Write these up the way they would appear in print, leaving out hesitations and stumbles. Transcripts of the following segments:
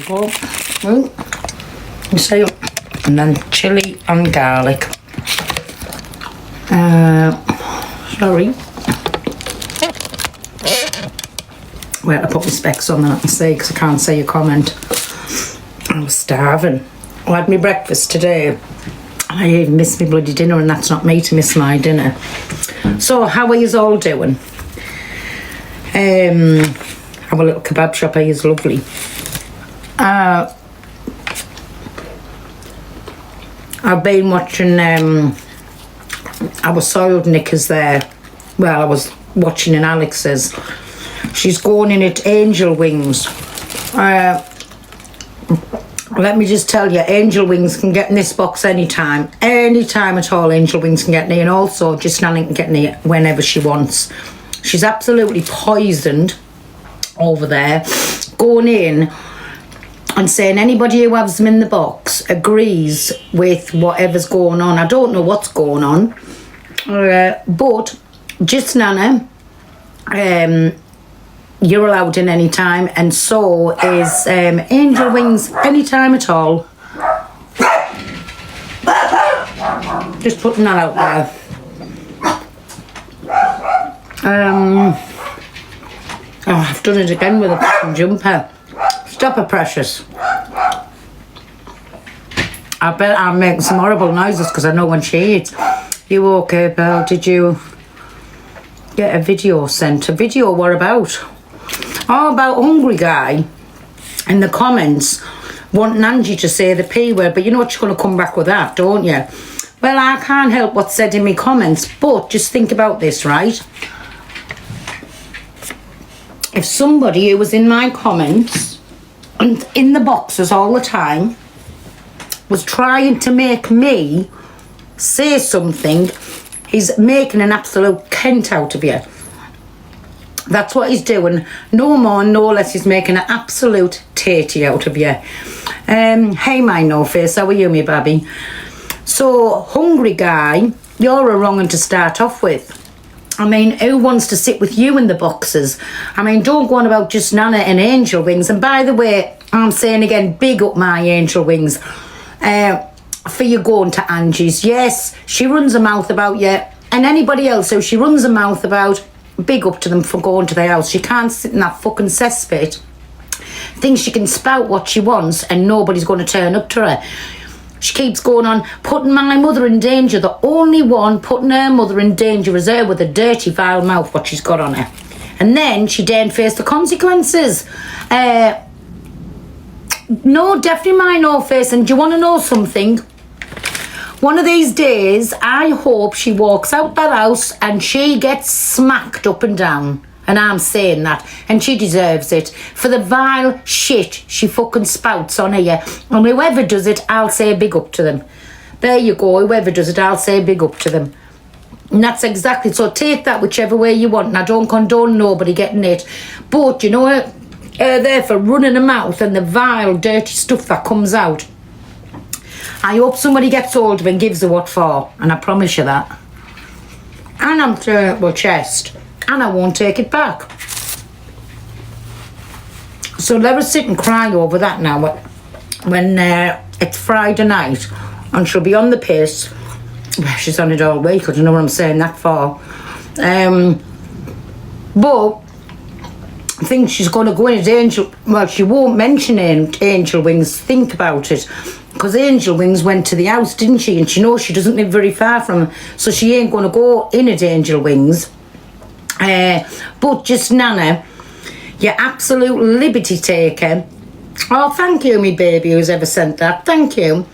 Go. So, and then chili and garlic. Sorry. Wait, I put my specs on that I can see because I can't see your comment. I was starving. I had my breakfast today. I even missed my bloody dinner, and that's not me to miss my dinner. So, how are you all doing? Our little kebab shop here is lovely. I've been watching our soiled knickers there. Well, I was watching in Alex's. She's going in at Angel Wings. Let me just tell you, Angel Wings can get in this box anytime. Anytime at all, Angel Wings can get in, and also just Nanny can get in it whenever she wants. She's absolutely poisoned over there. Going in and saying anybody who has them in the box agrees with whatever's going on. I don't know what's going on. But just Nana, you're allowed in any time, and so is Angel Wings anytime at all. Just putting that out there. I've done it again with a fucking jumper. Stop it, precious. I bet I'm making some horrible noises because I know when she eats. You okay, Belle? Did you get a video sent? A video what about? Oh, about Hungry Guy in the comments wanting Angie to say the P word, but you know what, you're going to come back with that, don't you? Well, I can't help what's said in my comments, but just think about this, right? If somebody who was in my comments and in the boxes all the time was trying to make me say something, he's making an absolute Kent out of you. That's what he's doing. No more, no less. He's making an absolute tatey out of you. Hey, my no face. How are you, me babby? So, Hungry Guy, you're a wrong one to start off with. I mean, who wants to sit with you in the boxes? I mean, don't go on about just Nana and Angel Wings. And by the way, I'm saying again, big up my Angel Wings for you going to Angie's. Yes, she runs her mouth about you. And anybody else who she runs her mouth about, big up to them for going to their house. She can't sit in that fucking cesspit. Thinks she can spout what she wants and nobody's going to turn up to her. She keeps going on, putting my mother in danger. The only one putting her mother in danger is her with a dirty, vile mouth, what she's got on her. And then she daren't face the consequences. No, definitely my no face. And do you want to know something? One of these days, I hope she walks out that house and she gets smacked up and down. And I'm saying that. And she deserves it. For the vile shit she fucking spouts on her. And whoever does it, I'll say big up to them. There you go. Whoever does it, I'll say big up to them. And that's exactly. So take that whichever way you want. And I don't condone nobody getting it. But, you know what? There for running her mouth and the vile, dirty stuff that comes out. I hope somebody gets hold of her and gives her what for. And I promise you that. And I'm to her chest. And I won't take it back. So let us sit and cry over that now when it's Friday night and she'll be on the piss. Well, she's on it all week. I don't know what I'm saying that for. But I think she's going to go in as Angel. Well, she won't mention Angel Wings. Think about it. Because Angel Wings went to the house, didn't she? And she knows she doesn't live very far from her. So she ain't going to go in at Angel Wings. But just Nana, your absolute liberty taker. Oh, thank you, me baby, who's ever sent that. Thank you.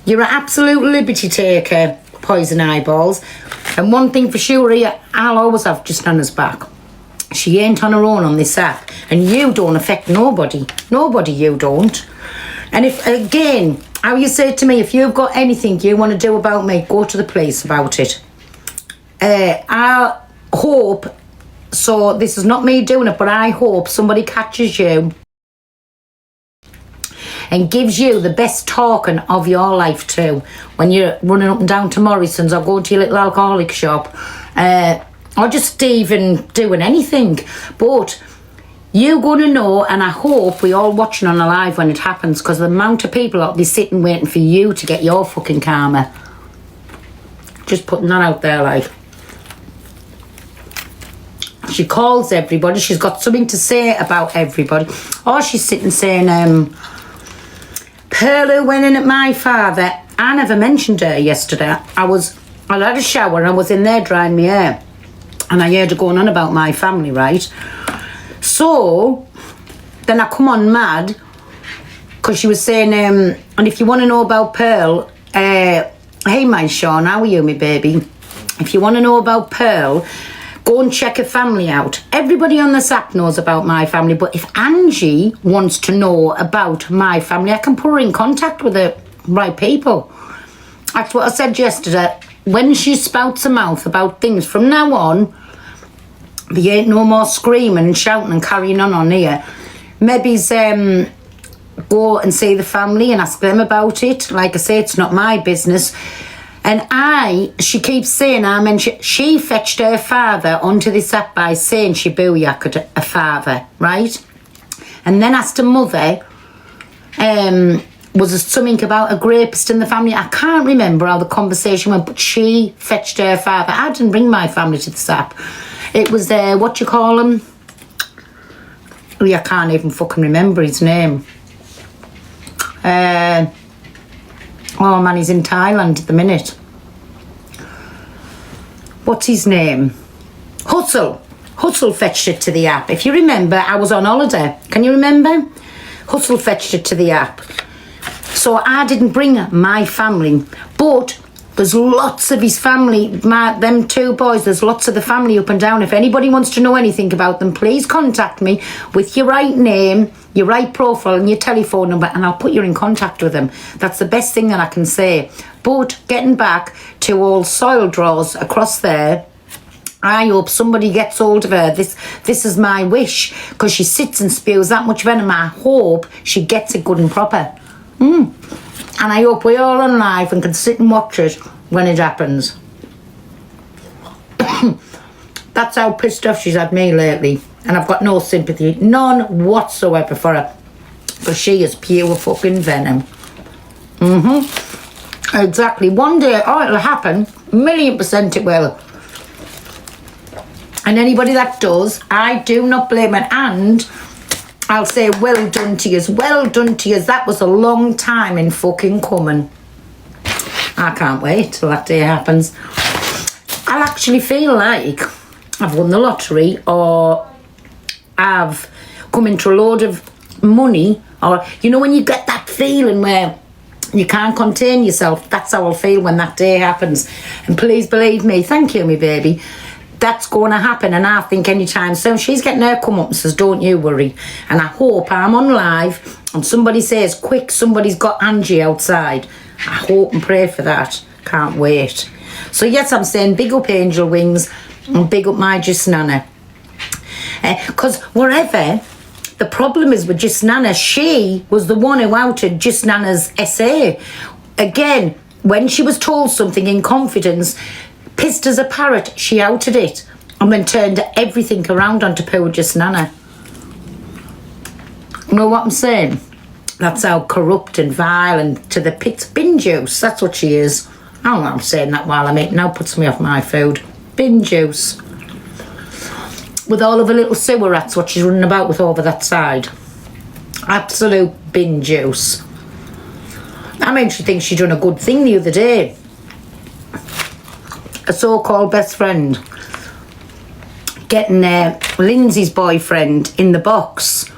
You're an absolute liberty taker, Poison Eyeballs. And one thing for sure here, I'll always have just Nana's back. She ain't on her own on this app. And you don't affect nobody. Nobody, you don't. And if, again, how you say to me, if you've got anything you want to do about me, go to the police about it. I hope... So this is not me doing it, but I hope somebody catches you and gives you the best talking of your life too. When you're running up and down to Morrison's or going to your little alcoholic shop, or just even doing anything. But you're going to know, and I hope we all watching on a live when it happens, because the amount of people that'll be sitting waiting for you to get your fucking karma. Just putting that out there, like. She calls everybody. She's got something to say about everybody. Or she's sitting saying, Pearl who went in at my father. I never mentioned her yesterday. I had a shower and I was in there drying my hair. And I heard her going on about my family, right? So, then I come on mad. Because she was saying, and if you want to know about Pearl, hey my Sean, how are you, my baby? If you want to know about Pearl, go and check her family out. Everybody on this app knows about my family, but if Angie wants to know about my family, I can put her in contact with the right people. That's what I said yesterday. When she spouts her mouth about things, from now on, there ain't no more screaming and shouting and carrying on here. Maybe go and see the family and ask them about it. Like I say, it's not my business. And she keeps saying, she fetched her father onto this app by saying she booyacked her father, right? And then asked her mother, was there something about a rapist in the family? I can't remember how the conversation went, but she fetched her father. I didn't bring my family to this app. It was, what you call him? Oh, I can't even fucking remember his name. Oh man, he's in Thailand at the minute. What's his name? Hustle. Hustle fetched it to the app. If you remember, I was on holiday. Can you remember? Hustle fetched it to the app. So I didn't bring my family. But there's lots of his family, them two boys, there's lots of the family up and down. If anybody wants to know anything about them, please contact me with your right name, your right profile and your telephone number, and I'll put you in contact with them. That's the best thing that I can say. But getting back to all soil draws across there, I hope somebody gets hold of her. This is my wish, because she sits and spews that much venom. I hope she gets it good and proper. And I hope we're all on live and can sit and watch it when it happens. That's how pissed off she's had me lately. And I've got no sympathy, none whatsoever for her. Because she is pure fucking venom. Exactly. One day, it'll happen. 1,000,000% it will. And anybody that does, I do not blame it. And I'll say, well done to yous. Well done to yous. That was a long time in fucking coming. I can't wait till that day happens. I'll actually feel like I've won the lottery, or I've come into a load of money, or, you know, when you get that feeling where you can't contain yourself. That's how I'll feel when that day happens. And please believe me, thank you, me baby, that's going to happen. And I think anytime soon she's getting her come up and says, don't you worry. And I hope I'm on live and somebody says, quick, somebody's got Angie outside. I hope and pray for that. Can't wait. So yes, I'm saying big up Angel Wings and big up my Just Nana. Because wherever the problem is with Just Nana, she was the one who outed Just Nana's essay. Again, when she was told something in confidence, pissed as a parrot, she outed it and then turned everything around onto poor Just Nana. You know what I'm saying? That's how corrupt and vile and to the pits. Bin juice, that's what she is. I don't know, I'm saying that while I'm eating. Now puts me off my food. Bin juice. With all of her little sewer rats, what she's running about with over that side. Absolute bin juice. I mean, she thinks she done a good thing the other day. A so-called best friend getting Lindsay's boyfriend in the box,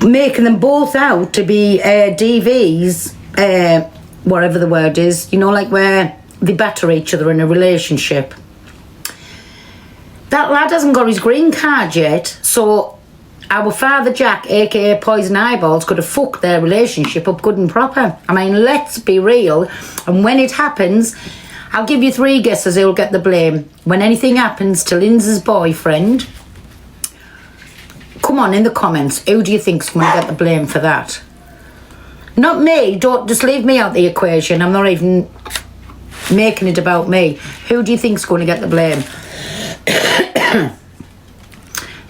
making them both out to be DVs, whatever the word is, you know, like where they batter each other in a relationship. That lad hasn't got his green card yet, so our father Jack, aka Poison Eyeballs, could have fucked their relationship up good and proper. I mean, let's be real. And when it happens, I'll give you 3 guesses who'll get the blame. When anything happens to Lindsay's boyfriend, come on in the comments, who do you think's going to get the blame for that? Not me. Don't just leave me out the equation. I'm not even making it about me. Who do you think's going to get the blame?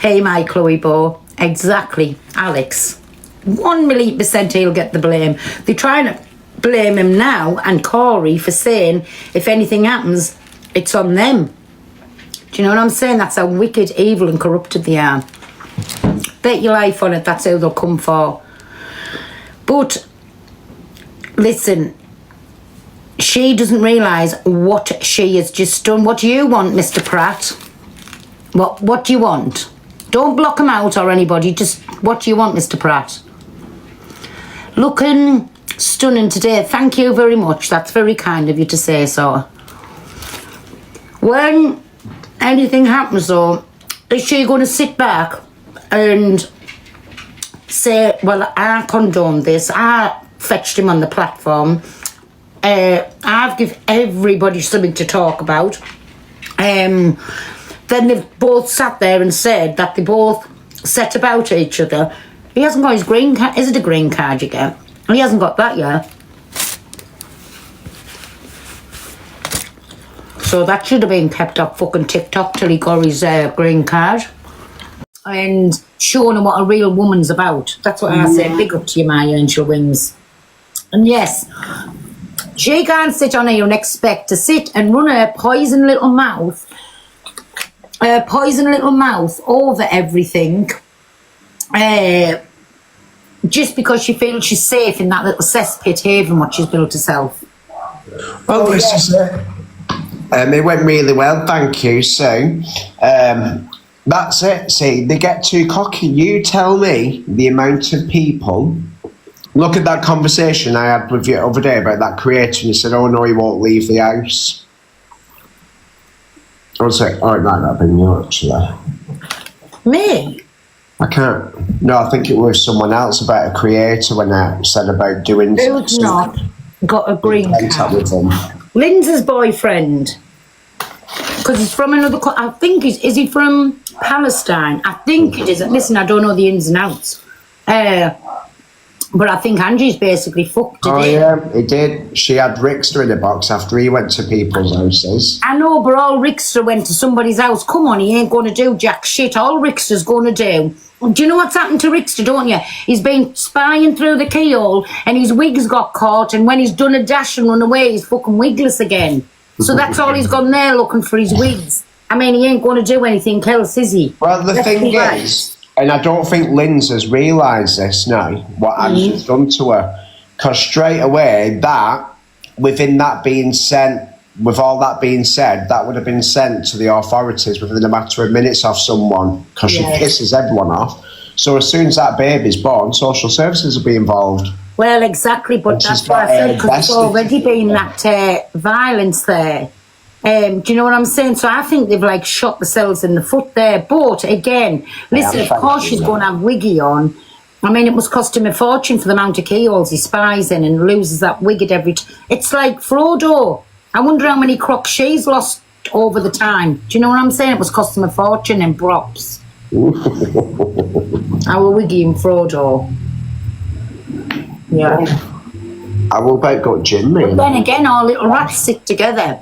Hey, my Chloe Beau. Exactly, Alex. 1,000,000% he'll get the blame. They're trying to blame him now and Corey for saying if anything happens, it's on them. Do you know what I'm saying? That's how wicked, evil and corrupted they are. Bet your life on it, that's who they'll come for. But, listen, she doesn't realise what she has just done. What do you want, Mr. Pratt? What do you want? Don't block him out or anybody, just what do you want, Mr. Pratt? Looking stunning today. Thank you very much. That's very kind of you to say so. When anything happens though, is she going to sit back and say, well, I condone this, I fetched him on the platform, I've given everybody something to talk about. Then they've both sat there and said that they both set about each other. He hasn't got his green card. Is it a green card you get? He hasn't got that yet. So that should have been kept up fucking TikTok till he got his green card. And showing him what a real woman's about. That's what I say. Big up to you, my angel wings. And yes, she can't sit on here and expect to sit and run her poison little mouth over everything just because she feels she's safe in that little cesspit haven what she's built herself. Well, this is it. It went really well, thank you. So, that's it. See, they get too cocky. You tell me the amount of people. Look at that conversation I had with you the other day about that creator, and you said, oh no, he won't leave the house. I was like, oh, it might not have been you, actually. Me? I can't. No, I think it was someone else about a creator when I said about doing Who's not got a green card? With them. Lindsay's boyfriend. Because he's from another... I think is he from Palestine? I think it is. Listen, I don't know the ins and outs. But I think Angie's basically fucked it. Oh, yeah, he did. She had Rickster in a box after he went to people's houses. I know, but all Rickster went to somebody's house. Come on, he ain't going to do jack shit. All Rickster's going to do... Do you know what's happened to Rickster, don't you? He's been spying through the keyhole and his wig's got caught, and when he's done a dash and run away, he's fucking wigless again. So that's all he's gone there looking for his wigs. I mean, he ain't going to do anything else, is he? Well, the thing is, and I don't think Linz has realised this now, what Angie's done to her. Because straight away, within that being sent, with all that being said, that would have been sent to the authorities within a matter of minutes of someone, because she pisses everyone off. So as soon as that baby's born, social services will be involved. Well, exactly, but that's what I said, because there's already been that violence there. Do you know what I'm saying? So I think they've like shot themselves in the foot there. But again, listen, of course she's going to have wiggy on. I mean, it must cost him a fortune for the amount of keyholes he spies in and loses that wig at every... It's like Frodo. I wonder how many crocs she's lost over the time. Do you know what I'm saying? It must cost him a fortune in props. Our wiggy and Frodo. Yeah. I will about got Jim, But then again, all little rats stick together.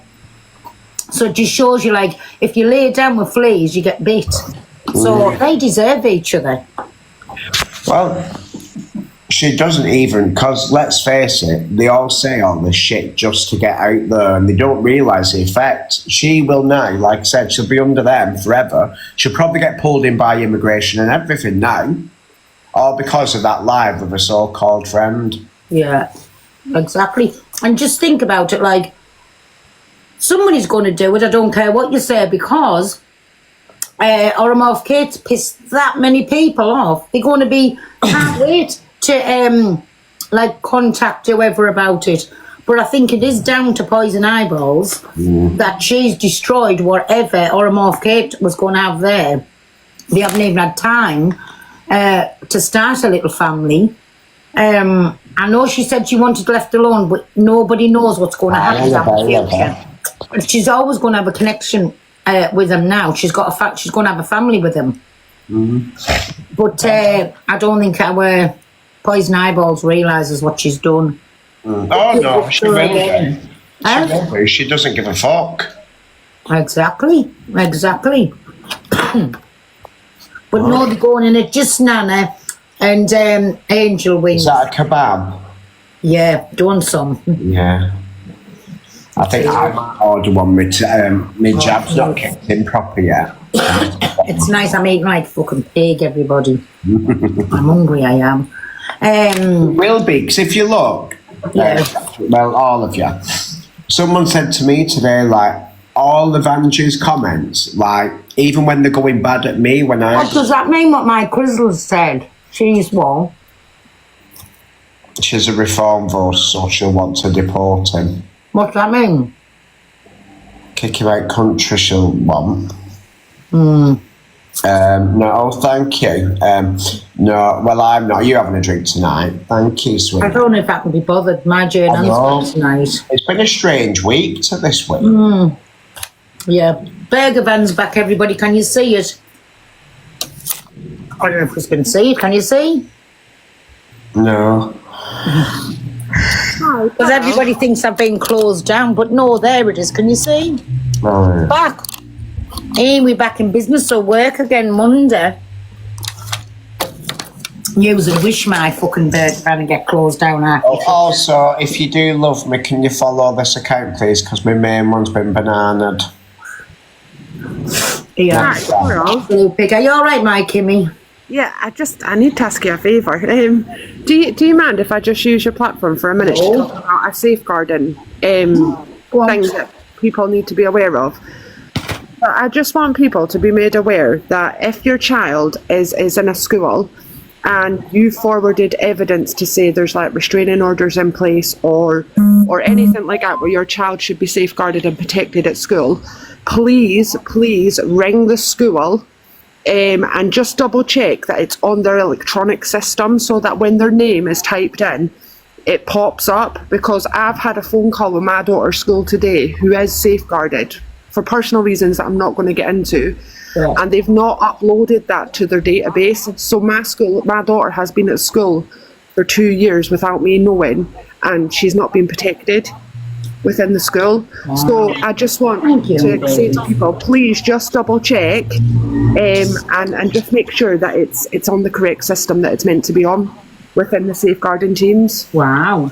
So it just shows you, like, if you lay down with fleas, you get bit. So they deserve each other. Well, she doesn't even, because let's face it, they all say all this shit just to get out there, and they don't realise the effect. She will now, like I said, she'll be under them forever. She'll probably get pulled in by immigration and everything now, all because of that live with a so-called friend. Yeah, exactly. And just think about it, like, somebody's going to do it, I don't care what you say, because Oromov Kate's pissed that many people off. They're going to be, can't wait to like contact whoever about it. But I think it is down to Poison Eyeballs that she's destroyed whatever Oromov Kate was going to have there. They haven't even had time to start a little family. I know she said she wanted left alone, but nobody knows what's going to happen in the future. But she's always going to have a connection with them now. She's got she's going to have a family with them. But I don't think our Poison Eyeballs realises what she's done. Oh no, she will be. She doesn't give a fuck. Exactly. But no, they're going in it just Nana and angel wings. Is that a kebab? Yeah, doing some. Yeah. I think I might order one. My jab's not kicked in proper yet. It's nice. I'm eating like fucking pig, everybody. I'm hungry, I am. Will be, because if you look, well, all of you, someone said to me today, like, all of Angie's comments, like, even when they're going bad at me, when I... What does that mean, what my Grizzle said? She's what? She's a reform vote, so she'll want to deport him. What's that mean? Kick him out country she'll want. Mm. No, thank you. No, well, I'm not. You having a drink tonight? Thank you, sweet. I don't know if I can be bothered. My journey's tonight. It's been a strange week to this week. Mm. Yeah. Burger van's back, everybody. Can you see it? I don't know if you can see it. Can you see? No. Because everybody thinks I've been closed down, but no, there it is. Can you see? Oh, yeah. Back. Hey, we're back in business, so work again Monday. You would wish my fucking bird van to get closed down. Also, if you do love me, can you follow this account, please? Because my main one's been bananaed. Yeah. Blue pig. Are you all right, my Kimmy? Yeah, I need to ask you a favour. Do you mind if I just use your platform for a minute to talk about a safeguarding thing that people need to be aware of? But I just want people to be made aware that if your child is in a school and you forwarded evidence to say there's like restraining orders in place or anything like that where your child should be safeguarded and protected at school, please ring the school and just double check that it's on their electronic system so that when their name is typed in, it pops up, because I've had a phone call with my daughter's school today who is safeguarded for personal reasons that I'm not going to get into, and they've not uploaded that to their database. So my daughter has been at school for 2 years without me knowing, and she's not been protected within the school. So I just want to say to people, please just double check and just make sure that it's on the correct system that it's meant to be on within the safeguarding teams. Wow.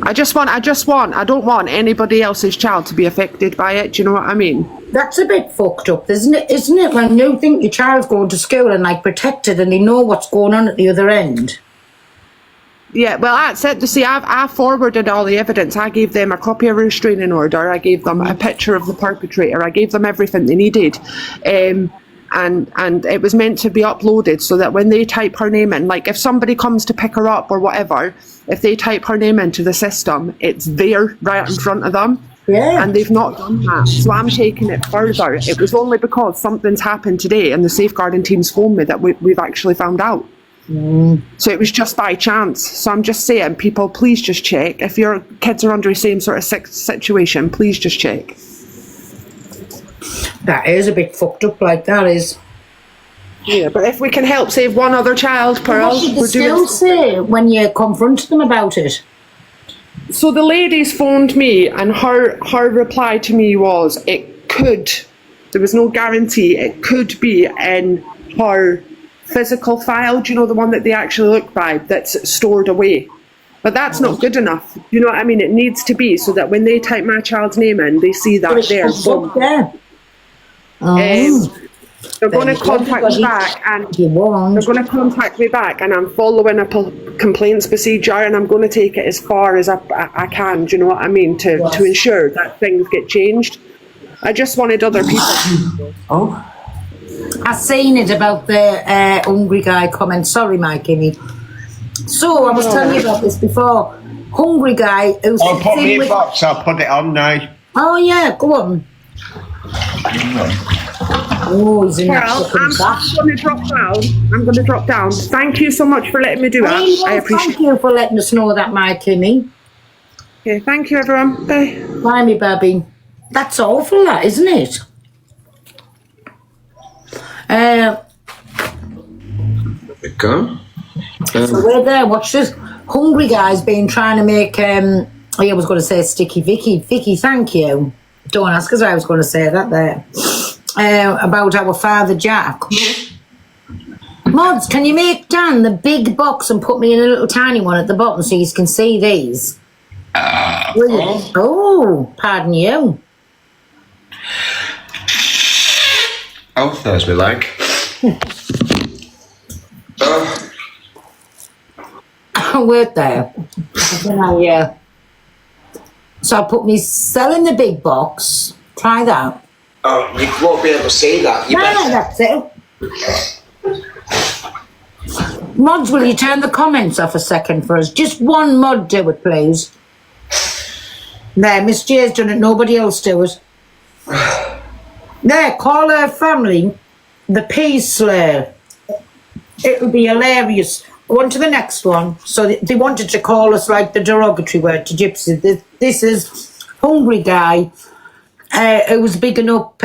I don't want anybody else's child to be affected by it. Do you know what I mean? That's a bit fucked up, isn't it? When you think your child's going to school and like protected and they know what's going on at the other end. Yeah, well, that's it. See, I forwarded all the evidence. I gave them a copy of a restraining order. I gave them a picture of the perpetrator. I gave them everything they needed. And it was meant to be uploaded so that when they type her name in, like if somebody comes to pick her up or whatever, if they type her name into the system, it's there right in front of them. Yeah. And they've not done that. So I'm taking it further. It was only because something's happened today and the safeguarding teams phoned me that we've actually found out. So it was just by chance. So I'm just saying, people, please just check. If your kids are under the same sort of situation, please just check. That is a bit fucked up, like that is. Yeah, but if we can help save one other child, Pearl, what did the school say when you confronted them about it? So the ladies phoned me, and her reply to me was, there was no guarantee, it could be in her physical file, do you know, the one that they actually look by, that's stored away. But that's not good enough. You know what I mean? It needs to be so that when they type my child's name in, they see that there. They're going to contact me back, and they're going to contact me back, and I'm following a complaints procedure, and I'm going to take it as far as I can. Do you know what I mean? To ensure that things get changed. I just wanted other people. I seen it about the hungry guy comment. Sorry, Mikey. So I was telling you about this before. Hungry guy who's. I'll put me in box. I'll put it on now. Oh yeah, go on. Oh, he's in that fucking bath. I'm going to drop down. Thank you so much for letting me do that. I appreciate it. Thank you for letting us know that, my Kimmy. Okay, thank you, everyone. Bye. Bye, me baby. That's awful, that, isn't it? There we go. So we're there. Watch this. Hungry guy's been trying to make. I was going to say Sticky Vicky. Vicky, thank you. Don't ask us. I was going to say that there. about our father Jack. Mods, can you make Dan the big box and put me in a little tiny one at the bottom so you can see these? Oh, pardon you. Oh, there's my leg. Word there. Yeah. So I put me selling the big box. Try that. Oh, you won't be able to see that. That's it. Mods, will you turn the comments off a second for us? Just one mod do it, please. There, Miss J's done it. Nobody else do it. There, call her family the Peace Slayer. It'll be hilarious. Go on to the next one. So they wanted to call us like the derogatory word to gypsies. This is hungry guy who was bigging up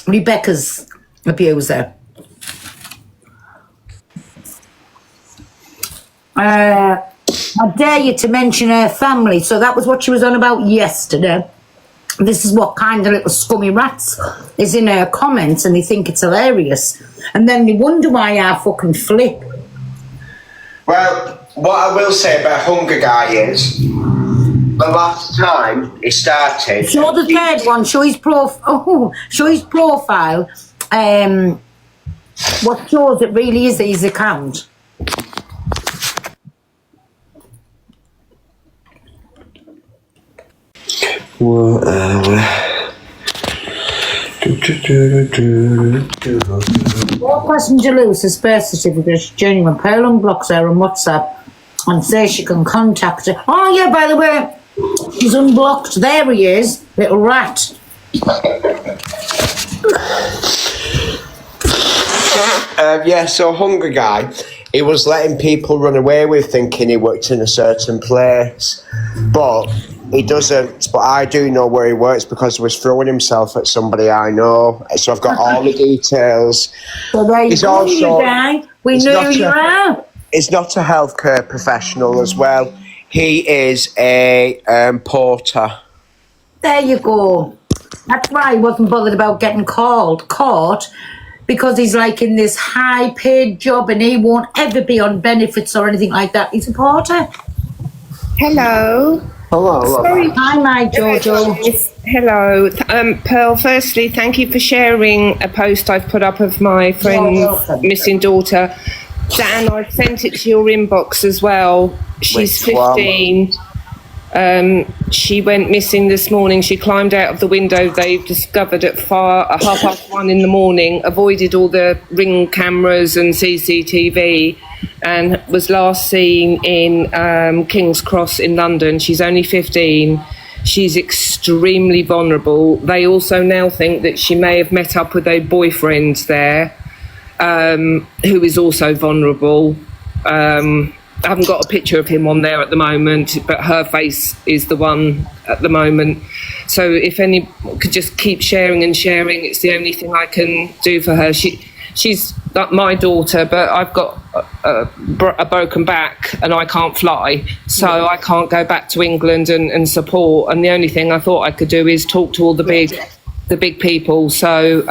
Rebecca's abuser. I dare you to mention her family. So that was what she was on about yesterday. This is what kind of little scummy rats is in her comments, and they think it's hilarious. And then they wonder why I fucking flip. Well, what I will say about Hunger Guy is, the last time he started... Show the third one, show his profile. What shows it really is his account. What passenger Lewis's birth certificate is genuine. Pearl unblocks her on WhatsApp and says she can contact her. Oh yeah, by the way, she's unblocked. There he is, little rat. Yeah, so Hunger Guy, he was letting people run away with thinking he worked in a certain place, but he doesn't. But I do know where he works because he was throwing himself at somebody I know. So I've got all the details. So there you go, you guy. We knew who you are. He's not a healthcare professional as well. He is a porter. There you go. That's why he wasn't bothered about getting caught, because he's like in this high-paid job and he won't ever be on benefits or anything like that. He's a porter. Hello. Hello. Sorry. Hi, my Jojo. Hello. Pearl, firstly, thank you for sharing a post I've put up of my friend's missing daughter. Dan, I've sent it to your inbox as well. She's 15. She went missing this morning. She climbed out of the window they've discovered at 1:30 in the morning, avoided all the ring cameras and CCTV, and was last seen in King's Cross in London. She's only 15. She's extremely vulnerable. They also now think that she may have met up with a boyfriend there, who is also vulnerable. I haven't got a picture of him on there at the moment, but her face is the one at the moment. So if any could just keep sharing and sharing, it's the only thing I can do for her. She's like my daughter, but I've got a broken back and I can't fly, so I can't go back to England and support. And the only thing I thought I could do is talk to all the big people. So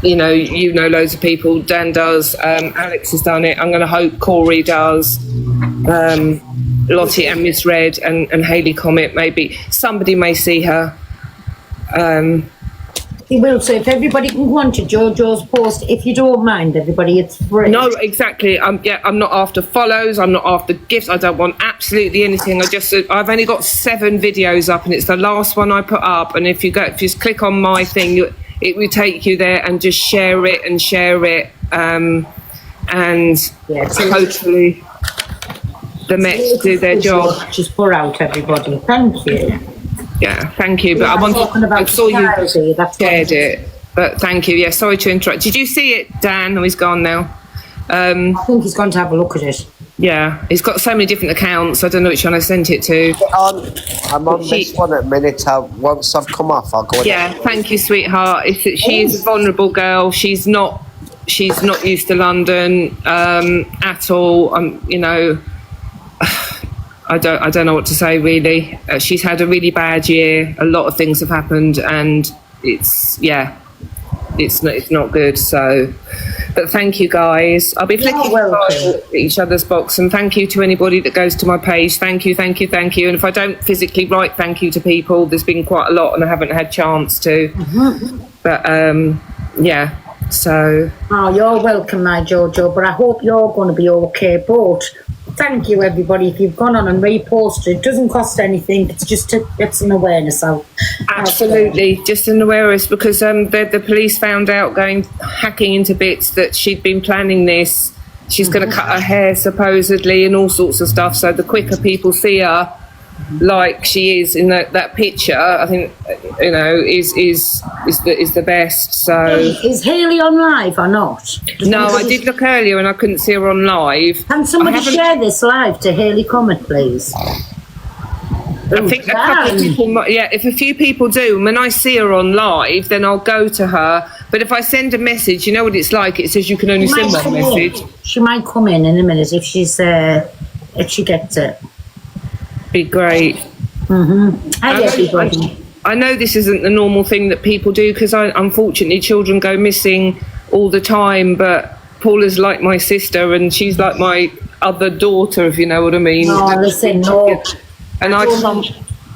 you know loads of people. Dan does. Alex has done it. I'm going to hope Corey does. Lottie and Miss Red and Hayley Comet. Maybe somebody may see her. He will. So if everybody can go on to Jojo's post, if you don't mind, everybody, it's free. No, exactly. I'm not after follows. I'm not after gifts. I don't want absolutely anything. I've only got 7 videos up, and it's the last one I put up. And if you just click on my thing, it will take you there, and just share it and and hopefully the Mets do their job. Just pour out, everybody. Thank you. Yeah, thank you. But I saw you shared it. But thank you. Yeah, sorry to interrupt. Did you see it, Dan? Oh, he's gone now. I think he's gone to have a look at it. Yeah, he's got so many different accounts. I don't know which one I sent it to. I'm on this one at a minute. Once I've come off, I'll go in. Yeah, thank you, sweetheart. She is a vulnerable girl. She's not used to London at all. You know, I don't know what to say really. She's had a really bad year. A lot of things have happened, and it's not good. So, but thank you guys. I'll be flicking by each other's box, and thank you to anybody that goes to my page. Thank you. And if I don't physically write thank you to people, there's been quite a lot and I haven't had chance to. But yeah, so. Oh, you're welcome, my Jojo, but I hope you're going to be okay. But thank you, everybody. If you've gone on and reposted, it doesn't cost anything. It's just to get some awareness out. Absolutely, just an awareness, because the police found out hacking into bits that she'd been planning this. She's going to cut her hair supposedly and all sorts of stuff. So the quicker people see her like she is in that picture, I think is the best. So is Hayley on live or not? No, I did look earlier and I couldn't see her on live. Can somebody share this live to Hayley Comment, please? I think a couple of people, if a few people do, and when I see her on live, then I'll go to her. But if I send a message, you know what it's like, it says you can only send one message. She might come in a minute if she gets it. Be great. Hi, everybody. I know this isn't the normal thing that people do, because unfortunately children go missing all the time, but Paula's like my sister and she's like my other daughter, if you know what I mean. No, listen, no. And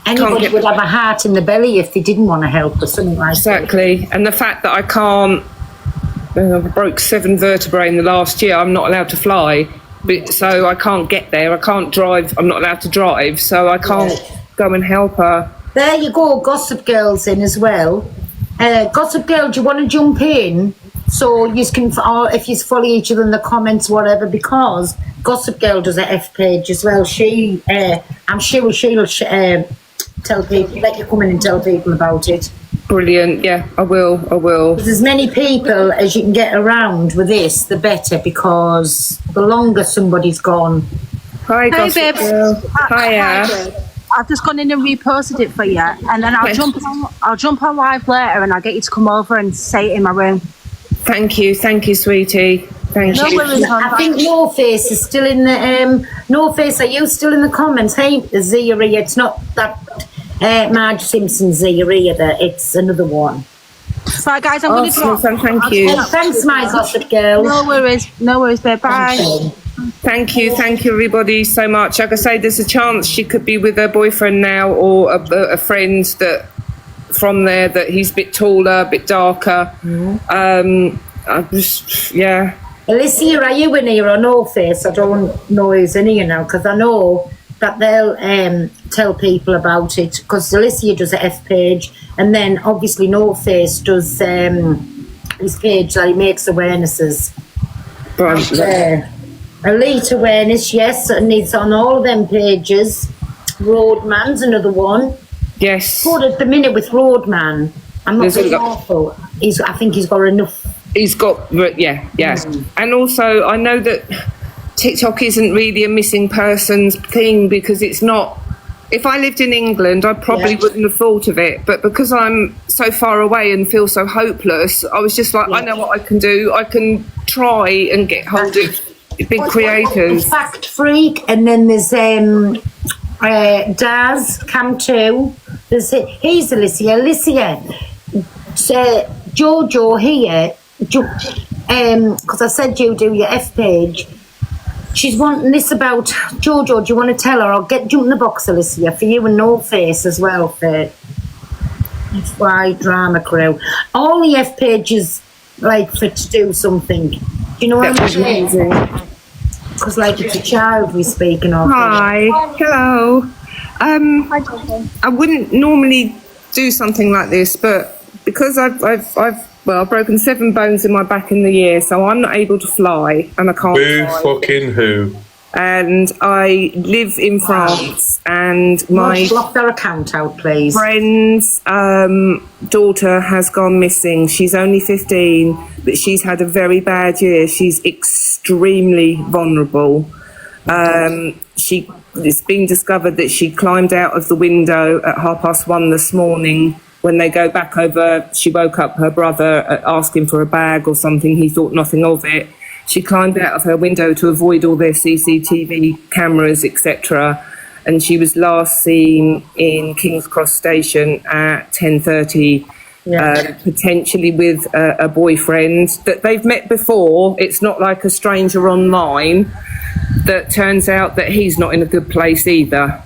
anybody would have a heart in the belly if they didn't want to help or something like that. Exactly. And the fact that I broke 7 vertebrae in the last year, I'm not allowed to fly. So I can't get there. I can't drive. I'm not allowed to drive. So I can't go and help her. There you go. Gossip Girl's in as well. Gossip Girl, do you want to jump in? So you can, or if you follow each other in the comments, whatever, because Gossip Girl does a F page as well. I'm sure she'll tell people, let you come in and tell people about it. Brilliant. Yeah, I will. There's as many people as you can get around with this, the better, because the longer somebody's gone. Hi, Gossip Girl. Hiya. I've just gone in and reposted it for you, and then I'll jump on live later, and I'll get you to come over and say it in my room. Thank you, sweetie. Thank you. I think No Face is still in the No Face. Are you still in the comments? Hey, Zia, it's not that Marge Simpson Zia. It's another one. Right, guys, I'm going to drop. Thank you. Thanks, my Gossip Girl. No worries, babe. Bye. Thank you, everybody, so much. Like I say, there's a chance she could be with her boyfriend now, or a friend that from there, that he's a bit taller, a bit darker. Alicia, are you in here or No Face? I don't know who's in here now, because I know that they'll tell people about it, because Alicia does a F page, and then obviously No Face does his page that he makes awarenesses. Elite awareness, yes, and it's on all of them pages. Roadman's another one. Yes. But at the minute with Roadman, I'm not being awful. I think he's got enough. He's got, And also, I know that TikTok isn't really a missing persons thing, because it's not. If I lived in England, I probably wouldn't have thought of it. But because I'm so far away and feel so hopeless, I was just like, I know what I can do. I can try and get hold of big creators. Fact Freak, and then there's Daz, Cam 2. Here's Alicia. Jojo here, because I said you do your F page. She's wanting this about Jojo. Do you want to tell her? I'll jump in the box, Alicia, for you and No Face as well, for FY Drama Crew. All the F pages, like, for to do something. Do you know what I'm saying? Because, like, it's a child we're speaking of. Hi, hello. I wouldn't normally do something like this, but because I've broken 7 bones in my back in the year, so I'm not able to fly, and I can't fly. Fucking who? And I live in France, and my block their account out, please. Friend's daughter has gone missing. She's only 15, but she's had a very bad year. She's extremely vulnerable. It's been discovered that she climbed out of the window at 1:30 this morning. When they go back over, she woke up her brother asking for a bag or something. He thought nothing of it. She climbed out of her window to avoid all their CCTV cameras, etc. And she was last seen in King's Cross Station at 10:30 potentially with a boyfriend that they've met before. It's not like a stranger online that turns out that he's not in a good place either.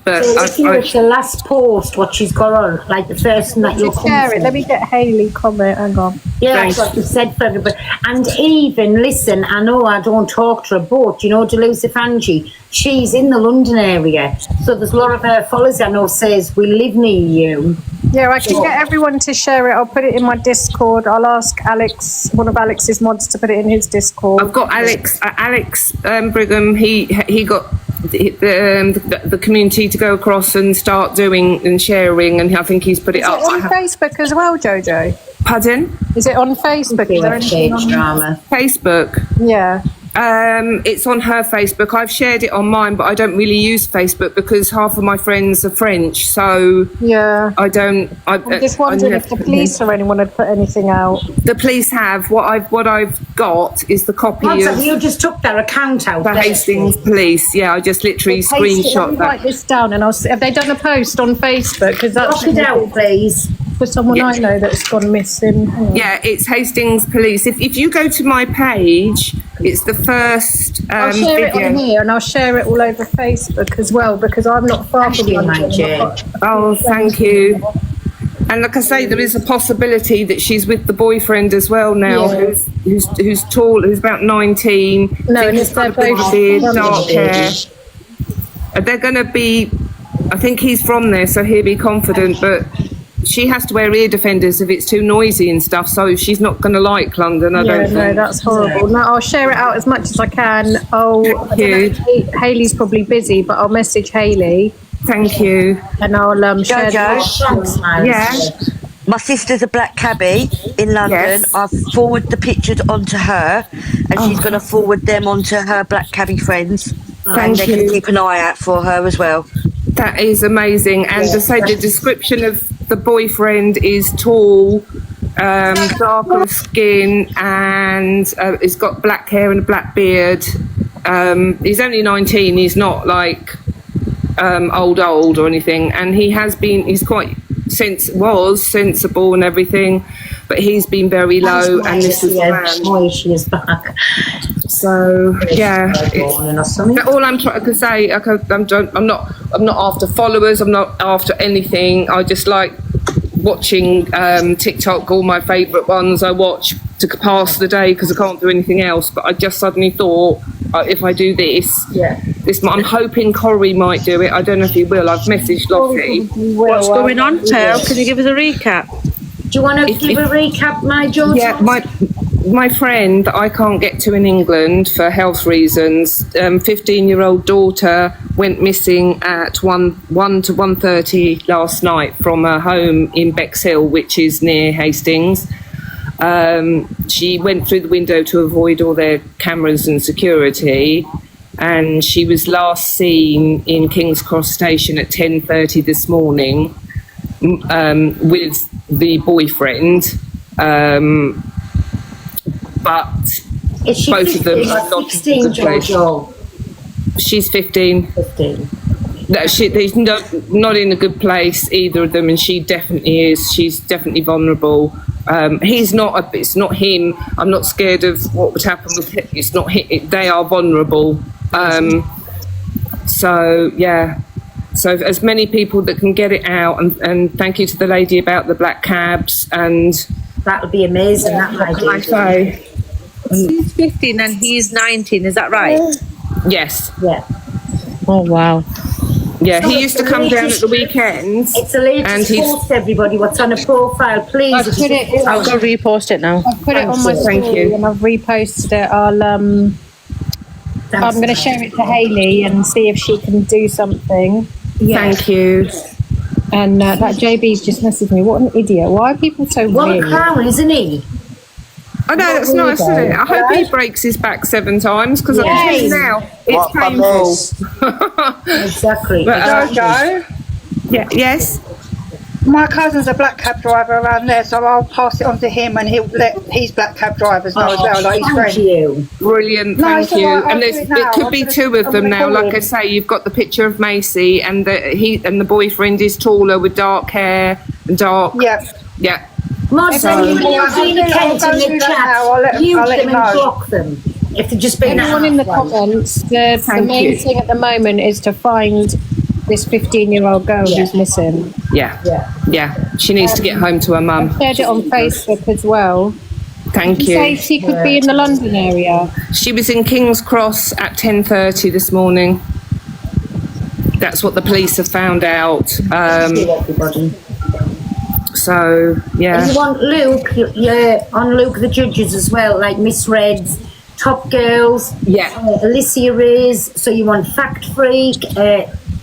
But so if you watch the last post, what she's got on, like the first thing that you'll share it. Let me get Hayley comment. Hang on. Yeah, that's what you said for everybody. And even, listen, I know I don't talk to her, but you know, Delusa Fanji, she's in the London area. So there's a lot of her followers I know says, we live near you. Yeah, I can get everyone to share it. I'll put it in my Discord. I'll ask Alex, one of Alex's mods, to put it in his Discord. I've got Alex Brigham. He got the community to go across and start doing and sharing, and I think he's put it up. Is it on Facebook as well, Jojo? Pardon? Is it on Facebook? Is there anything on drama? Facebook? Yeah. It's on her Facebook. I've shared it on mine, but I don't really use Facebook because half of my friends are French, so yeah, I don't. I'm just wondering if the police or anyone had put anything out. The police have. What I've got is the copy of. You just took their account out. The Hastings Police. Yeah, I just literally screenshot that. Write this down, and I'll see. Have they done a post on Facebook? Because that's it out, please. For someone I know that's gone missing. Yeah, it's Hastings Police. If you go to my page, it's the first I'll share it on here, and I'll share it all over Facebook as well, because I'm not far from London. Oh, thank you. And like I say, there is a possibility that she's with the boyfriend as well now, who's tall, who's about 19. No, and it's got a big beard, dark hair. They're going to be, I think he's from there, so he'll be confident, but she has to wear ear defenders if it's too noisy and stuff, so she's not going to like London, I don't think. No, that's horrible. No, I'll share it out as much as I can. Hayley's probably busy, but I'll message Hayley. Thank you. And I'll share Jojo. Yeah. My sister's a black cabbie in London. Yes. I've forwarded the pictures onto her, and she's going to forward them onto her black cabbie friends. And they can keep an eye out for her as well. That is amazing. And to say the description of the boyfriend is tall, darker skin, and he's got black hair and a black beard. He's only 19. He's not like old or anything. And he's quite sensible and everything, but he's been very low, and this is why she is back. So yeah, all I'm trying to say, I'm not after followers, I'm not after anything. I just like watching TikTok. All my favourite ones I watch to pass the day because I can't do anything else. But I just suddenly thought, if I do this, I'm hoping Corey might do it. I don't know if he will. I've messaged Lottie. What's going on, Tao? Can you give us a recap? Do you want to give a recap, my George? Yeah, my friend that I can't get to in England for health reasons, 15-year-old daughter went missing at 1 to 1:30 last night from her home in Bexhill, which is near Hastings. She went through the window to avoid all their cameras and security, and she was last seen in King's Cross Station at 10:30 this morning with the boyfriend. But both of them are not 16, Jojo? She's 15. 15. No, she's not in a good place, either of them, and she definitely is. She's definitely vulnerable. It's not him. I'm not scared of what would happen with him. It's not him. They are vulnerable. So yeah. So as many people that can get it out, and thank you to the lady about the black cabs, and that would be amazing. That can I say? She's 15 and he's 19. Is that right? Yes. Yeah. Oh wow. Yeah, he used to come down at the weekends. It's a latest post, everybody. What's on a profile, please? I'll go repost it now. I've put it on my story and I've reposted it. I'm going to share it to Hayley and see if she can do something. Thank you. And that JB's just messaged me. What an idiot. Why are people so What weird? a clown, isn't he? I know, that's nice, isn't it? I hope he breaks his back 7 times, because I can tell you now, it's painful. Exactly. But, yeah, yes. My cousin's a black cab driver around there, so I'll pass it on to him, and he'll let his black cab drivers know as well, like his friend. you. Brilliant, No, thank it's all you. right, I'll And do there's it now. it could be I'm two of gonna them now. call Like him. I say, you've got the picture of Macy, and the boyfriend is taller with dark hair and dark. Yeah. Yeah. Mod, So- anyone who's seen a I'll Kent go in through the that chat, now. I'll let mute him them and know. block them. If they're just being Anyone in the half-right. comments, the Thank main you. thing at the moment is to find this 15-year-old girl who's missing. Yeah. Yeah. She needs to get home to her mum. Shared it on Facebook as well. Thank Did you say you. she could be in the London area? She was in King's Cross at 10:30 this morning. That's what the police have found out. Everybody. So, And yeah. you want Luke, on Luke the Judges as well, like Miss Reds, Top Girls, Yeah. Alicia Reyes, so you want Fact Freak,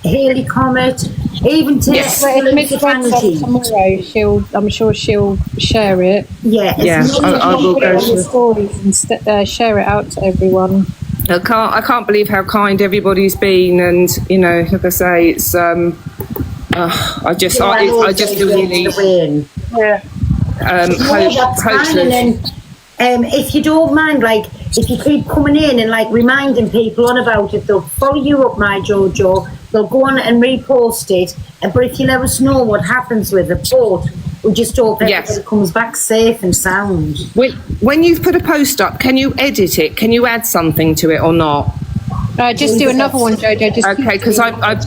Haley Comet, even to Yes. Well, if Luke Miss the Red's on Fancy. tomorrow, I'm sure she'll share it. Yeah, Yeah, as many I will Put it go on the to. stories and share it out to everyone. I can't believe how kind everybody's been, and you know, like I say, it's I just feel really Yeah. that's fine. hopeless. And then, if you don't mind, like, if you keep coming in and like reminding people on about it, they'll follow you up, my Jojo. They'll go on and repost it. But if you let us know what happens with the boat, we just hope everybody comes back safe and sound. When you've put a post up, can you edit it? Can you add something to it or not? Just do another one, Jojo. Just Okay, because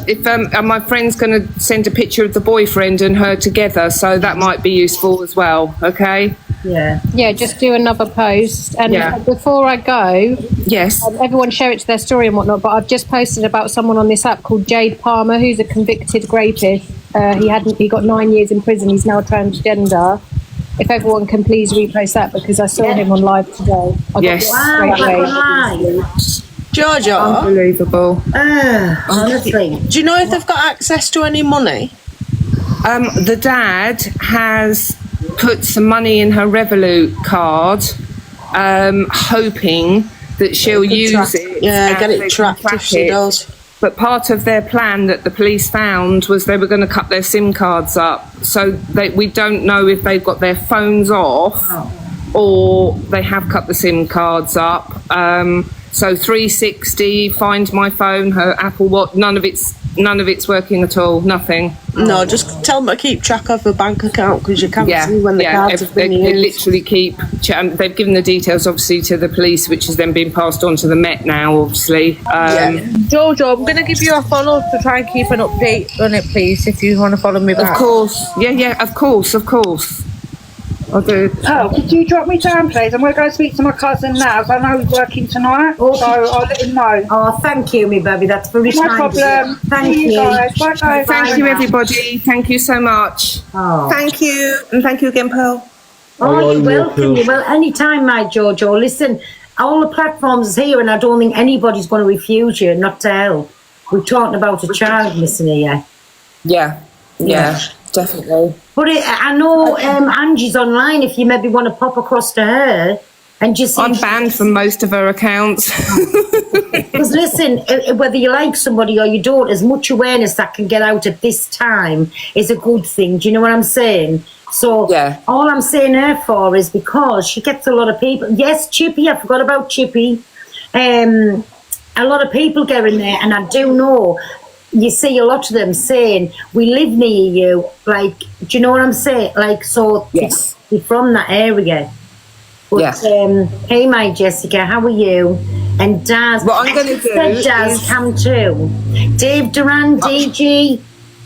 if my friend's going to send a picture of the boyfriend and her together, so that might be useful as well. Okay. Yeah, just do another post. And before I go, Yes. everyone share it to their story and whatnot. But I've just posted about someone on this app called Jade Palmer, who's a convicted rapist. He got 9 years in prison. He's now transgender. If everyone can please repost that, because I saw him on live today. Yes. Jojo, Unbelievable. Honestly. do you know if they've got access to any money? The dad has put some money in her Revolut card, hoping that she'll use it. Yeah, and get they it can tracked track if she it. does. But part of their plan that the police found was they were going to cut their SIM cards up. So we don't know if they've got their phones off or they have cut the SIM cards up. So 360, Find My Phone, her Apple Watch, none of it's working at all. Nothing. No, just tell them to keep track of the bank account, because you can't see when the cards have been they used. literally they've given the details obviously to the police, which has then been passed on to the Met now, obviously. Jojo, I'm going to give you a follow to try and keep an update on it, please, if you want to follow me back. Of course. Yeah, of course. I'll do. Oh, could you drop me down, please? I'm going to go speak to my cousin now, so I know he's working tonight. So I'll let him know. Oh, thank you, me baby. That's very No kind of you. problem. Thank See you. you guys. Bye, guys. Thank you, everybody. Thank you so much. Oh, Thank you, and thank you again, Pearl. you're welcome. You're anytime, my Jojo. Listen, all the platforms here, and I don't think anybody's going to refuse you. Not to hell. We're talking about a child missing here. Yeah, definitely. But I know Angie's online. If you maybe want to pop across to her and just. I'm banned from most of her accounts. Because listen, whether you like somebody or you don't, as much awareness that can get out at this time is a good thing. Do you know what I'm saying? So all I'm saying her for is because she gets a lot of people. Yes, Chippy, I forgot about Chippy. A lot of people get in there, and I do know you see a lot of them saying, we live near you. Like, do you know what I'm saying? Like, so you're from that area. But, hey, my Jessica, how are you? And Daz, what I'm going to do Daz, is... come too. Dave Duran, DG,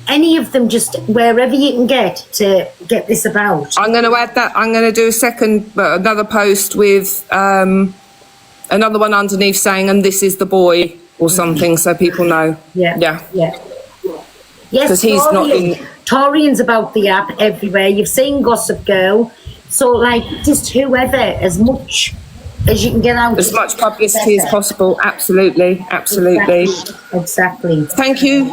any of them, just wherever you can get to get this about. I'm going to add that. I'm going to do another post with another one underneath saying, and this is the boy or something, so people know. Yeah. Yes, because he's not in... Torian's about the app everywhere. You've seen Gossip Girl. So, like, just whoever, as much as you can get out. As much publicity as possible. Absolutely. Exactly. Thank you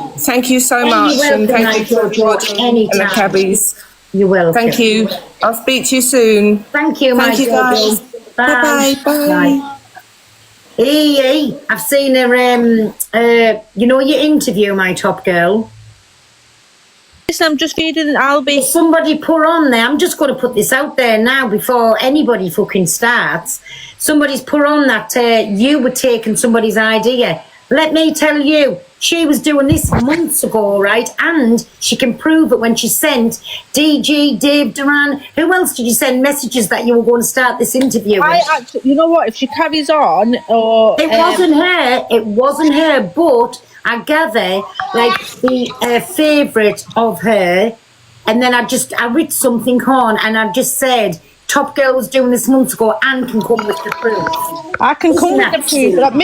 so much. Welcome, and thank you to anytime. and the cabbies. You're welcome. Thank you. I'll speak to you soon. Thank you, my you guys. Bye. Hey, I've seen her, you know your interview, my top girl? Listen, I'm just feeding Albie. Somebody put on there, I'm just going to put this out there now before anybody fucking starts. Somebody's put on that you were taking somebody's idea. Let me tell you, she was doing this months ago, right? And she can prove it when she sent DG, Dave Duran. Who else did you send messages that you were going to start this interview with? I actually, you know what? If she carries on, or It wasn't her. It wasn't her. But I gather, like, the favourite of her, and then I writ something on, and I just said, Top Girl was doing this months ago and can come with the proof. I can come with Isn't the proof. Like,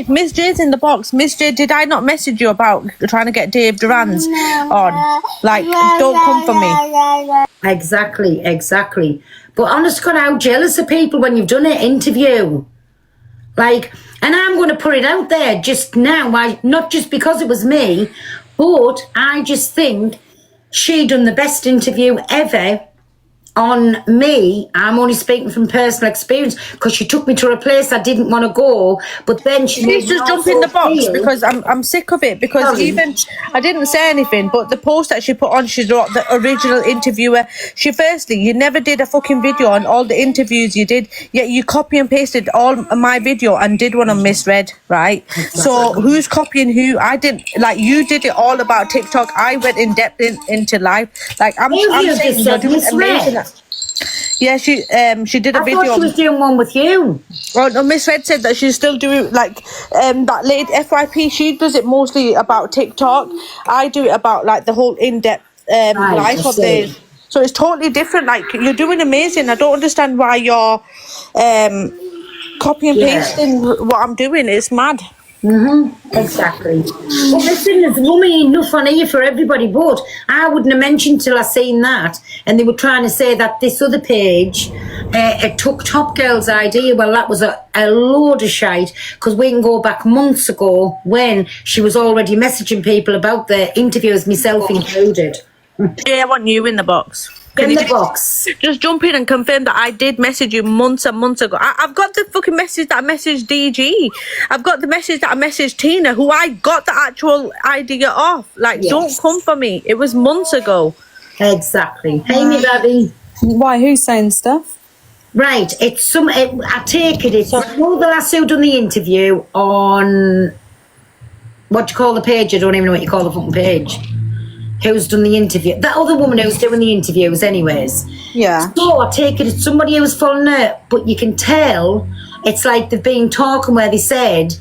Miss J's in the box. Miss J, did I not message you about trying to get Dave Duran's on? Like, don't come for me. Exactly. But honest God, how jealous are people when you've done an interview? Like, and I'm going to put it out there just now, not just because it was me, but I just think she done the best interview ever on me. I'm only speaking from personal experience because she took me to a place I didn't want to go, but then Please just jump in the box because I'm sick of it. Because even I didn't say anything, but the post that she put on, she wrote the original interviewer. You never did a fucking video on all the interviews you did, yet you copy and pasted all my video and did one on misread, right? So who's copying who? I didn't. Like, you did it all about TikTok. I went in depth into live. Like, I'm saying you're doing amazing. Yeah, she did a video. I thought she was doing one with you. Well, no, Miss Red said that she's still doing, like, that late FYP. She does it mostly about TikTok. I do it about, like, the whole in-depth life of this. So it's totally different. Like, you're doing amazing. I don't understand why you're copy and pasting what I'm doing. It's mad. Exactly. Well, listen, there's money enough on here for everybody, but I wouldn't have mentioned till I seen that, and they were trying to say that this other page it took Top Girl's idea. Well, that was a load of shite, because we can go back months ago when she was already messaging people about the interviews, myself included. Yeah, I want you in the box. Just jump in and confirm that I did message you months and months ago. I've got the fucking message that I messaged DG. I've got the message that I messaged Tina, who I got the actual idea off. Like, don't come for me. It was months ago. Exactly. Hey, me baby. Why? Who's saying stuff? Right. It's I take it. It's the lass who done the interview on what do you call the page? I don't even know what you call the fucking page. Who's done the interview? That other woman who's doing the interviews, anyways. Yeah. So I take it it's somebody who's following her, but you can tell it's like they've been talking where they said,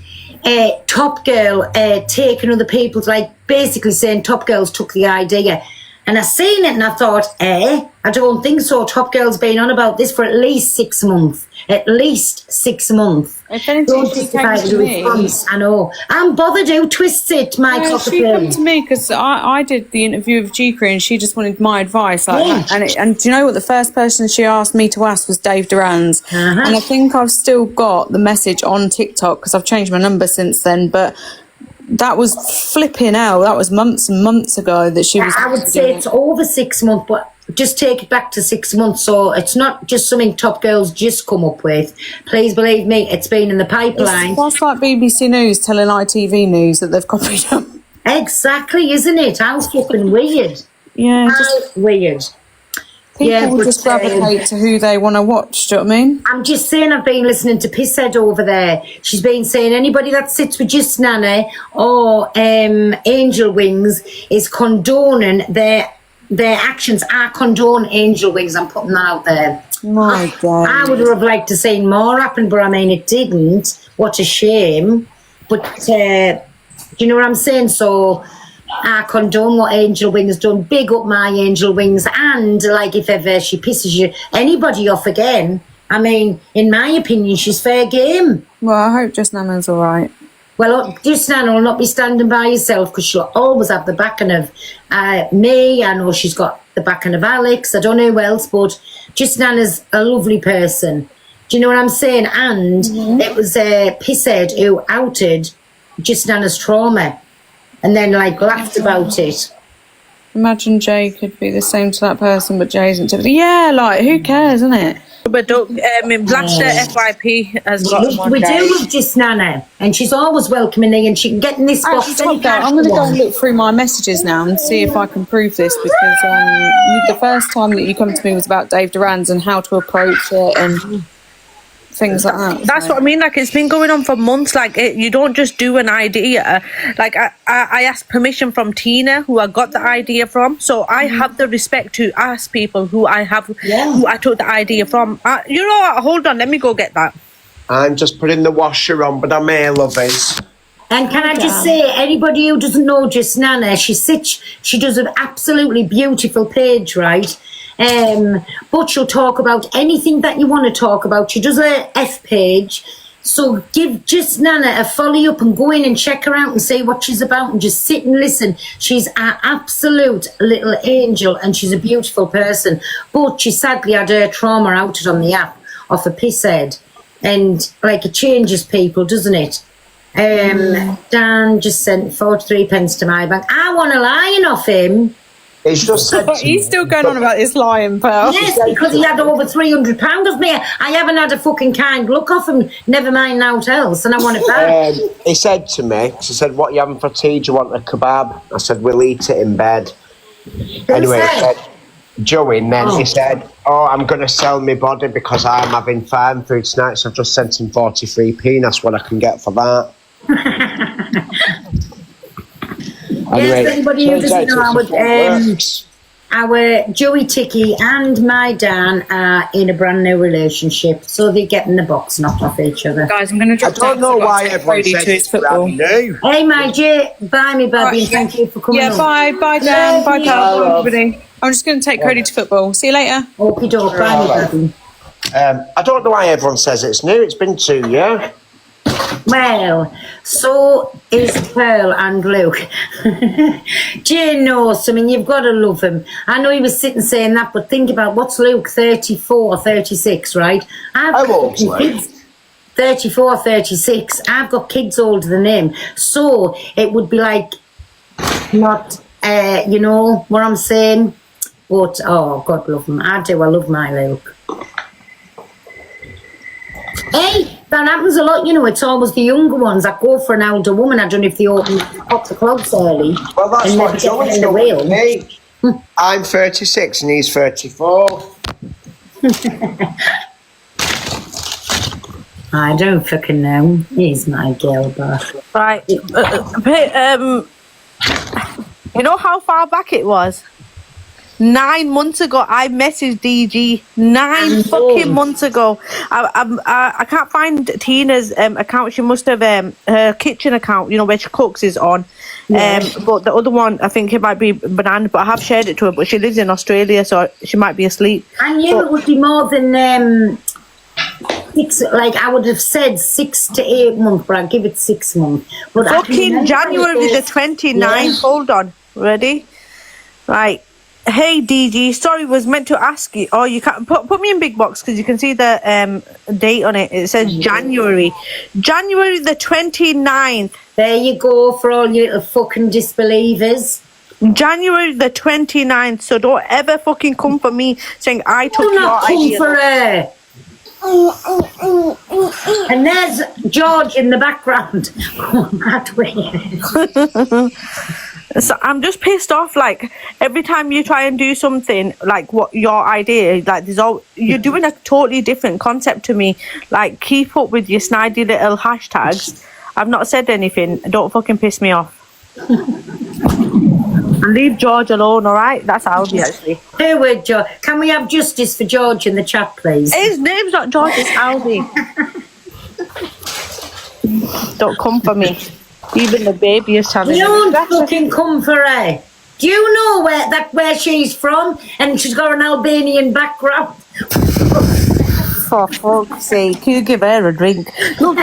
Top Girl taking other people's, like basically saying Top Girl's took the idea. And I seen it and I thought, I don't think so. Top Girl's been on about this for at least 6 months. At least 6 months. If anything, she came to me. I know. I'm bothered who twists it, my She came to me because I did the interview with G-Cree and she just wanted my advice. Like, and do you know what? The first person she asked me to ask was Dave Duran's. And I think I've still got the message on TikTok because I've changed my number since then. But that was flipping out. That was months and months ago that she was. I would say it's over 6 months, but just take it back to 6 months. So it's not just something Top Girl's just come up with. Please believe me, it's been in the pipeline. That's like BBC News telling ITV News that they've copied them. Exactly, isn't it? How fucking weird. Yeah. How weird. People just gravitate to who they want to watch, do you know what I mean? I'm just saying, I've been listening to Pisshead over there. She's been saying anybody that sits with just Nana or Angel Wings is condoning their actions. I condone Angel Wings. I'm putting that out there. My God. I would have liked to see more happen, but I mean, it didn't. What a shame. But do you know what I'm saying? So I condone what Angel Wings done. Big up my Angel Wings. And like, if ever she pisses anybody off again, I mean, in my opinion, she's fair game. Well, I hope just Nana's all right. Well, just Nana will not be standing by herself because she'll always have the backing of me. I know she's got the backing of Alex. I don't know who else, but just Nana's a lovely person. Do you know what I'm saying? And it was Pisshead who outed just Nana's trauma and then, like, laughed about it. Imagine Jay could be the same to that person, but Jay isn't. Yeah, like, who cares, isn't it? But don't, Blaster FYP has got them on We do guys. love just Nana, and she's always welcoming me, and she can get in this box Actually, I'm going to go and look through my messages now and see if I can prove this, because the first time that you come to me was about Dave Duran's and how to approach it and things like that. That's what I mean. Like, it's been going on for months. Like, you don't just do an idea. Like, I asked permission from Tina, who I got the idea from. So I have the respect to ask people who I took the idea from. You know what? Hold on. Let me go get that. I'm just putting the washer on, but I'm here, lovers. And can I just say, anybody who doesn't know just Nana, she does an absolutely beautiful page, right? But she'll talk about anything that you want to talk about. She does a F page, so give just Nana a follow up and go in and check her out and see what she's about and just sit and listen. She's an absolute little angel and she's a beautiful person, but she sadly had her trauma outed on the app off a pisshead, and like, it changes people, doesn't it? Dan just sent 43 pence to my bank. I want a lion off him. It's just He's still going on about this lion, pal. Yes, because he had over £300 of me. I haven't had a fucking kind look off him, never mind now else, and I want it back. He said to me, he said, what are you having for tea? Do you want a kebab? I said, we'll eat it in bed. Anyway, he said, Joey, and then he said, oh, I'm going to sell my body because I'm having farm food tonight, so I've just sent him 43p, that's what I can get for that. Anyway, yes, anybody who doesn't know, our Joey Ticky and my Dan are in a brand new relationship, so they're getting the box knocked off each other. Guys, I'm going to drop I don't know why everyone says to his football. Hey, my J, bye me, baby, and thank you for coming on. Bye, Dan, bye, pal, everybody. I'm just going to take Cody to football. See you later. Okie doke, bye me, baby. I don't know why everyone says it's new. It's been 2 years. Well, so is Pearl and Luke. Jane knows, I mean, you've got to love him. I know he was sitting saying that, but think about what's Luke, 34, 36, right? How old's Luke? 34, 36. I've got kids older than him. So it would be like, not, you know what I'm saying? But, oh, God love him. I do, I love my Luke. Hey, that happens a lot, you know. It's always the younger ones that go for an older woman. I don't know if they open up the clothes early. Well, that's and what Joey's done with me. I'm 36 and he's 34. I don't fucking know. He's my girl, but Right. You know how far back it was? 9 months ago, I messaged DG. 9 fucking months ago. I can't find Tina's account. She must have her kitchen account, you know, where she cooks, is on. But the other one, I think it might be Banana, but I have shared it to her. But she lives in Australia, so she might be asleep. I knew it would be more than 6. Like, I would have said 6 to 8 months, but I'd give it 6 months. But fucking January the 29th. Yeah. Hold on. Ready? Right. Hey DG, sorry, was meant to ask you. Oh, you can't put me in big box because you can see the date on it. It says January the 29th. There you go for all you little fucking disbelievers. January the 29th. So don't ever fucking come for me saying I took your idea. For her. And there's George in the background. That way. So I'm just pissed off. Like, every time you try and do something like what your idea, like you're doing a totally different concept to me. Like, keep up with your snidey little hashtags. I've not said anything. Don't fucking piss me off. And leave George alone, all right? That's Aldi, actually. Hey, wait, George. Can we have justice for George in the chat, please? His name's not George, it's Aldi. Don't come for me. Even the baby is having. Don't fucking come for her. Do you know where she's from? And she's got an Albanian background. For fuck's sake, you give her a drink. Look,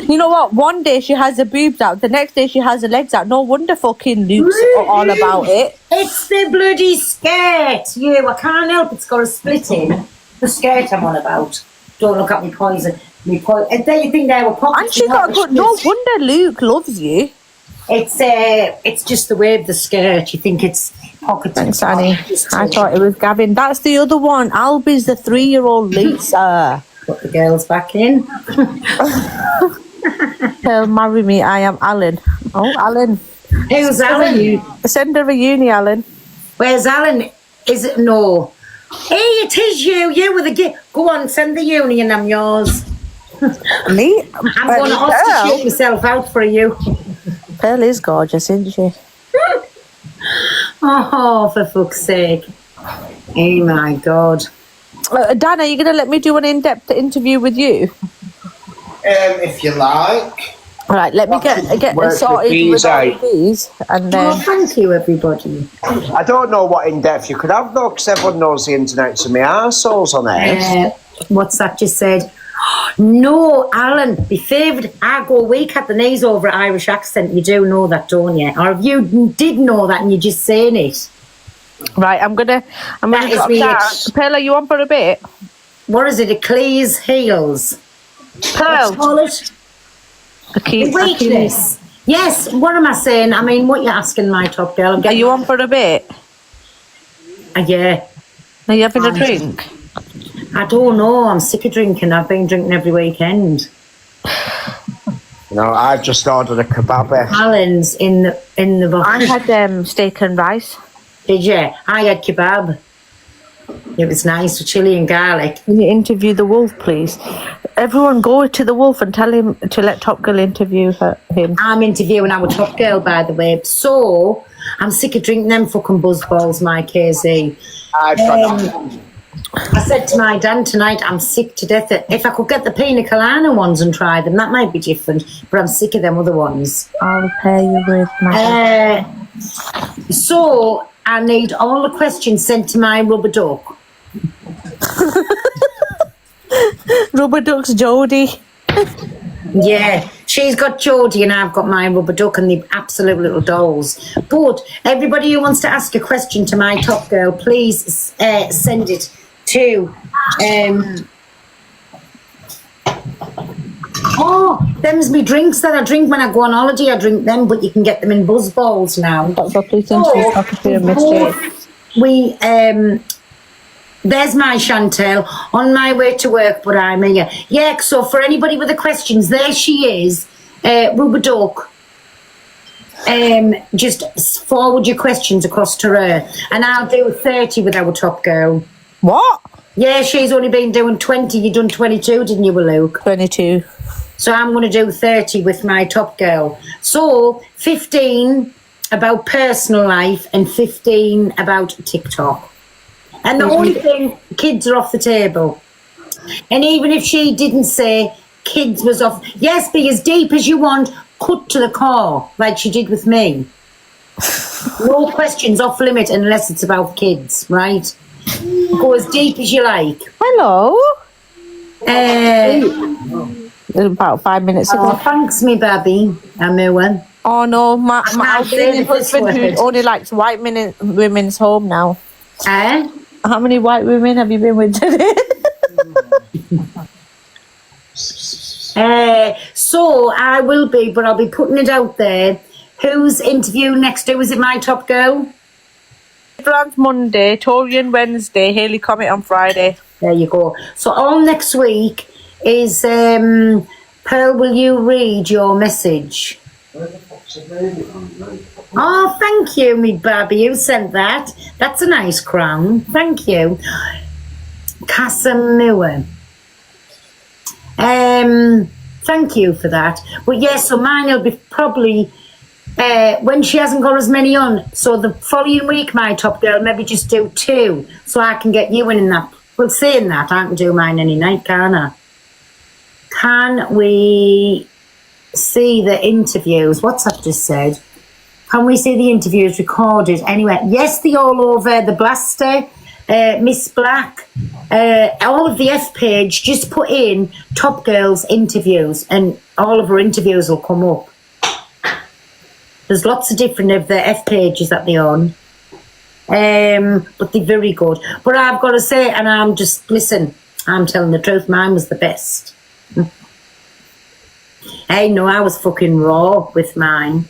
you know what? One day she has her boobs out, the next day she has her legs out. No wonder fucking Luke's all about it. It's the bloody skirt. I can't help it's got a split in. The skirt I'm on about. Don't look at me poison. And then you think they were pockets. And she got good. No wonder Luke loves you. It's just the way of the skirt. You think it's pocket. Thanks, Annie. I thought it was Gavin. That's the other one. Albie's the 3-year-old Lisa. Put the girls back in. Tell marry me. I am Alan. Oh, Alan. Who's Alan? Send her a uni, Alan. Where's Alan? Is it no? Hey, it is you. You with the gift. Go on, send the uni and I'm yours. Me? I'm going to prostitute myself out for you. Pearl is gorgeous, isn't she? Oh, for fuck's sake. Oh my God. Dan, are you going to let me do an in-depth interview with you? If you like. All right, let me get sorted with all of these, and then. Oh, thank you, everybody. I don't know what in depth you could have though, because everyone knows the internet to me arseholes on it. What's that just said? No, Alan, be favoured. I go weak at the knees over Irish accent. You do know that, don't you? Or if you did know that and you're just saying it. Right, I'm gonna drop down. Pearl, are you on for a bit? What is it? Achilles heels. Pearl. Call it? Weakness. Yes, what am I saying? I mean, what you're asking, my top girl. Are you on for a bit? Yeah. Are you having a drink? I don't know. I'm sick of drinking. I've been drinking every weekend. No, I've just ordered a kebab. Alan's in the box. I had steak and rice. Did you? I had kebab. It was nice with chilli and garlic. Can you interview the wolf, please? Everyone go to the wolf and tell him to let Top Girl interview him. I'm interviewing our Top Girl, by the way. So, I'm sick of drinking them fucking buzzballs, my KZ. I said to my Dan tonight, I'm sick to death. If I could get the pina colada ones and try them, that might be different. But I'm sick of them other ones. I'll pay you with my... So, I need all the questions sent to my rubber duck. Rubber duck's Jodie. Yeah, she's got Jodie and I've got my rubber duck and the absolute little dolls. But everybody who wants to ask a question to my Top Girl, please send it to... them's me drinks that I drink when I go on holiday. I drink them, but you can get them in buzz balls now. There's my Chantel on my way to work, but I'm here. Yeah, so for anybody with the questions, there she is, Rubber Duck. Just forward your questions across to her, and I'll do 30 with our Top Girl. What? Yeah, she's only been doing 20. You done 22, didn't you, Luke? 22. So I'm going to do 30 with my Top Girl. So 15 about personal life and 15 about TikTok. And the only thing, kids are off the table. And even if she didn't say kids was off, yes, be as deep as you want, cut to the core, like she did with me. No questions off limit unless it's about kids, right? Go as deep as you like. Hello. About 5 minutes ago. Oh, thanks, me baby. I'm Oh no, my Albanian husband who only likes white women's home now. How many white women have you been with today? So I will be, but I'll be putting it out there. Who's interviewing next? Who is it? My Top Girl? Plans Monday, Torian Wednesday, Haley Comet on Friday. There you go. So all next week is Pearl, will you read your message? Oh, thank you, me baby. You sent that. That's a nice crown. Thank you. Casamua. Thank you for that. Well, yes, so mine will be probably when she hasn't got as many on. So the following week, my Top Girl, maybe just do 2 so I can get you in that. Well, saying that, I can do mine any night, can't I? Can we see the interviews? What's that just said? Can we see the interviews recorded? Anyway, yes, they're all over the Blaster, Miss Black, all of the F page. Just put in Top Girls interviews and all of her interviews will come up. There's lots of different of the F pages that they're on. But they're very good. But I've got to say, and I'm just, listen, I'm telling the truth, mine was the best. Hey, no, I was fucking raw with mine.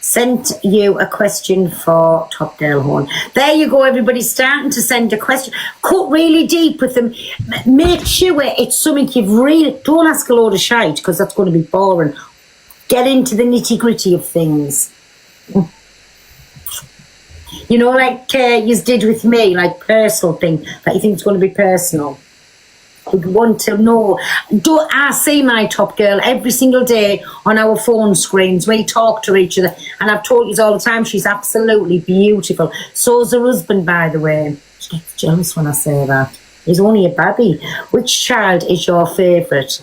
sent you a question for Top Girl Horn. There you go, everybody, starting to send a question. Cut really deep with them. Make sure it's something you've really... Don't ask a load of shite, because that's going to be boring. Get into the nitty-gritty of things. You know, like you did with me, like personal thing, that you think is going to be personal. We want to know. I see my Top Girl every single day on our phone screens. We talk to each other, and I've told you all the time, she's absolutely beautiful. So's her husband, by the way. She gets jealous when I say that. He's only a baby. Which child is your favourite?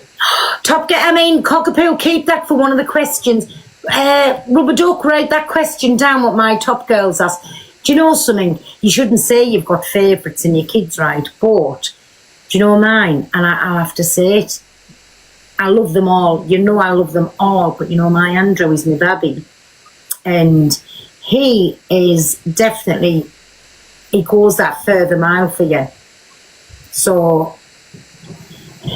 Cockapoo, keep that for one of the questions. Rubber Duck, write that question down, what my Top Girls ask. Do you know something? You shouldn't say you've got favourites in your kids, right? But... do you know mine? And I'll have to say it. I love them all. You know I love them all. But you know, my Andrew is my baby. And he is definitely, he goes that further mile for you. So,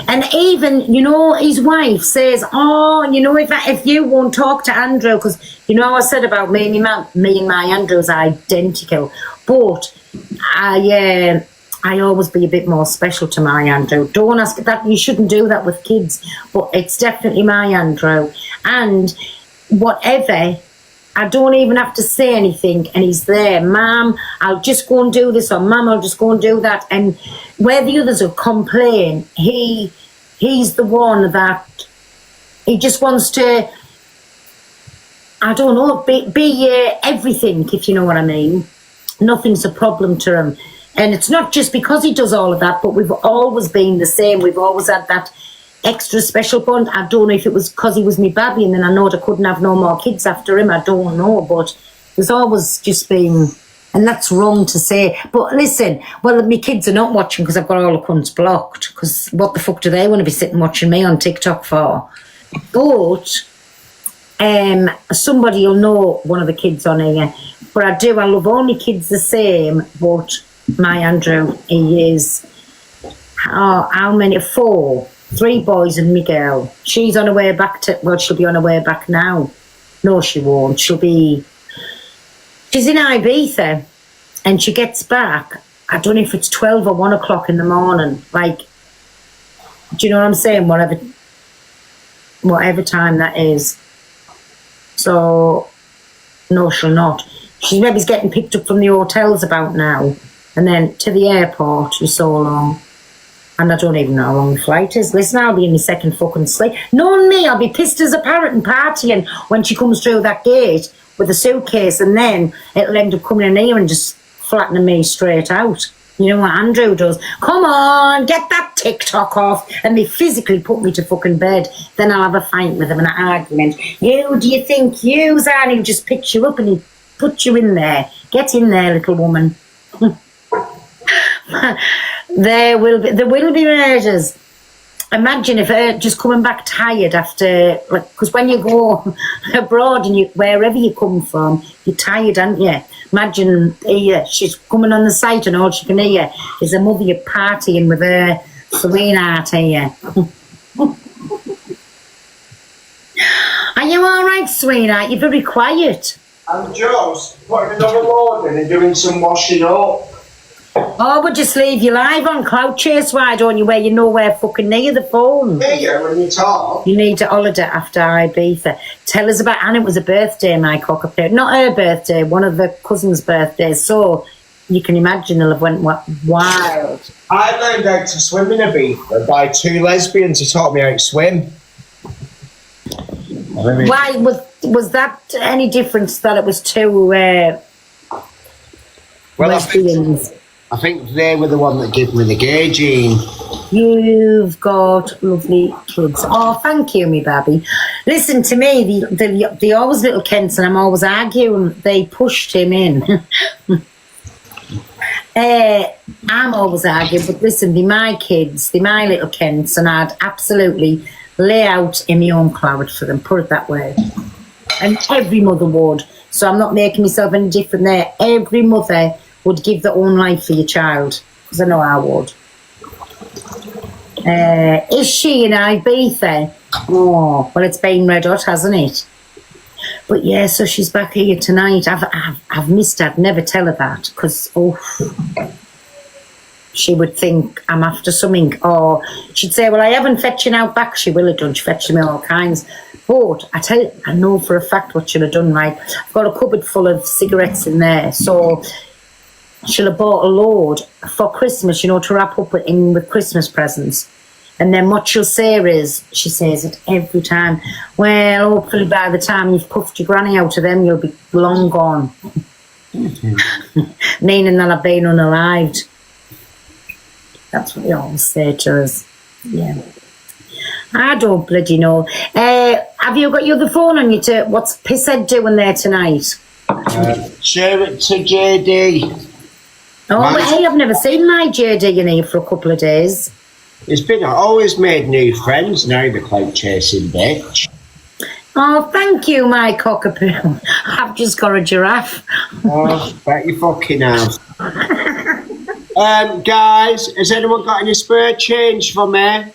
and even, you know, his wife says, oh, you know, if you won't talk to Andrew, because, you know, I said about me and my Andrew's identical. But I always be a bit more special to my Andrew. Don't ask that. You shouldn't do that with kids. But it's definitely my Andrew. And whatever, I don't even have to say anything. And he's there. Mum, I'll just go and do this. Or Mum, I'll just go and do that. And where the others will complain, he's the one that he just wants to, I don't know, be everything, if you know what I mean. Nothing's a problem to him. And it's not just because he does all of that, but we've always been the same. We've always had that extra special bond. I don't know if it was because he was my baby and then I know I couldn't have no more kids after him. I don't know, but there's always just been, and that's wrong to say. But listen, well, my kids are not watching because I've got all the cunts blocked, because what the fuck do they want to be sitting watching me on TikTok for? But somebody will know one of the kids on here. But I love all my kids the same, but... my Andrew, he is, how many? 4, 3 boys and me girl. She's on her way back she'll be on her way back now. No, she won't. She's in Ibiza, and she gets back, I don't know if it's 12 or 1 o'clock in the morning. Like, do you know what I'm saying? Whatever time that is. So, no, she'll not. She's maybe getting picked up from the hotels about now. And then to the airport is so long. And I don't even know how long the flight is. Listen, I'll be in my second fucking sleep. Knowing me, I'll be pissed as a parrot and partying when she comes through that gate with a suitcase, and then it'll end up coming in here and just flattening me straight out. You know what Andrew does? Come on, get that TikTok off. And they physically put me to fucking bed. Then I'll have a fight with them and an argument. Do you think you's on? He'll just pick you up and he'll put you in there. Get in there, little woman. There will be murders. Imagine if just coming back tired after, like, because when you go abroad and wherever you come from, you're tired, aren't you? Imagine she's coming on the site and all she can hear is her mother partying with her sweetheart here. Are you all right, sweetheart? You're very quiet. I'm just putting another load in and doing some washing up. Oh, but just leave your live on Cloud Chase, why don't you, where you're nowhere fucking near the phone? Yeah, when you talk. You need a holiday after Ibiza. Tell us about Anna. It was a birthday, my cockapoo. Not her birthday, one of the cousins' birthdays. So you can imagine they'll have went wild. I learned how to swim in Ibiza by 2 lesbians who taught me how to swim. Why was that any difference that it was 2 lesbians? I think they were the one that gave me the gay gene. You've got lovely kids. Oh, thank you, me baby. Listen to me, the always little Kents, and I'm always arguing, they pushed him in. I'm always arguing, but listen, they're my kids, they're my little Kents, and I'd absolutely lay out in my own cloud for them, put it that way. And every mother would. So I'm not making myself any different there. Every mother would give their own life for your child, because I know I would. Is she in Ibiza? Oh, well, it's been red hot, hasn't it? But yeah, so she's back here tonight. I've missed her. I'd never tell her that because she would think I'm after something, or she'd say, well, I haven't fetched you out back. She will have done. She fetched me all kinds. But I tell you, I know for a fact what she'll have done, right? I've got a cupboard full of cigarettes in there, so she'll have bought a load for Christmas, to wrap up with Christmas presents. And then what she'll say is, she says it every time, well, hopefully by the time you've puffed your granny out of them, you'll be long gone. Meaning that I've been unalived. That's what they always say to us. Yeah. I don't bloody know. Have you got your other phone on you? What's Pisshead doing there tonight? Share it to JD. Oh, hey, I've never seen my JD in here for a couple of days. It's been always made new friends, now the clout chasing bitch. Oh, thank you, my cockapoo. I've just got a giraffe. Oh, bet you fucking have. Guys, has anyone got any spare change for me?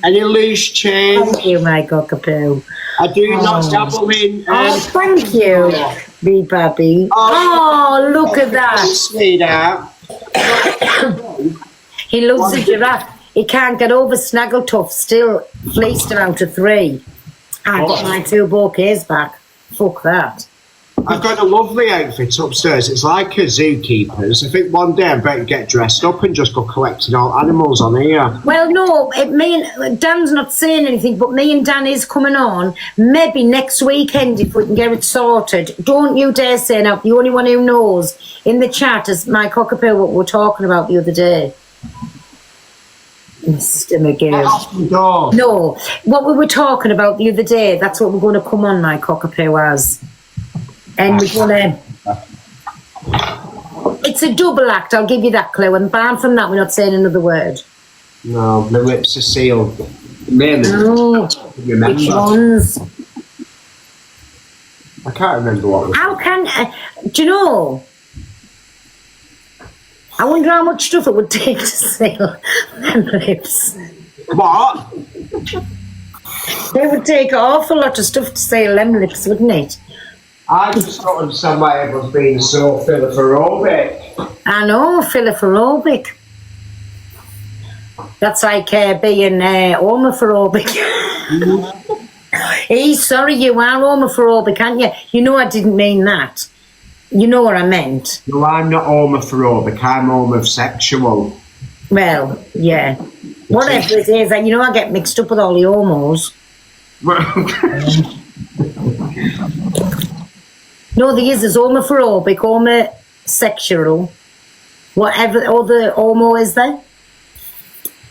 Any loose change? Thank you, my cockapoo. I do not dabble in. Thank you, wee baby. Oh, look at that. Sweetheart. He loves a giraffe. He can't get over Snaggletuff, still fleeced her out of 3. I got my 2 bouquets back. Fuck that. I've got a lovely outfit upstairs. It's like a zookeeper's. I think one day I better get dressed up and just go collecting all animals on here. Well, no, Dan's not saying anything, but me and Dan is coming on. Maybe next weekend if we can get it sorted. Don't you dare say now. The only one who knows in the chat is my cockapoo what we were talking about the other day. Mr. McGill. No, what we were talking about the other day, that's what we're going to come on my cockapoo as. And we're going to... It's a double act, I'll give you that clue. And apart from that, we're not saying another word. No, my lips are sealed. Mainly. No, which ones? I can't remember what was. How can... do you know... I wonder how much stuff it would take to seal them lips. What? It would take an awful lot of stuff to seal them lips, wouldn't it? I just don't understand why everyone's being so philanthropic. I know, philanthropic. That's like being homophobic. Hey, sorry, you are homophobic, aren't you? You know I didn't mean that. You know what I meant. No, I'm not homophobic, I'm homosexual. Well, yeah. Whatever it is, I get mixed up with all the homos. No, there's homophobic, homosexual, whatever other homo is there.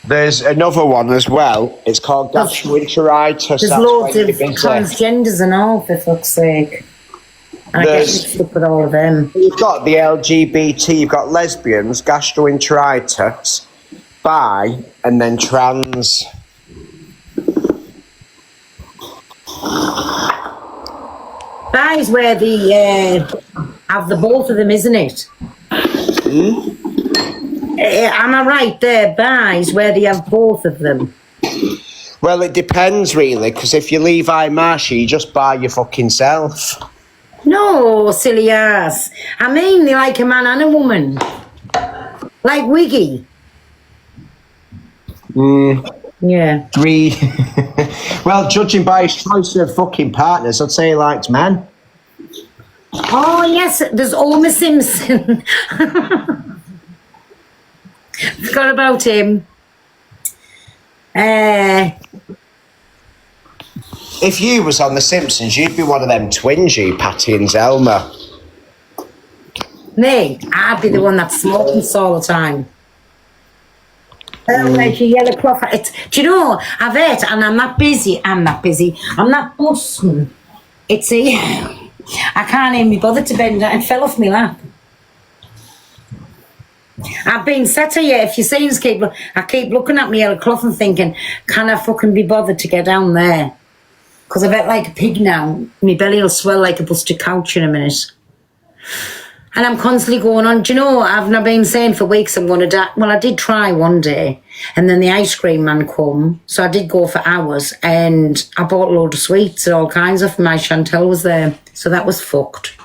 There's another one as well. It's called gastroenteritis. There's loads of transgenders and all, for fuck's sake. I get mixed up with all of them. You've got the LGBT, you've got lesbians, gastroenteritis, bi, and then trans. Bi is where the have the both of them, isn't it? Am I right there? Bi is where they have both of them. Well, it depends really, because if you leave Marsha, you just buy your fucking self. No, silly ass. I mean, they like a man and a woman. Like Wiggy. Yeah. 3. Well, judging by his choice of fucking partners, I'd say he likes men. Oh, yes, there's Homer Simpson. Forgot about him. If you was on The Simpsons, you'd be one of them twins, you, Patty and Zelma. Me, I'd be the one that smokes all the time. Like a yellow cloth. Do you know, I've ate and I'm not busy. I'm not busting. It's I can't even be bothered to bend down. It fell off my lap. I've been sat here, if you see us I keep looking at my yellow cloth and thinking, can I fucking be bothered to get down there? Because I've ate like a pig now. My belly will swell like a busted couch in a minute. And I'm constantly going on, do you know, I've not been saying for weeks I'm going to die. Well, I did try one day, and then the ice cream man come, so I did go for hours, and I bought a load of sweets and all kinds of, my Chantel was there, so that was fucked.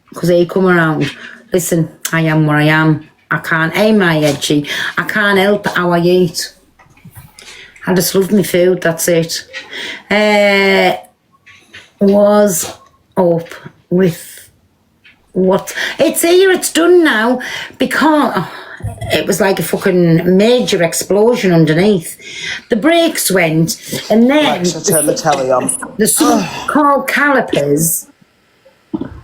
Because he come around, listen, I am where I am. I can't aim my edgy. I can't help how I eat. I just love my food, that's it. Was up with what? It's here, it's done now, because it was like a fucking major explosion underneath. The brakes went, and then Alexa, turn the telly on. there's something called calipers.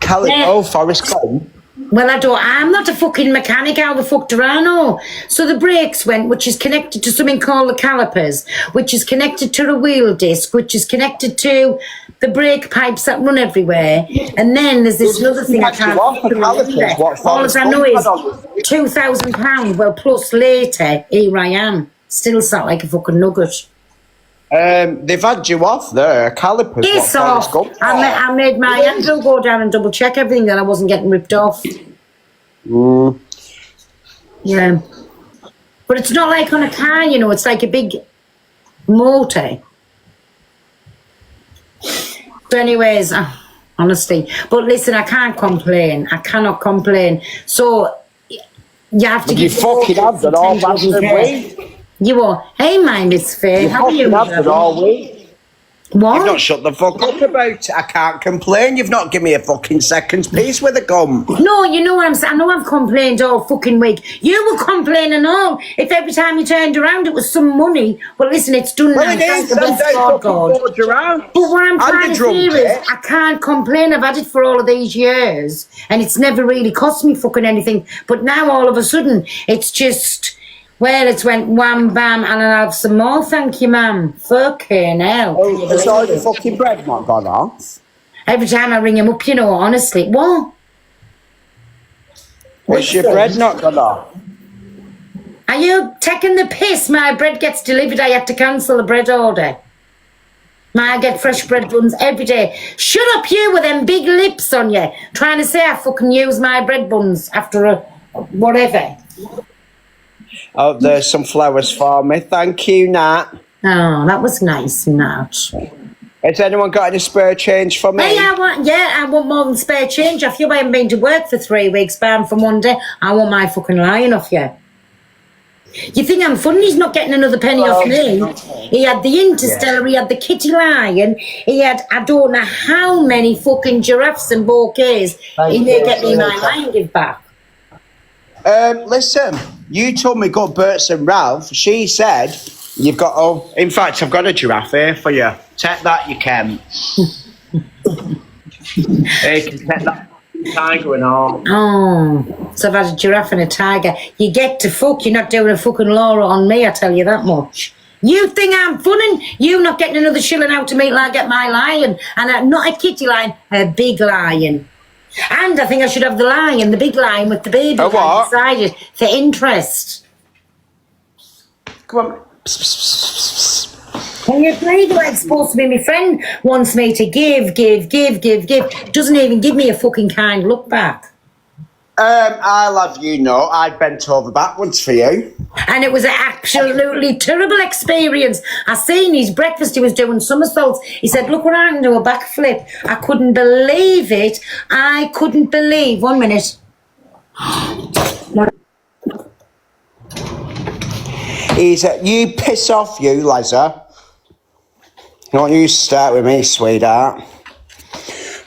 Forrest Gump. Well, I'm not a fucking mechanic, how the fuck do I know? So the brakes went, which is connected to something called the calipers, which is connected to the wheel disc, which is connected to the brake pipes that run everywhere. And then there's this other thing I can't remember. All I know is £2,000, well, plus later, here I am. Still sat like a fucking nugget. They've had you off there. Calipers. Yes, off. I made my Andrew go down and double check everything that I wasn't getting ripped off. Yeah. But it's not like on a car, you know, it's like a big motor. So anyways, honestly. But listen, I can't complain. I cannot complain. So you have to you fucking have done all that. You are. Hey, my Miss Fair. How are you? You've all week. What? You've not shut the fuck up about it. I can't complain. You've not given me a fucking second's piece with a gum. No, you know what I'm saying. I know I've complained all fucking week. You were complaining all. If every time you turned around it was some money. Well, listen, it's done now. Well, it is. But what I'm trying to say is, I can't complain. I've had it for all of these years, and it's never really cost me fucking anything. But now all of a sudden, it's just. Well, it's went wham bam, and I'll have some more, thank you, ma'am. Fucking hell. Oh, has all the fucking bread not gone off? Every time I ring him up, you know, honestly. What? Has your bread not gone off? Are you taking the piss? My bread gets delivered. I had to cancel the bread order. I get fresh bread buns every day. Shut up, you, with them big lips on you. Trying to say I fucking use my bread buns after a whatever. Oh, there's some flowers for me. Thank you, Nat. Oh, that was nice, Nat. Has anyone got any spare change for me? Hey, I want more than spare change off you. I haven't been to work for 3 weeks, bam, for Monday. I want my fucking lion off you. You think I'm funny? He's not getting another penny off me. He had the Interstellar, he had the Kitty Lion, he had, I don't know how many fucking giraffes and bouquets. He may get me my lion give back. Listen, you told me got Bert's and Ralph. She said you've got, in fact, I've got a giraffe here for you. Take that, you can. Hey, you can take that tiger and all. Oh, so I've had a giraffe and a tiger. You get to fuck, you're not doing a fucking Laura on me, I tell you that much. You think I'm funning? You not getting another shilling out of me like I get my lion. And not a kitty lion, a big lion. And I think I should have the lion, the big lion with the baby inside it for interest. Come on. Can you believe it? It's supposed to be my friend wants me to give. Doesn't even give me a fucking kind look back. I'll have you know, I bent over backwards for you. And it was an absolutely terrible experience. I seen his breakfast, he was doing somersaults. He said, look what I can do, a backflip. I couldn't believe it. I couldn't believe. 1 minute. He's you piss off, you, Liza. Don't you start with me, sweetheart.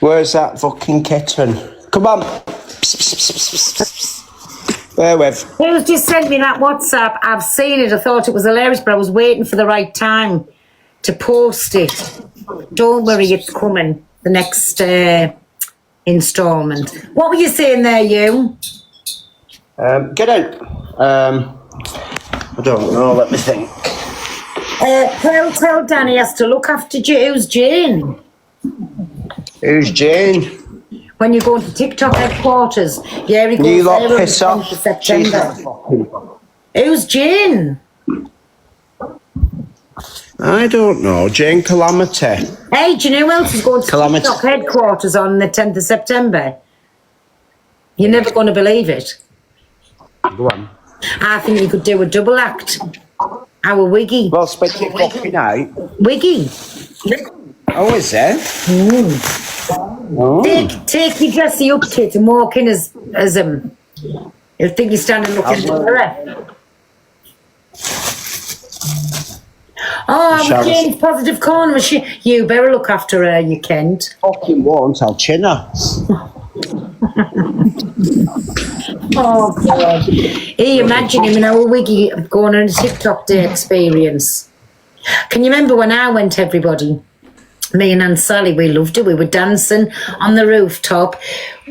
Where's that fucking kitten? Come on. Wherewith? Who's just sent me that WhatsApp? I've seen it. I thought it was hilarious, but I was waiting for the right time to post it. Don't worry, it's coming. The next instalment. What were you saying there, you? Get out. I don't know. Let me think. Tell Danny has to look after who's Jane? Who's Jane? When you go to TikTok headquarters, yeah, he goes you lot there piss on off. September. Who's Jane? I don't know. Jane Calamity. Hey, do you know who else is going to Calamity. TikTok headquarters on the 10th of September? You're never going to believe it. Go on. I think you could do a double act. Our Wiggy. Well, spit it fucking out. Wiggy. Oh, is it? Oh. Take your dressy up, kid, and walk in as you think you're standing looking at the mirror. Oh, Jane's positive corner. You better look after her, you Kent. Fucking won't, I'll chin her. Oh, God. Hey, imagine him in our Wiggy going on a TikTok day experience. Can you remember when I went, everybody? Me and Aunt Sally, we loved it. We were dancing on the rooftop.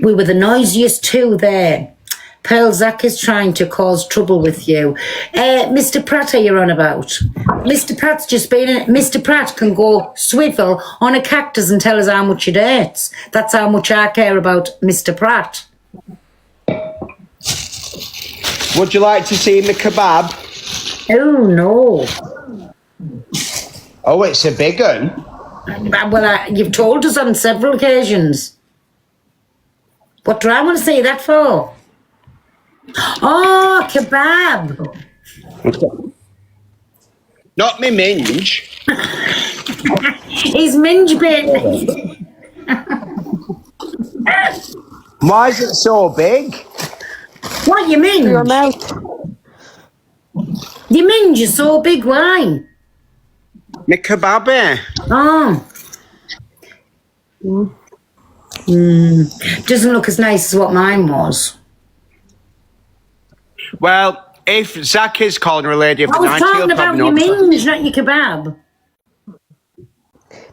We were the noisiest two there. Pearl, Zach is trying to cause trouble with you. Mr. Pratt, are you on about? Mr. Pratt's just been in. Mr. Pratt can go swivel on a cactus and tell us how much it hurts. That's how much I care about Mr. Pratt. Would you like to see the kebab? Oh, no. Oh, it's a big one. Well, you've told us on several occasions. What do I want to say that for? Oh, kebab. Not me minge. He's minge bitten. Why is it so big? What, you minge? Your mouth. Your minge is so big, why? Me kebab, eh? Oh. Doesn't look as nice as what mine was. Well, if Zach is calling her a lady of the I was night, talking about your minge, not your kebab.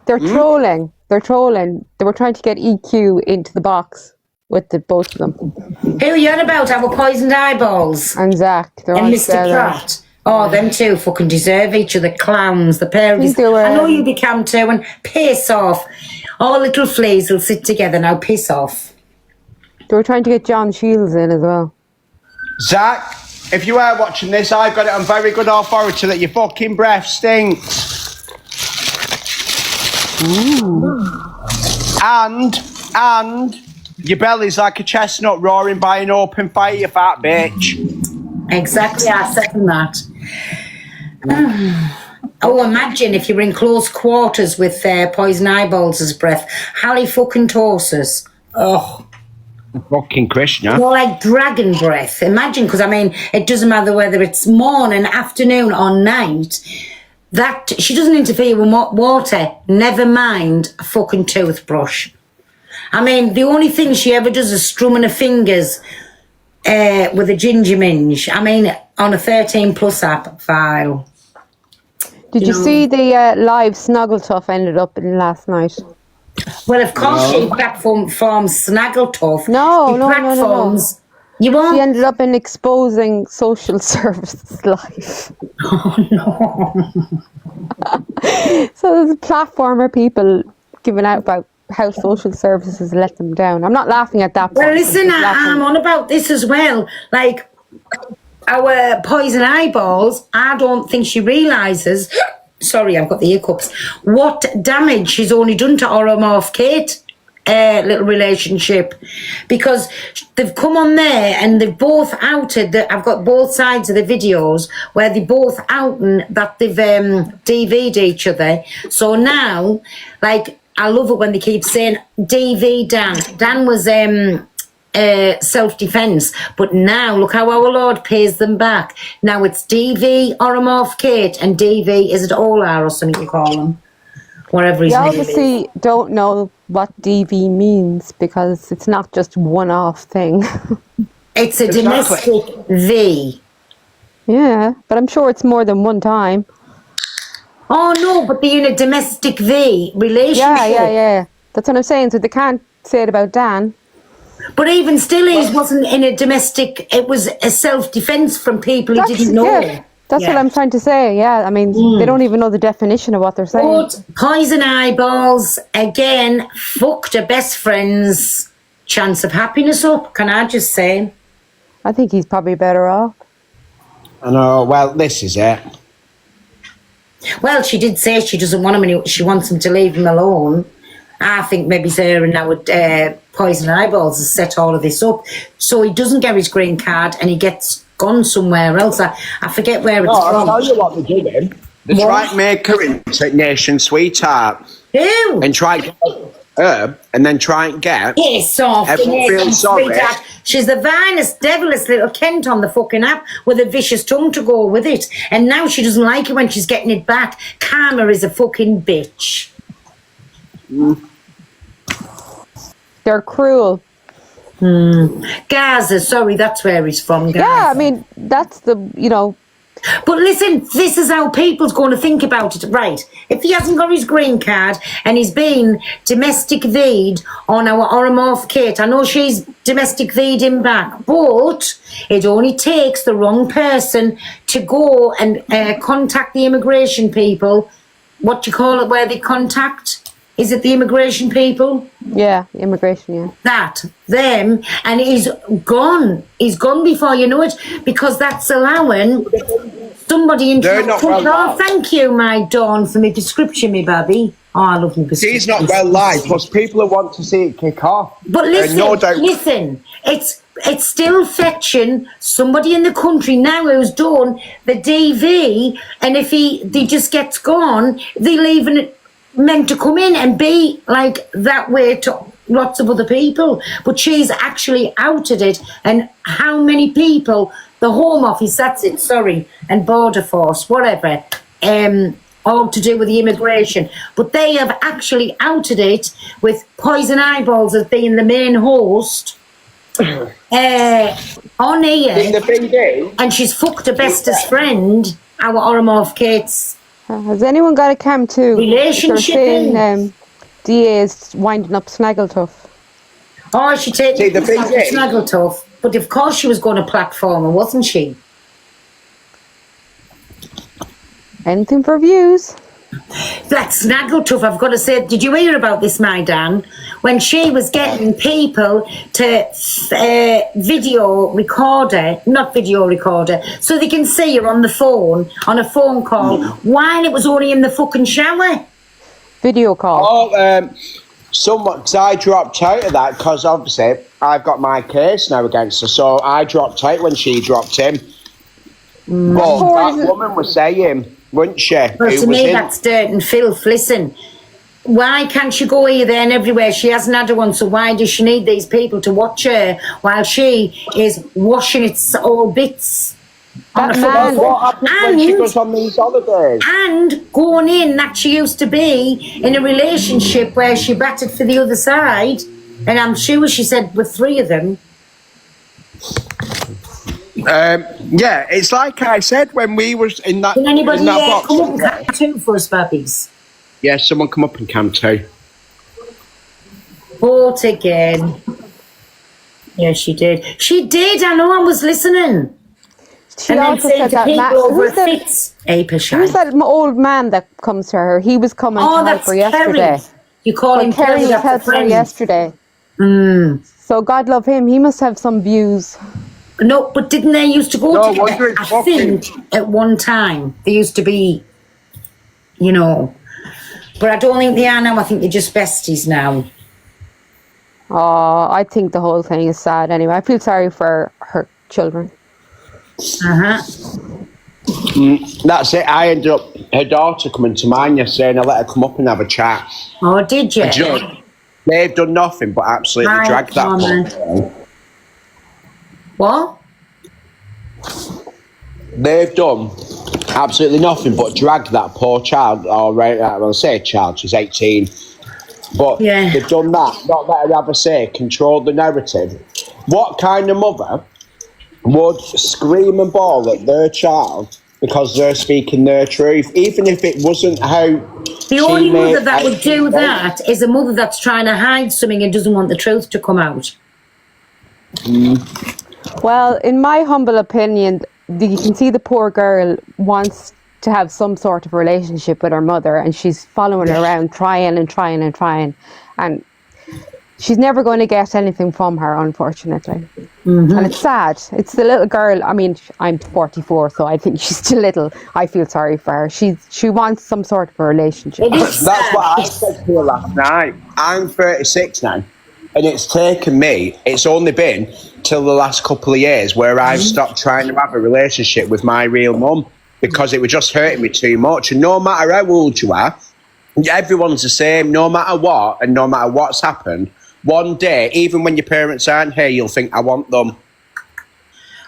They're trolling. They're trolling. They were trying to get EQ into the box with the both of them. Who are you on about? Our poisoned eyeballs. And Zach. They're And on Mr. together. Pratt. Oh, them two fucking deserve each other. Clowns, the parodies. I know you become too, and piss off. All little fleas will sit together now. Piss off. They were trying to get John Shields in as well. Zach, if you are watching this, I've got it on very good authority that your fucking breath stinks. Ooh. And your belly's like a chestnut roaring by an open fire, you fat bitch. Exactly, I second that. Oh, imagine if you were in close quarters with poison eyeballs as breath. Hallie fucking torsus. Oh. Fucking Krishna. More like dragon breath. Imagine, because I mean, it doesn't matter whether it's morning, afternoon, or night. That she doesn't interfere with water. Never mind a fucking toothbrush. I mean, the only thing she ever does is strumming her fingers with a ginger minge. I mean, on a 13+ app file. Did you see the live Snuggletuff ended up in last night? Well, of course, she platforms Snaggletuff. No. You won't. She ended up in exposing social services life. Oh no! So there's platformer people giving out about how social services let them down. I'm not laughing at that. Well, listen, I'm on about this as well. Like our poison eyeballs. I don't think she realises. Sorry, I've got the hiccups. What damage she's only done to Oromorph Kate little relationship, because they've come on there and they've both outed that. I've got both sides of the videos where they both outing that they've DV'd each other. So now, like, I love it when they keep saying DV Dan. Dan was self-defense, but now look how our Lord pays them back. Now it's DV Oromorph Kate and DV, is it Olar or something you call them, whatever his name is. obviously don't know what DV means because it's not just one-off thing. It's a domestic V. Yeah, but I'm sure it's more than one time. Oh no, but they're in a domestic V relationship. Yeah. That's what I'm saying. So they can't say it about Dan. But even still, he wasn't in a domestic. It was a self-defense from people he didn't know. Yeah, that's what I'm trying to say. Yeah, I mean, they don't even know the definition of what they're saying. But poison eyeballs again fucked her best friend's chance of happiness up. Can I just say? I think he's probably better off. I know. Well, this is it. Well, she did say she doesn't want him. She wants him to leave him alone. I think maybe Sarah and now with Poison Eyeballs has set all of this up. So he doesn't get his green card and he gets gone somewhere else. I forget where it's from. I'll tell you what they're doing. They try to make her into Nation Sweetheart. Who? And try to get her, and then try and get... Piss off, everyone feels sorry. Sweetheart. She's the vilest, devilish little Kent on the fucking app with a vicious tongue to go with it. And now she doesn't like it when she's getting it back. Karma is a fucking bitch. They're cruel. Gaza, sorry, that's where he's from, Gaza. Yeah, I mean, that's the, you know. But listen, this is how people's going to think about it. Right, if he hasn't got his green card and he's been domestic V'd on our Oromorph Kate, I know she's domestic V'd him back, but it only takes the wrong person to go and contact the immigration people. What do you call it, where they contact? Is it the immigration people? Yeah, immigration, yeah. Them, and he's gone. He's gone before you know it, because that's allowing somebody in... Oh, thank you, my Dawn, for my prescription, me baby. Oh, I love my prescription. She's not well liked, plus people who want to see it kick off. But listen, listen, it's still fetching somebody in the country now who's done the DV, and if they just gets gone, they leaving it meant to come in and be like that way to lots of other people, but she's actually outed it. And how many people, the Home Office, that's it, sorry, and Border Force, whatever, all to do with the immigration, but they have actually outed it with Poison Eyeballs as being the main host on here, and she's fucked her bestest friend, our Oromorph Kate's. Has anyone got a cam too? Relationship. They're saying DA is winding up Snaggletooth. Oh, she taking Snaggletooth, but of course she was going to platform her, wasn't she? Anything for views. That Snaggletooth, I've got to say, did you hear about this, my Dan? When she was getting people to video recorder, not video recorder, so they can see her on the phone, on a phone call, while it was only in the fucking shower. Video call. Oh, somewhat, because I dropped out of that, because obviously I've got my case now against her, so I dropped out when she dropped him. But that woman was saying, wasn't she? Well, to me, that's dirt and filth. Listen, why can't she go here, there and everywhere? She hasn't had one, so why does she need these people to watch her while she is washing its all bits? What happens when she goes on these holidays? And going in that she used to be in a relationship where she batted for the other side, and I'm sure she said with 3 of them. Yeah, it's like I said when we was in that. Can anybody box, come up and cam 2 for us, babbies? Yeah, someone come up and cam 2. Vote again. Yeah, she did. She did. I know. I was listening. She also said that who's that old man that comes to her? He was coming to help her yesterday. You call him Kerry? Was helping her yesterday. So God love him. He must have some views. No, but didn't they used to go together? I think at one time they used to be, you know, but I don't think they are now. I think they're just besties now. Oh, I think the whole thing is sad anyway. I feel sorry for her children. That's it. I ended up, her daughter coming to mine yesterday and I let her come up and have a chat. Oh, did you? They've done nothing but absolutely dragged that poor. What? They've done absolutely nothing but drag that poor child, or I'll say child, she's 18. But they've done that, not let her have a say, controlled the narrative. What kind of mother would scream and bawl at their child because they're speaking their truth, even if it wasn't how... The only mother that would do that is a mother that's trying to hide something and doesn't want the truth to come out. Well, in my humble opinion, you can see the poor girl wants to have some sort of relationship with her mother, and she's following her around, trying, and she's never going to get anything from her, unfortunately. And it's sad. It's the little girl. I mean, I'm 44, so I think she's still little. I feel sorry for her. She wants some sort of a relationship. That's what I said to her last night. I'm 36 now, and it's only been till the last couple of years where I've stopped trying to have a relationship with my real mum because it was just hurting me too much. And no matter how old you are, everyone's the same, no matter what, and no matter what's happened. One day, even when your parents aren't here, you'll think, I want them.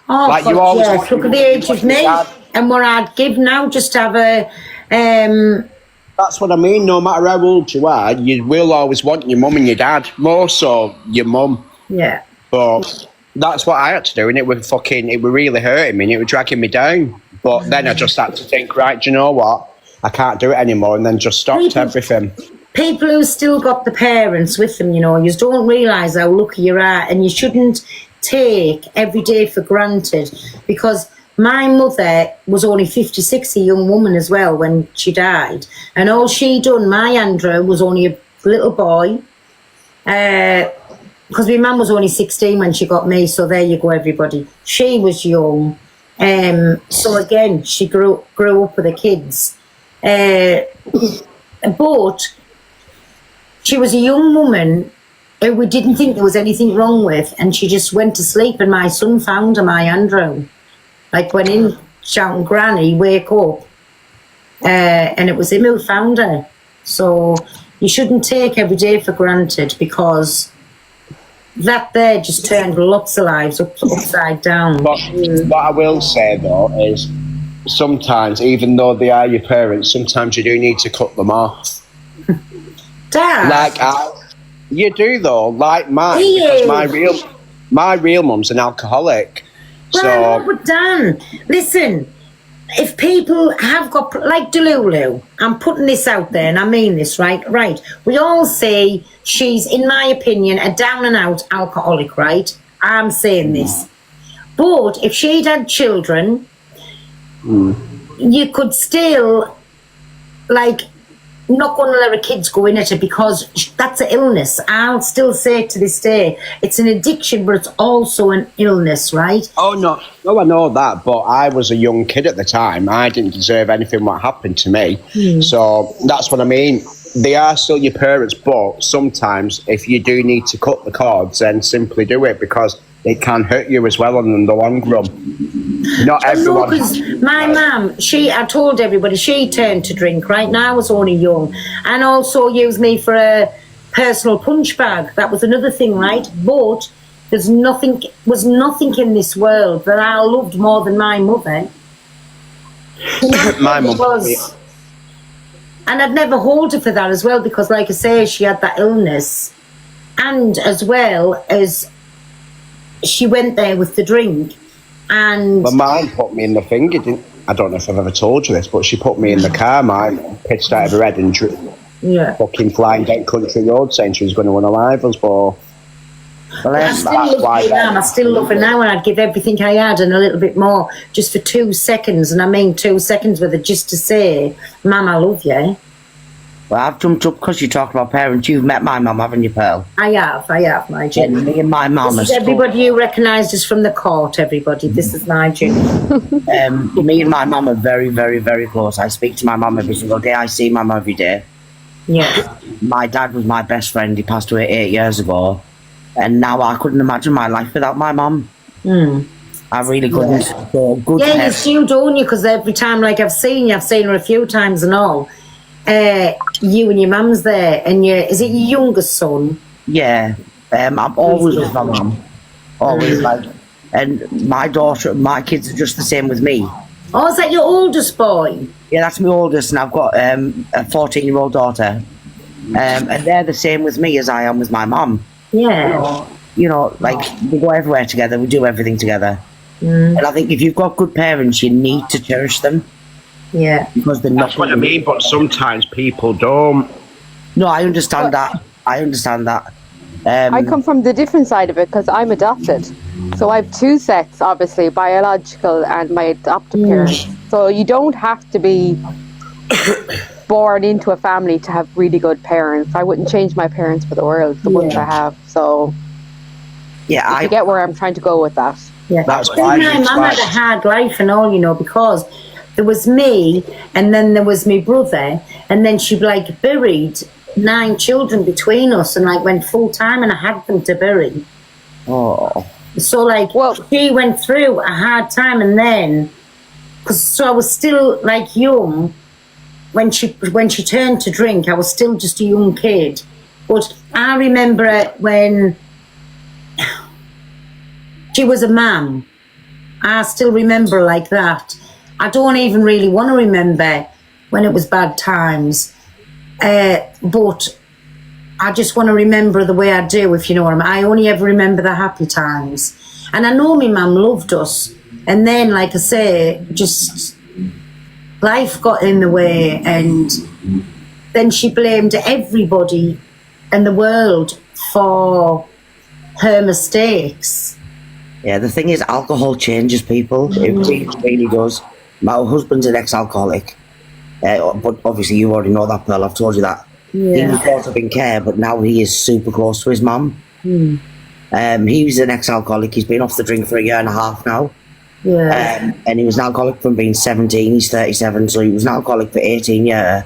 Oh, like you always look at the age of me and what I'd give now just to have a... That's what I mean. No matter how old you are, you will always want your mum and your dad. More so your mum. Yeah. But that's what I had to do, and it was really hurting me and it was dragging me down. But then I just had to think, right, do you know what? I can't do it anymore, and then just stopped everything. People who still got the parents with them, you know, you don't realise how lucky you are, and you shouldn't take every day for granted, because my mother was only 56, a young woman as well, when she died, and all she done, my Andrew was only a little boy, because my mum was only 16 when she got me, so there you go, everybody. She was young, so again, she grew up with the kids, but she was a young woman who we didn't think there was anything wrong with, and she just went to sleep, and my son found her, my Andrew. Like, went in shouting, Granny, wake up. And it was him who found her. So you shouldn't take every day for granted, because that there just turned lots of lives upside down. But what I will say, though, is sometimes, even though they are your parents, sometimes you do need to cut them off. Dad? You do, though, like mine, because my real mum's an alcoholic. Well, but Dan, listen, if people have got, like Delulu, I'm putting this out there, and I mean this, right? We all say she's, in my opinion, a down-and-out alcoholic, right? I'm saying this. But if she'd had children, you could still, like, not going to let her kids go in at it, because that's an illness. I'll still say to this day, it's an addiction, but it's also an illness, right? Oh, no, I know that, but I was a young kid at the time. I didn't deserve anything what happened to me. So that's what I mean. They are still your parents, but sometimes if you do need to cut the cords, then simply do it, because it can hurt you as well in the long run. Not everyone. Because my mum, I told everybody, she turned to drink, right? Now I was only young, and also used me for a personal punch bag. That was another thing, right? But was nothing in this world that I loved more than my mother. My mum was, and I'd never hold her for that as well, because, like I say, she had that illness, and as well as she went there with the drink. And my mum put me in the thing. I don't know if I've ever told you this, but she put me in the car. Mine pitched out of her head and fucking flying down country road, saying she was going to unalive us. But I still love her now, and I'd give everything I had and a little bit more, just for 2 seconds, and I mean 2 seconds with her, just to say, Mum, I love you. Well, I've jumped up because you talk about parents. You've met my mum, haven't you, Pearl? I have, my Jenny. Me and my mum. This is everybody you recognised us from the court, everybody. This is my Jenny. Me and my mum are very, very, very close. I speak to my mum every single day. I see my mum every day. Yeah. My dad was my best friend. He passed away 8 years ago. And now I couldn't imagine my life without my mum. I really couldn't. Yeah, so good. Yeah, you don't you? Because every time, like, I've seen her a few times and all. You and your mum's there, and is it your youngest son? Yeah, I'm always with my mum. Always, like, and my kids are just the same with me. Oh, is that your oldest boy? Yeah, that's my oldest, and I've got a 14-year-old daughter. And they're the same with me as I am with my mum. Yeah. You know, like, we go everywhere together, we do everything together. And I think if you've got good parents, you need to cherish them. Yeah. Because they're not. That's what I mean, but sometimes people don't. No, I understand that. I come from the different side of it, because I'm adopted. So I have 2 sets, obviously, biological and my adopted parents. So you don't have to be born into a family to have really good parents. I wouldn't change my parents for the world, the ones I have. So yeah, you get where I'm trying to go with that. Yeah, that's why my mum had a hard life and all, you know, because there was me, and then there was my brother, and then she like buried 9 children between us, and like went full time, and I had them to bury. Oh. So like, she went through a hard time, and then, so I was still like young when she turned to drink. I was still just a young kid, but I remember when she was a mum. I still remember like that. I don't even really want to remember when it was bad times, but I just want to remember the way I do, if you know what I mean. I only ever remember the happy times. And I know my mum loved us. And then, like I say, just life got in the way. And then she blamed everybody in the world for her mistakes. Yeah, the thing is, alcohol changes people. It really does. My husband's an ex-alcoholic. But obviously you already know that, Pearl. I've told you that. Yeah. He was brought up in care, but now he is super close to his mum. He was an ex-alcoholic. He's been off the drink for 1.5 years now. Yeah. And he was an alcoholic from being 17. He's 37, so he was an alcoholic for 18 years.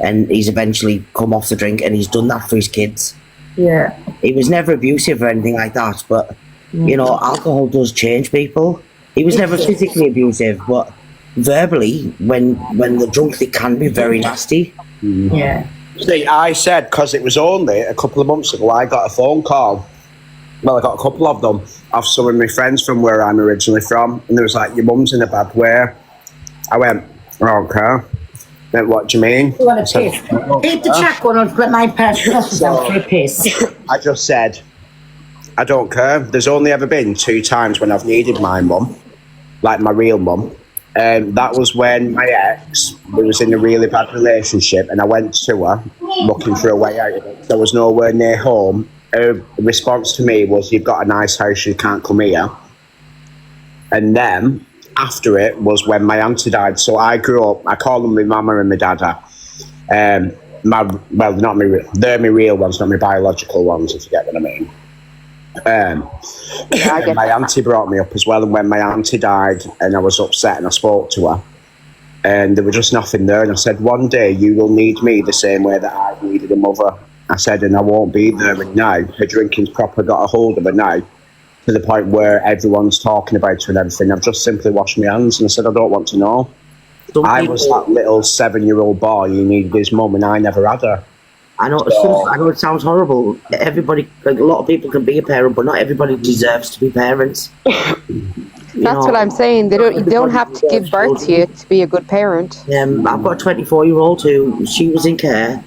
And he's eventually come off the drink, and he's done that for his kids. Yeah. He was never abusive or anything like that, but, you know, alcohol does change people. He was never physically abusive, but verbally, when they're drunk, they can be very nasty. Yeah. See, I said, because it was only a couple of months ago, I got a phone call. Well, I got a couple of them, of some of my friends from where I'm originally from, and they was like, your mum's in a bad way. I went, okay. Then what do you mean? You want to piss? Keep the chat going on, let my person out for a piss. I just said, I don't care. There's only ever been 2 times when I've needed my mum, like my real mum. That was when my ex was in a really bad relationship, and I went to her looking for a way out of it. There was nowhere near home. Her response to me was, you've got a nice house, you can't come here. And then after it was when my auntie died. So I grew up, I call them my mama and my dada. They're my real ones, not my biological ones, if you get what I mean. My auntie brought me up as well, and when my auntie died and I was upset and I spoke to her, and there was just nothing there, and I said, one day you will need me the same way that I needed a mother. I said, and I won't be there. And now her drinking's proper got a hold of her now, to the point where everyone's talking about her and everything. I've just simply washed my hands, and I said, I don't want to know. I was that little 7-year-old boy who needed his mum, and I never had her. I know it sounds horrible. Everybody, like a lot of people can be a parent, but not everybody deserves to be parents. That's what I'm saying. They don't have to give birth to you to be a good parent. I've got a 24-year-old who, she was in care.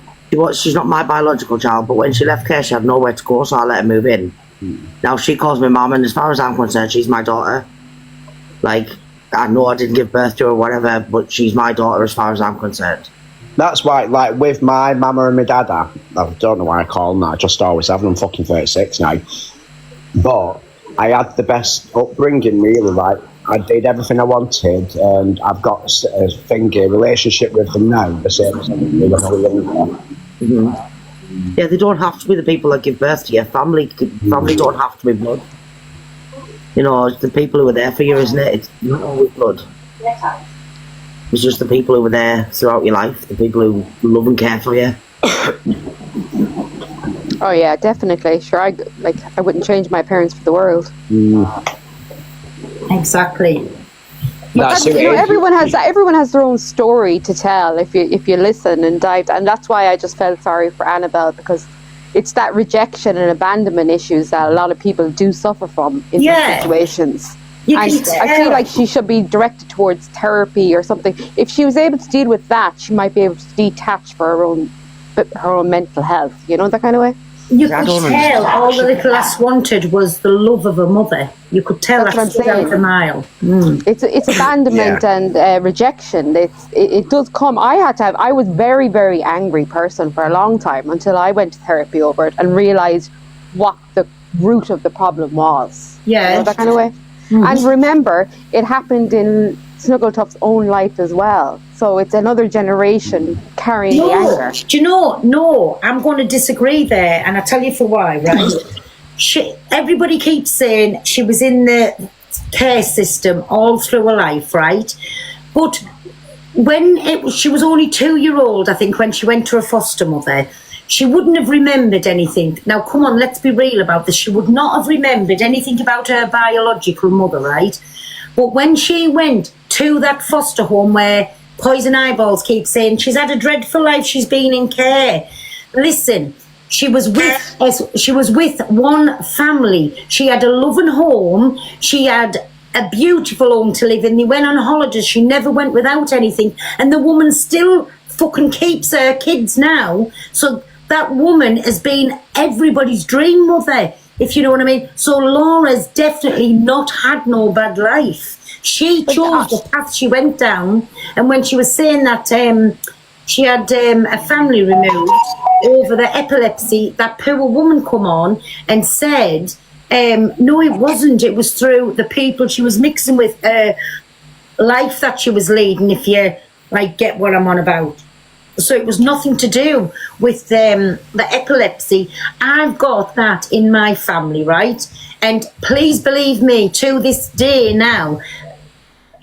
She's not my biological child, but when she left care, she had nowhere to go, so I let her move in. Now she calls me mum, and as far as I'm concerned, she's my daughter. Like, I know I didn't give birth to her or whatever, but she's my daughter as far as I'm concerned. That's why, like, with my mama and my dada, I don't know why I call them that, I just always have them. I'm fucking 36 now. But I had the best upbringing, really. Like, I did everything I wanted, and I've got a relationship with them now, the same as I did when I was younger. Yeah, they don't have to be the people that give birth to you. Family don't have to be blood. You know, it's the people who are there for you, isn't it? It's not always blood. It's just the people who are there throughout your life, the people who love and care for you. Oh yeah, definitely. Sure, I wouldn't change my parents for the world. Exactly. But everyone has their own story to tell if you listen and dive, and that's why I just felt sorry for Annabelle, because it's that rejection and abandonment issues that a lot of people do suffer from in these situations. I feel like she should be directed towards therapy or something. If she was able to deal with that, she might be able to detach for her own mental health. You know, that kind of way. You could tell all the little lass wanted was the love of a mother. You could tell that stood out a mile. It's abandonment and rejection. It does come. I was very, very angry person for a long time until I went to therapy over it and realised what the root of the problem was. Yeah. You know, that kind of way. And remember, it happened in Snuggletuff's own life as well. So it's another generation carrying the anger. Do you know? No, I'm going to disagree there, and I'll tell you for why, right? Everybody keeps saying she was in the care system all through her life, right? But when she was only 2-year-old, I think, when she went to her foster mother, she wouldn't have remembered anything. Now, come on, let's be real about this. She would not have remembered anything about her biological mother, right? But when she went to that foster home where Poison Eyeballs keeps saying she's had a dreadful life, she's been in care. Listen, she was with one family. She had a loving home. She had a beautiful home to live in. They went on holidays. She never went without anything. And the woman still fucking keeps her kids now. So that woman has been everybody's dream mother, if you know what I mean. So Laura's definitely not had no bad life. She chose the path she went down. And when she was saying that she had a family removed over the epilepsy, that poor woman come on and said, no, it wasn't. It was through the people she was mixing with, life that she was leading, if you like get what I'm on about. So it was nothing to do with the epilepsy. I've got that in my family, right? And please believe me, to this day now,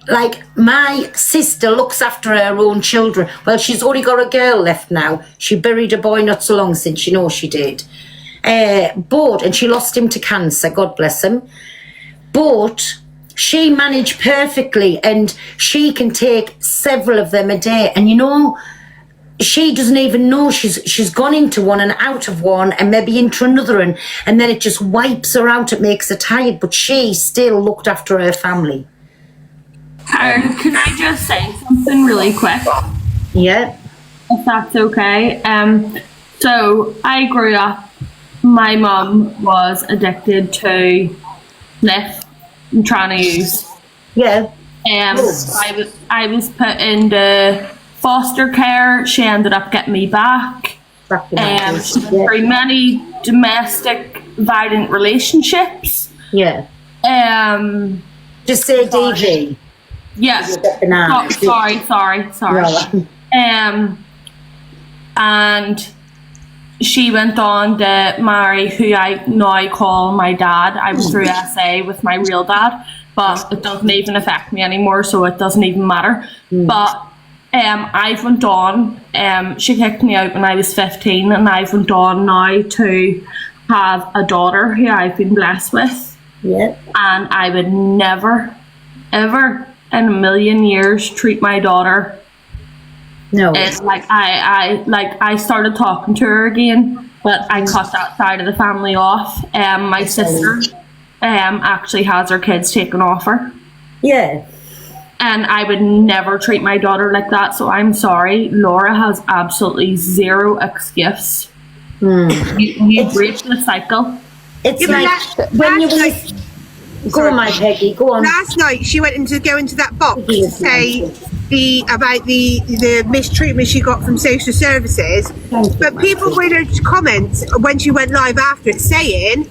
like, my sister looks after her own children. Well, she's only got a girl left now. She buried a boy not so long since, you know she did. And she lost him to cancer, God bless him. But she managed perfectly, and she can take several of them a day. And you know, she doesn't even know she's gone into one and out of one and maybe into another, and then it just wipes her out. It makes her tired, but she still looked after her family. Karen, can I just say something really quick? Yeah. If that's okay. So I grew up, my mum was addicted to meth and trying to use. Yeah. I was put into foster care. She ended up getting me back. She went through many domestic violent relationships. Yeah. Just say DV. Yes. Sorry. And she went on to marry who I now call my dad. I was through SA with my real dad, but it doesn't even affect me anymore, so it doesn't even matter. But I've went on, she kicked me out when I was 15, and I've went on now to have a daughter who I've been blessed with. Yeah. And I would never, ever in a million years treat my daughter. No. It's like I started talking to her again, but I cut that side of the family off. My sister actually has her kids taken off her. Yeah. And I would never treat my daughter like that, so I'm sorry. Laura has absolutely zero excuse. You break the cycle. It's like when you go on, my Peggy, go on. Last night she went into that box to say about the mistreatment she got from social services, but people were in her comments when she went live after it saying,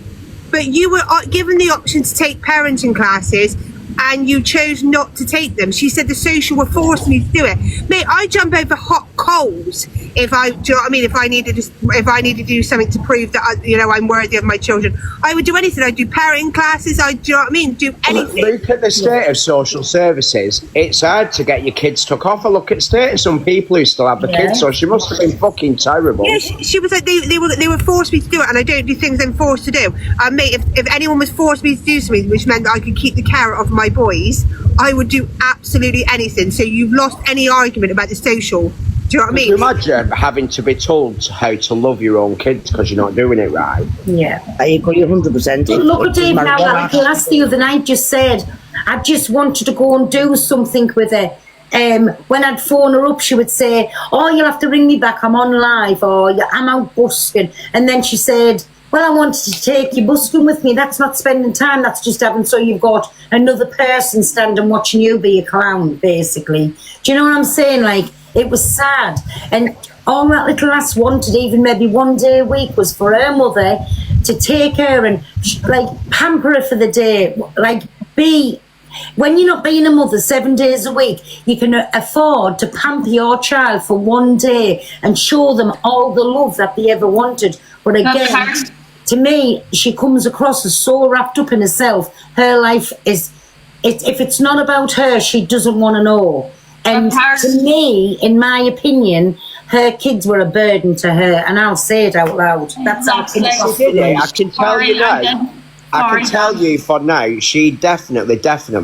but you were given the option to take parenting classes and you chose not to take them. She said the social were forcing me to do it. Mate, I jump over hot coals if I, do you know what I mean? If I needed to do something to prove that I'm worthy of my children, I would do anything. I'd do parenting classes. Do you know what I mean? Do anything. Look at the state of social services. It's hard to get your kids took off. Look at the state of some people who still have the kids. So she must have been fucking terrible. Yeah, she was like they were forced me to do it, and I don't do things I'm forced to do. Mate, if anyone was forced me to do something, which meant that I could keep the care of my boys, I would do absolutely anything. So you've lost any argument about the social. Do you know what I mean? Can you imagine having to be told how to love your own kids because you're not doing it right? Yeah. I agree 100%. Look at Dave now, that class the other night just said, I just wanted to go and do something with her. When I'd phone her up, she would say, oh, you'll have to ring me back, I'm on live, or I'm out busking. And then she said, well, I wanted to take you busking with me. That's not spending time, that's just having so you've got another person standing watching you be a clown, basically. Do you know what I'm saying? Like, it was sad. And all that little lass wanted, even maybe one day a week, was for her mother to take her and, like, pamper her for the day. Like, when you're not being a mother 7 days a week, you can afford to pamper your child for one day and show them all the love that they ever wanted. But again, to me, she comes across as so wrapped up in herself. Her life is, if it's not about her, she doesn't want to know. And to me, in my opinion, her kids were a burden to her, and I'll say it out loud. That's how Exactly. kids are. I can tell you now. I can tell you for now, she definitely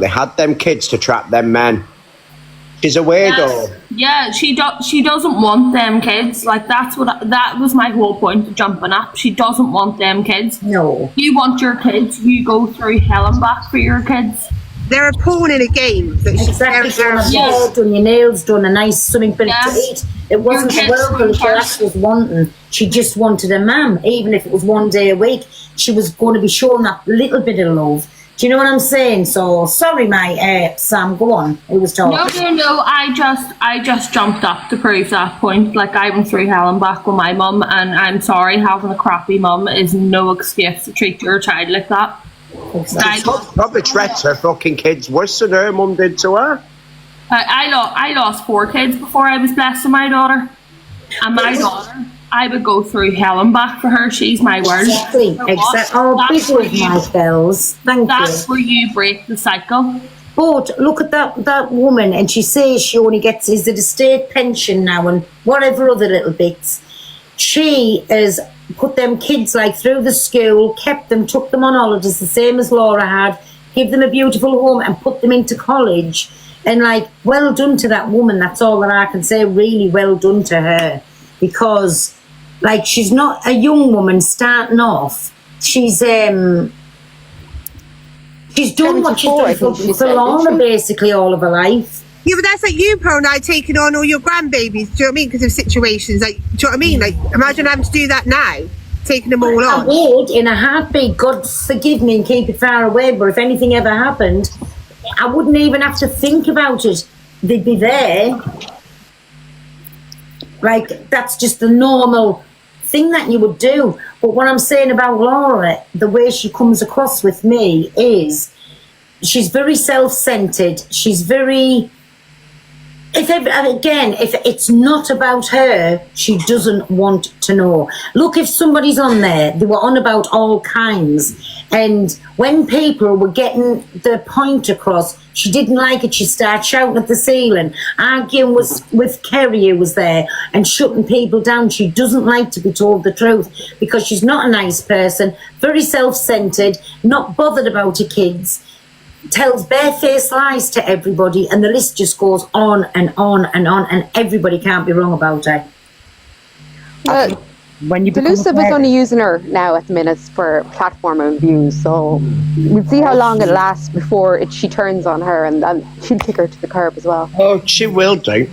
had them kids to trap them men. She's a weirdo. Yeah, she doesn't want them kids. Like that was my whole point of jumping up. She doesn't want them kids. No. You want your kids, you go through hell and back for your kids. They're a pawn in a game. Exactly. Yes. Done your nails, done a nice something for to eat. It wasn't the world that she was wanting. She just wanted a mum, even if it was one day a week. She was going to be shown that little bit of love. Do you know what I'm saying? So sorry, my Sam. Go on. It was talking. No. I just jumped up to prove that point. Like I went through hell and back with my mum, and I'm sorry, having a crappy mum is no excuse to treat your child like that. She probably treats her fucking kids worse than her mum did to her. I lost 4 kids before I was blessed with my daughter, and my daughter, I would go through hell and back for her. She's my world. Exactly. Oh, big with my bells. Thank you. That's where you break the cycle. But look at that woman, and she says she only gets, is it a state pension now and whatever other little bits. She has put them kids like through the school, kept them, took them on holidays, the same as Laura had, give them a beautiful home and put them into college. And like, well done to that woman. That's all that I can say. Really well done to her. Because like, she's not a young woman starting off. She's done what she's done for Lorna basically all of her life. Yeah, but that's like you, Pearl, now taking on all your grandbabies. Do you know what I mean? Because of situations, like, do you know what I mean? Like, imagine having to do that now, taking them all on. I would, in a heartbeat. God forgive me and keep it far away. But if anything ever happened, I wouldn't even have to think about it. They'd be there. Like, that's just the normal thing that you would do. But what I'm saying about Laura, the way she comes across with me is she's very self-centered. She's very... If it's not about her, she doesn't want to know. Look, if somebody's on there, they were on about all kinds. And when people were getting the point across, she didn't like it. She started shouting at the ceiling, arguing with Kerry, who was there, and shutting people down. She doesn't like to be told the truth because she's not a nice person, very self-centered, not bothered about her kids, tells barefaced lies to everybody, and the list just goes on and on and on, and everybody can't be wrong about her. When you Delusive is only using her now at the minute for platform and views, so we'll see how long it lasts before she turns on her, and then she'll kick her to the curb as well. Oh, she will do.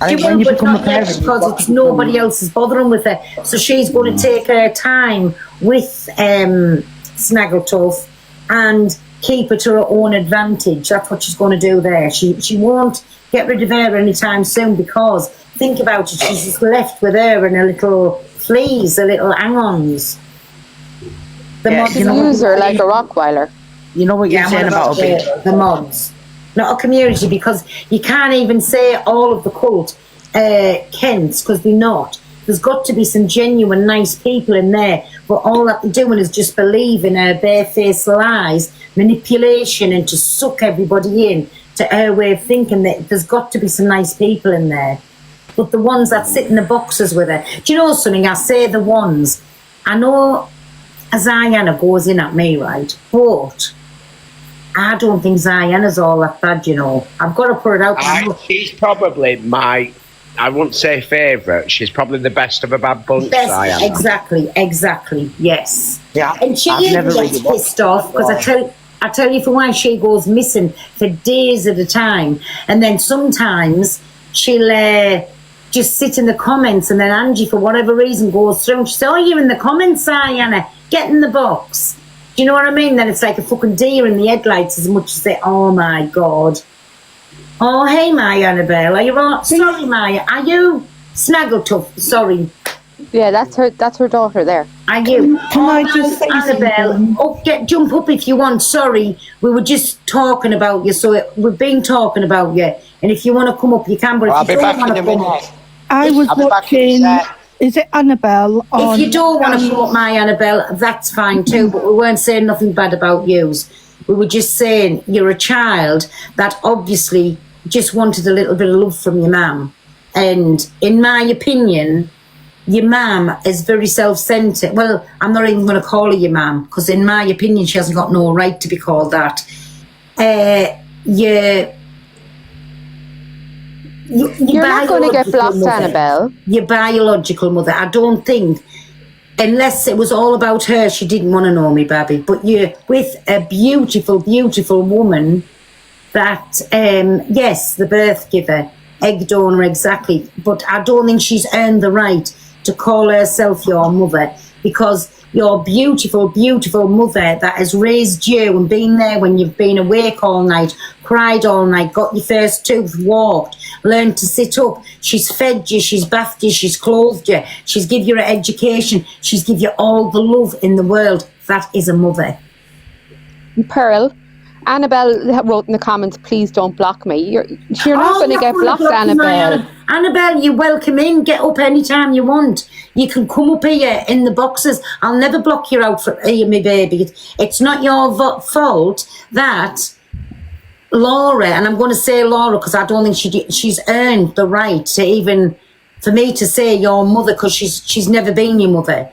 She will, but not yet, because it's nobody else is bothering with her. So she's going to take her time with Snaggletooth and keep her to her own advantage. That's what she's going to do there. She won't get rid of her anytime soon, because think about it, she's just left with her and her little fleas, her little hang-ons. She's a user like a Rockweiler. You know what you're saying about the mods. Not a community, because you can't even say all of the cult Kents, because they're not. There's got to be some genuine nice people in there, but all that they're doing is just believing her barefaced lies, manipulation, and to suck everybody in to her way of thinking. That there's got to be some nice people in there. But the ones that sit in the boxes with her, do you know something? I say the ones. I know Ziana goes in at me, right? But I don't think Ziana's all that bad, you know. I've got to put it out there. She's probably my, I wouldn't say favourite. She's probably the best of a bad bunch. Exactly. Yes. Yeah. And she gets pissed off because I tell you for why she goes missing for days at a time, and then sometimes she'll just sit in the comments, and then Angie, for whatever reason, goes through and she says, "Oh, you're in the comments, Diana. Get in the box." Do you know what I mean? Then it's like a fucking deer in the headlights, as much as they, oh my God. Oh, hey, my Annabelle, are you all? Sorry, Maya, are you Snaggletooth? Sorry. Yeah, that's her daughter there. Are you? Can I just say Annabelle, something? Oh, jump up if you want. Sorry, we were just talking about you, so we've been talking about you. And if you want to come up, you can. But if you don't want to come up, I was watching. Is it Annabelle? If you don't want to come up, my Annabelle, that's fine too. But we weren't saying nothing bad about yous. We were just saying you're a child that obviously just wanted a little bit of love from your mum. And in my opinion, your mum is very self-centred. Well, I'm not even going to call her your mum, because in my opinion, she hasn't got no right to be called that. You're not going to get blocked, mother, Annabelle. Your biological mother. I don't think, unless it was all about her, she didn't want to know me, Babby. But you're with a beautiful, beautiful woman that, yes, the birth giver, egg donor, exactly. But I don't think she's earned the right to call herself your mother, because your beautiful, beautiful mother that has raised you and been there when you've been awake all night, cried all night, got your first tooth, walked, learned to sit up. She's fed you, she's bathed you, she's clothed you, she's give you an education, she's give you all the love in the world. That is a mother. Pearl, Annabelle wrote in the comments, please don't block me. You're not going to get blocked, Annabelle. Annabelle, you're welcome in. Get up anytime you want. You can come up here in the boxes. I'll never block you out for here, my baby. It's not your fault that Laura, and I'm going to say Laura because I don't think she's earned the right to even, for me to say your mother, because she's never been your mother.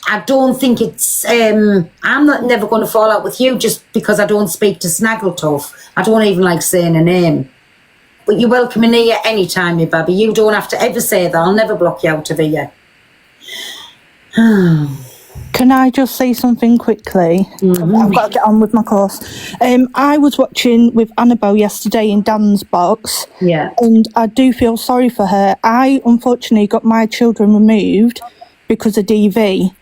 I don't think it's, I'm never going to fall out with you just because I don't speak to Snaggletooth. I don't even like saying a name. But you're welcome in here anytime, my baby. You don't have to ever say that. I'll never block you out of here. Can I just say something quickly? Mm-hmm. I've got to get on with my course. I was watching with Annabelle yesterday in Dan's box. Yeah. And I do feel sorry for her. I, unfortunately, got my children removed because of DV.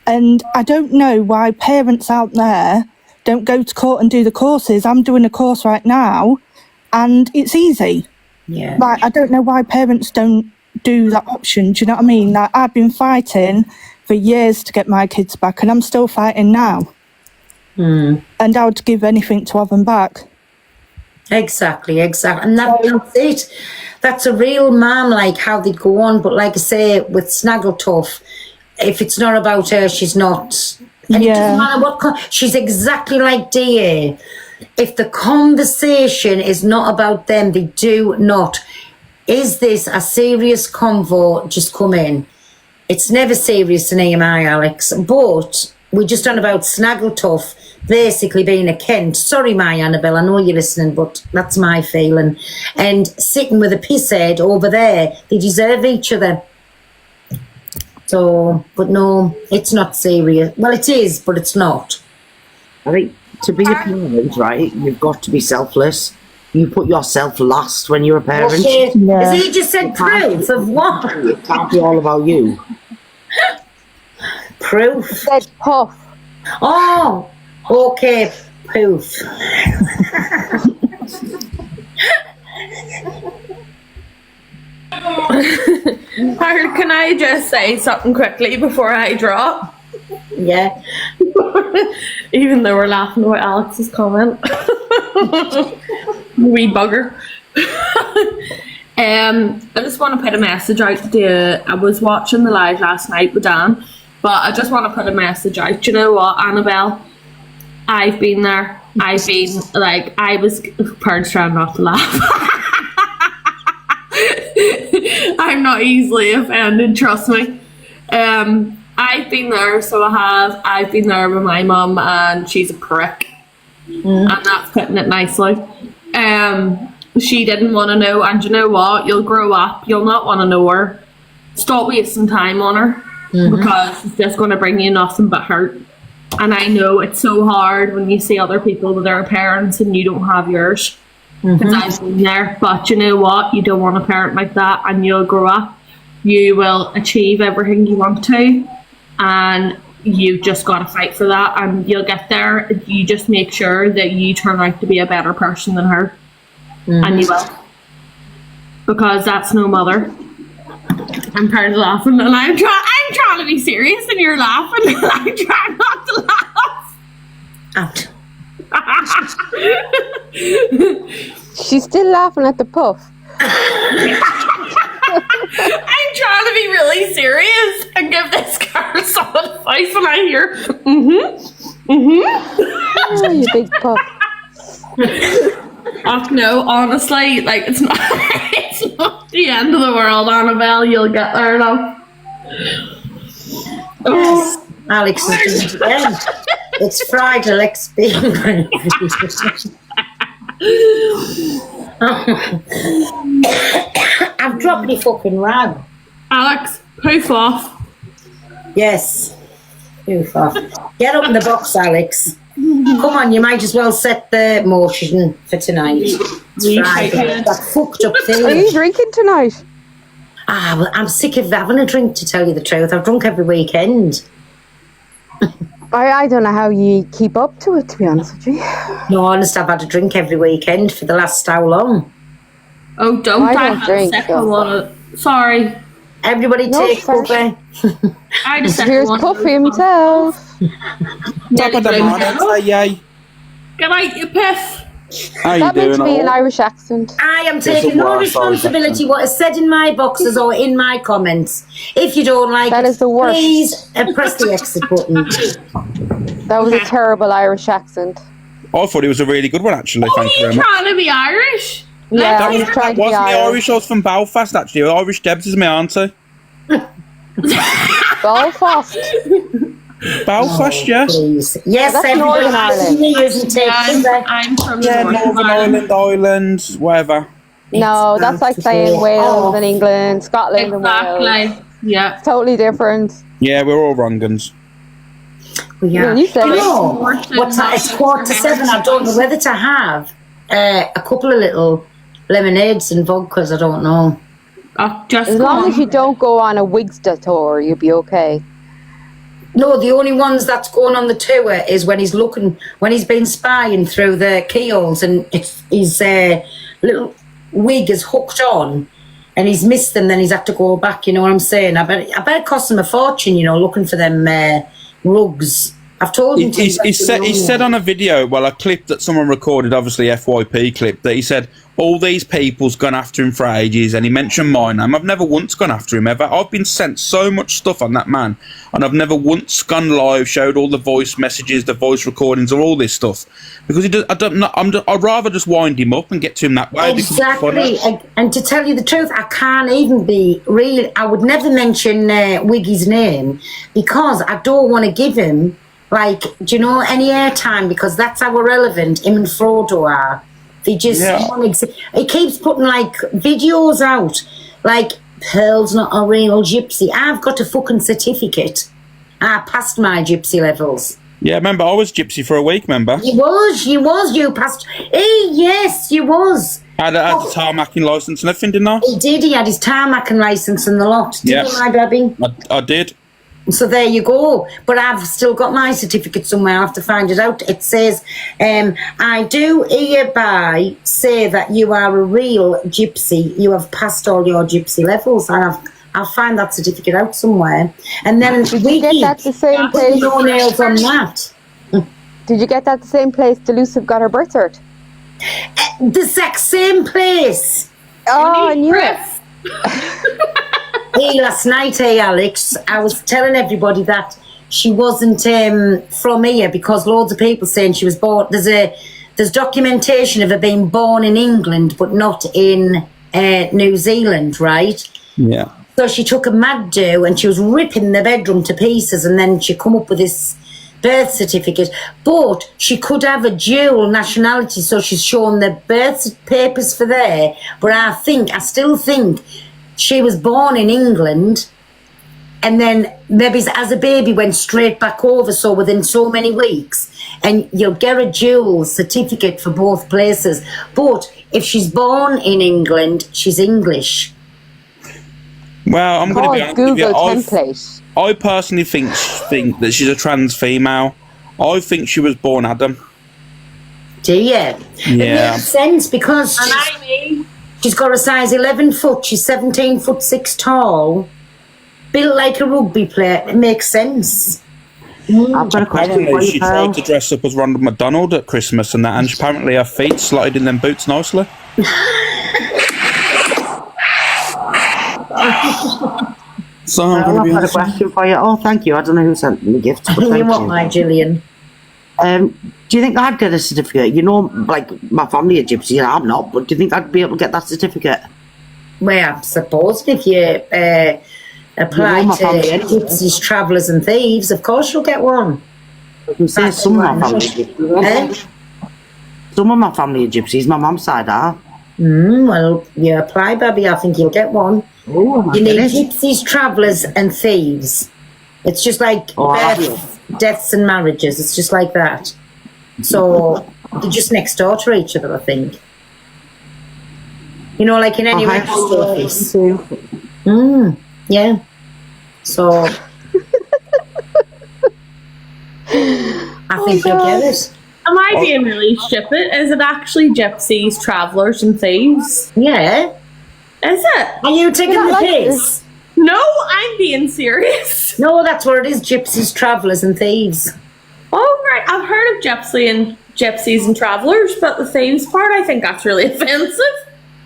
And I don't know why parents out there don't go to court and do the courses. I'm doing a course right now, and it's easy. Yeah. Like, I don't know why parents don't do that option. Do you know what I mean? Like, I've been fighting for years to get my kids back, and I'm still fighting now. And I would give anything to have them back. Exactly. And that's it. That's a real mum, like how they'd go on. But like I say, with Snaggletooth, if it's not about her, she's not. And it doesn't matter what. She's exactly like DA. If the conversation is not about them, they do not. Is this a serious convo? Just come in. It's never serious in EMI, Alex. But we're just on about Snaggletooth basically being a Kent. Sorry, my Annabelle, I know you're listening, but that's my feeling. And sitting with a pisshead over there, they deserve each other. So, but no, it's not serious. Well, it is, but it's not. I think to be a parent, right, you've got to be selfless. You put yourself last when you're a parent. Okay. Has he just said proof of what? It can't be all about you. Proof? He said puff. Oh, okay, proof. Can I just say something quickly before I drop? Yeah. Even though we're laughing about Alex's comment. Wee bugger. I just want to put a message out to, I was watching the live last night with Dan, but I just want to put a message out. Do you know what, Annabelle? I've been there. I've been, like, I was, parents trying not to laugh. I'm not easily offended, trust me. I've been there, so I have. I've been there with my mum, and she's a prick. And that's putting it nicely. She didn't want to know, and you know what? You'll grow up, you'll not want to know her. Stop wasting time on her, because it's just going to bring you nothing but hurt. And I know it's so hard when you see other people with their parents and you don't have yours. Because I've been there, but you know what? You don't want a parent like that, and you'll grow up. You will achieve everything you want to, and you just got to fight for that, and you'll get there. You just make sure that you turn out to be a better person than her, and you will, because that's no mother. I'm tired of laughing, and I'm trying to be serious, and you're laughing, and I'm trying not to laugh. Out. She's still laughing at the puff. I'm trying to be really serious and give this girl some advice when I hear Oh, you big puff. Oh, no, honestly, like, it's not The end of the world, Annabelle. You'll get there now. Yes. Alex is doing it again. It's Friday, Alex being I've dropped my fucking rag. Alex, poof off. Yes. Poof off. Get up in the box, Alex. Come on, you might as well set the motion for tonight. It's Friday. That fucked up thing. Are you drinking tonight? Well, I'm sick of having a drink, to tell you the truth. I've drunk every weekend. I don't know how you keep up to it, to be honest with you. No, honest, I've had a drink every weekend for the last how long? Oh, don't I don't drink. Sorry. Everybody take cover. I just Here's Puffy himself. Top of the morning, say yay. Good night, you piff. How you That doing? meant to be an Irish accent. I am taking no responsibility what is said in my boxes or in my comments. If you don't like That is the worst. please press the exit button. That was a terrible Irish accent. I thought it was a really good one, actually. Thank you Are very you much. trying to be Irish? Yeah, That I was trying to be wasn't the Irish. Irish. I was from Belfast, actually. Irish Debs is my auntie. Belfast. Belfast, yeah. Please. Yes, That's everybody. Northern Ireland. I'm from Northern Ireland, whatever. No, that's like saying Wales and England, Scotland and Wales. Exactly. Yeah. Totally different. Yeah, we're all wrongans. Yeah. You said it. What's that? It's 6:45. I don't know whether to have a couple of little lemonades and vodkas. I don't know. Just As long as you don't go on a Wigsta tour, you'll be okay. No, the only ones that's going on the tour is when he's been spying through the keyholes and his little wig is hooked on and he's missed them, then he's had to go back, you know what I'm saying? I bet it cost him a fortune, you know, looking for them rugs. I've told him He said on a video, well, a clip that someone recorded, obviously FYP clip, that he said all these people's gone after him for ages, and he mentioned my name. I've never once gone after him ever. I've been sent so much stuff on that man, and I've never once gone live, showed all the voice messages, the voice recordings, or all this stuff, because I'd rather just wind him up and get to him that way. Exactly, and to tell you the truth, I can't even be real. I would never mention Wiggy's name because I don't want to give him, like, do you know, any airtime, because that's how irrelevant him and Frodo are. They just, he keeps putting like videos out, like Pearl's not a real gypsy. I've got a fucking certificate. I passed my gypsy levels. Yeah, remember, I was gypsy for a week, remember? You passed. Hey, yes, you was. I had a tarmacking licence and everything, didn't I? He did, he had his tarmacking licence and the lot. Didn't he, my baby? I did. So there you go. But I've still got my certificate somewhere. I have to find it out. It says, I do hereby say that you are a real gypsy. You have passed all your gypsy levels. I'll find that certificate out somewhere. And then Did you get that the same place? No nails on that. Did you get that the same place Delusive got her birth cert? The exact same place. Oh, I knew it. Hey, last night, Alex, I was telling everybody that she wasn't from here because loads of people saying she was born. There's documentation of her being born in England, but not in New Zealand, right? Yeah. So she took a mad do and she was ripping the bedroom to pieces, and then she come up with this birth certificate. But she could have a dual nationality, so she's shown the birth papers for there. But I still think she was born in England and then maybe as a baby went straight back over, so within so many weeks, and you'll get a dual certificate for both places. But if she's born in England, she's English. Well, I'm going to be honest with you. Template. I personally think that she's a trans female. I think she was born Adam. Do you? Yeah. It makes sense because she's got a size 11 foot. She's 17'6" tall. Built like a rugby player. It makes sense. I've got a question for Apparently, you, she Pearl. tried to dress up as Ronald McDonald at Christmas and that, and apparently her feet slotted in them boots nicely. So I'm going to be I've got a honest. question for you. Oh, thank you. I don't know who sent me the gift. But You thank want you. my Gillian? Do you think I'd get a certificate? You know, like my family are gypsy, and I'm not. But do you think I'd be able to get that certificate? Well, I suppose if you apply You know my family to anyway. gypsies, travellers and thieves, of course you'll get one. I can say some of my family are gypsies. Some of my family are gypsies. My mum's side are. Well, you apply, baby. I think you'll get one. Oh, You need gypsies, travellers and thieves. It's just like deaths and marriages. It's just like that. So they're just next door to each other, I think. You know, like in any register office. Yeah. So I think you'll get it. Am I being really stupid? Is it actually gypsies, travellers and thieves? Yeah. Is it? Are you taking the piss? No, I'm being serious. No, that's what it is. Gypsies, travellers and thieves. Oh, right. I've heard of gypsies and travellers, but the thieves part, I think that's really offensive.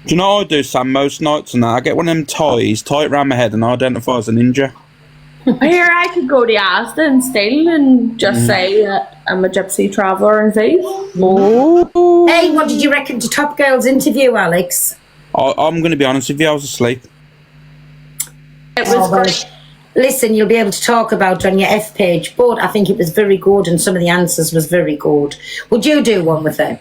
Do you know what I do, Sam, most nights and that? I get one of them ties, tie it around my head and I identify as a ninja. Here, I could go to Asda and steal and just say that I'm a gypsy, traveller and thief. Oh. Hey, what did you reckon to Top Girl's interview, Alex? I'm going to be honest with you, I was asleep. It was great. Listen, you'll be able to talk about it on your F page, but I think it was very good and some of the answers was very good. Would you do one with them?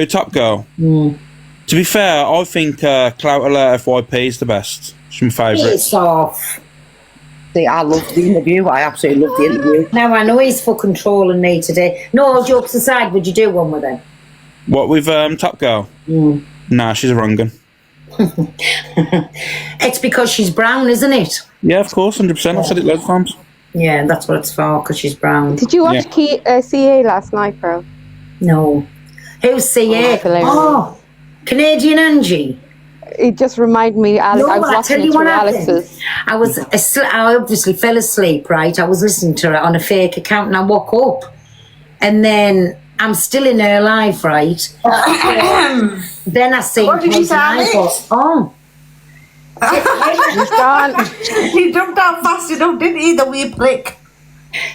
Top Girl? To be fair, I think Clout Alert FYP is the best. It's my favourite. Piss off. See, I love the interview. I absolutely love the interview. Now, I know he's fucking trolling me today. No, all jokes aside, would you do one with him? What, with Top Girl? Nah, she's a wrong one. It's because she's brown, isn't it? Yeah, of course, 100%. I've said it loads of times. Yeah, that's what it's for, because she's brown. Did you watch CA last night, girl? No. Who's CA? Oh, Canadian Angie. It just reminded me, Alex. No, I was I'll watching tell it you through what happened. Alex's. I obviously fell asleep, right? I was listening to it on a fake account and I woke up. And then I'm still in her live, right? Then I see What did you say, Alex? Oh. He's gone. He jumped out fast enough, didn't he? The wee prick.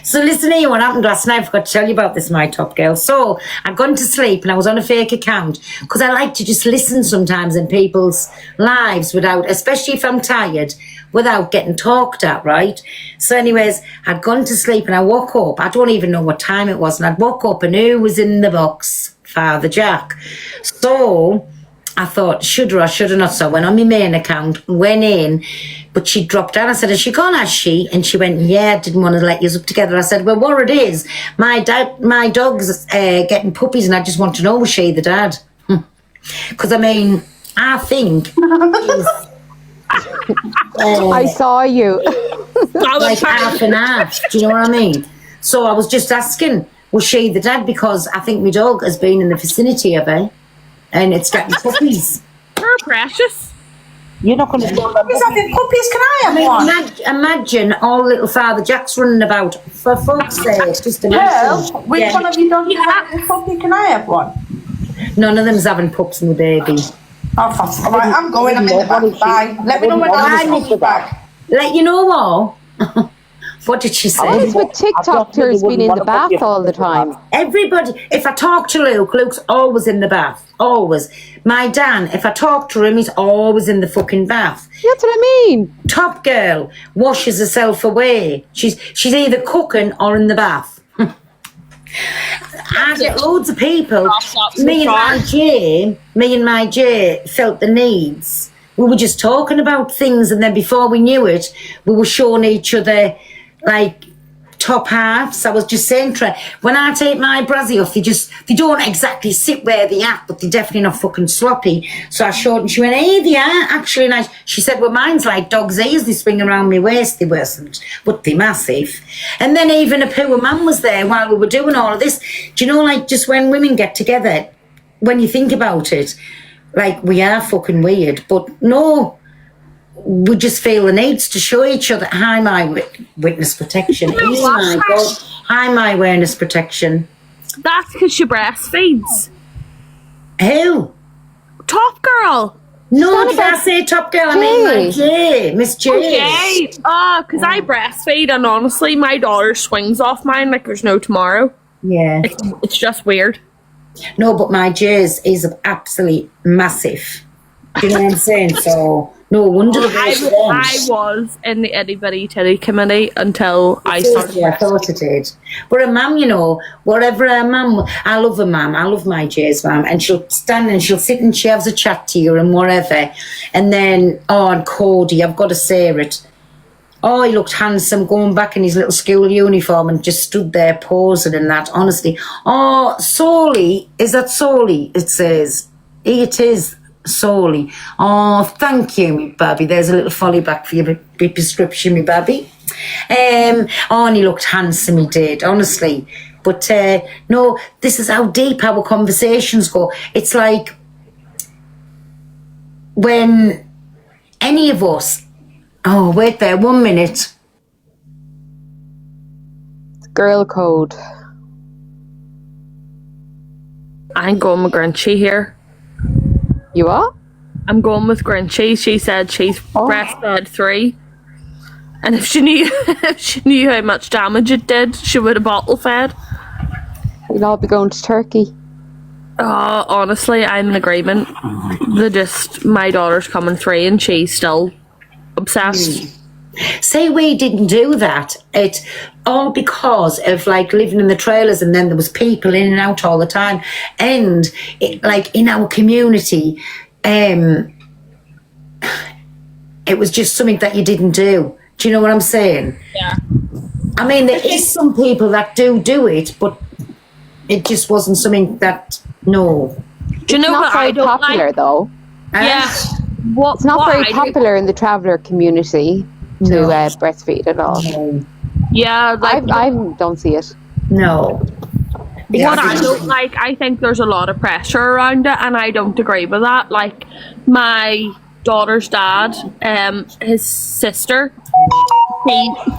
So listen here, what happened last night. I forgot to tell you about this, my Top Girl. So I'd gone to sleep and I was on a fake account because I like to just listen sometimes in people's lives without, especially if I'm tired, without getting talked at, right? So anyways, I'd gone to sleep and I woke up. I don't even know what time it was. And I'd woke up and who was in the box? Father Jack. So I thought, should or should I not? So I went on my main account, went in, but she dropped down. I said, has she gone, has she? And she went, yeah, I didn't want to let you up together. I said, well, what it is, my dog's getting puppies and I just want to know, was she the dad? Because, I mean, I think... I saw you. like half and half, do you know what I mean? So I was just asking, was she the dad? Because I think my dog has been in the vicinity of her. And it's getting puppies. They're precious. You're not going to steal them Puppies having puppies, can I have one? Imagine all little Father Jack's running about. For fuck's sake, just imagine. Well, which one of you don't have a puppy? Can I have one? None of them's having pups and the baby. Oh, fast. All right, I'm going. I'm in the back. Bye. Let me know when I'm back. Let you know what? What did she say? What is with TikTokers being in the bath all the time? Everybody, if I talk to Luke, Luke's always in the bath. Always. My Dan, if I talk to him, he's always in the fucking bath. That's what I mean. Top Girl washes herself away. She's either cooking or in the bath. I get loads of people. Me and my Jay felt the needs. We were just talking about things, and then before we knew it, we were showing each other like top halves. I was just saying to her, when I take my brazzy off, they don't exactly sit where they are, but they're definitely not fucking sloppy. So I showed, and she went, hey, they are actually nice. She said, well, mine's like dog's ears, they swing around my waist. They wasn't, but they're massive. And then even a poor man was there while we were doing all of this. Do you know, like, just when women get together, when you think about it, like, we are fucking weird, but no, we just feel the needs to show each other. Hi, my witness protection. Oh my God. Hi, my awareness protection. That's because she breastfeeds. Who? Top Girl. No, did I say Top Girl? I mean, like, Jay. Miss Jay. Okay. Because I breastfeed, and honestly, my daughter swings off mine like there's no tomorrow. Yeah. It's just weird. No, but my Jay's is absolutely massive. Do you know what I'm saying? So no wonder the I was in the Anybody Teddy committee until I started. I thought it did. But a mum, you know, whatever a mum, I love a mum, I love my Jay's mum, and she'll stand and she'll sit and she has a chat to you and whatever. And then, and Cody, I've got to say it. Oh, he looked handsome going back in his little school uniform and just stood there posing and that, honestly. Oh, Solly, is that Solly? It says. It is Solly. Oh, thank you, me babby. There's a little folly back for your prescription, me babby. And he looked handsome, he did, honestly. But no, this is how deep our conversations go. It's like when any of us... Oh, wait there, 1 minute. Girl code. I'm going with Grinchy here. You are? I'm going with Grinchy. She said she's breastfed 3. And if she knew how much damage it did, she would have bottle fed. We'll all be going to Turkey. Oh, honestly, I'm in agreement. My daughter's coming 3 and she's still obsessed. Say we didn't do that. It all because of like living in the trailers, and then there was people in and out all the time, and like in our community, it was just something that you didn't do. Do you know what I'm saying? Yeah. I mean, there is some people that do it, but it just wasn't something that. No. Do you know what I don't popular like? Though. Yeah. It's not very popular in the traveller community to breastfeed at all. Yeah, like, I don't see it. No. What I don't like, I think there's a lot of pressure around it, and I don't agree with that. Like, my daughter's dad, his sister,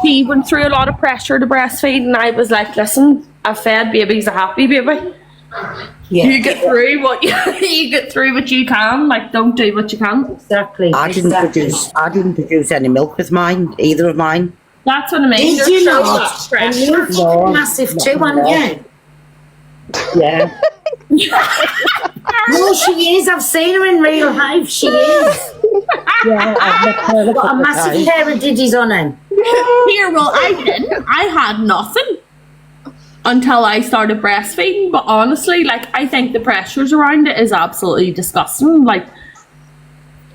he went through a lot of pressure to breastfeed, and I was like, listen, a fed baby's a happy baby. Yeah. You get through what you get through what you can. Like, don't do what you can't. Exactly. I didn't produce any milk with mine, either of mine. That's what I mean. Did you not? And you're massive too, aren't you? Yeah. No, she is. I've seen her in real life. She is. Yeah, I've met her got a massive pair of diddies on him. Here, well, I didn't. I had nothing until I started breastfeeding. But honestly, like, I think the pressures around it is absolutely disgusting. Like,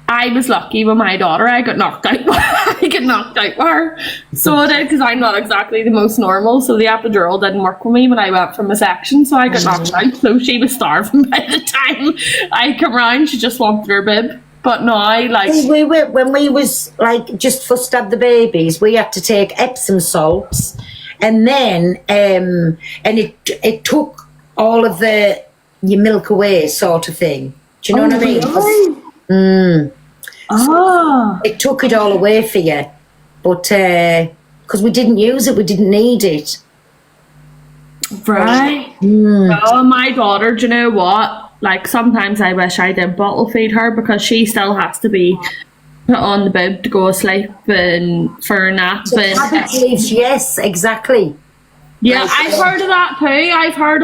I was lucky with my daughter. I got knocked out. I got knocked out with her. So I did, because I'm not exactly the most normal. So the epidural didn't work with me when I went from a section. So I got knocked out. So she was starving by the time I come round. She just wanted her bib. But no, when we was like just fussed had the babies, we had to take Epsom salts, and then and it took all of your milk away, sort of thing. Do you know what I mean? It took it all away for you, but because we didn't use it, we didn't need it. Right. Oh, my daughter, do you know what? Like, sometimes I wish I did bottle feed her, because she still has to be put on the bib to go to sleep and for a nap. Yes, exactly. Yeah, I've heard of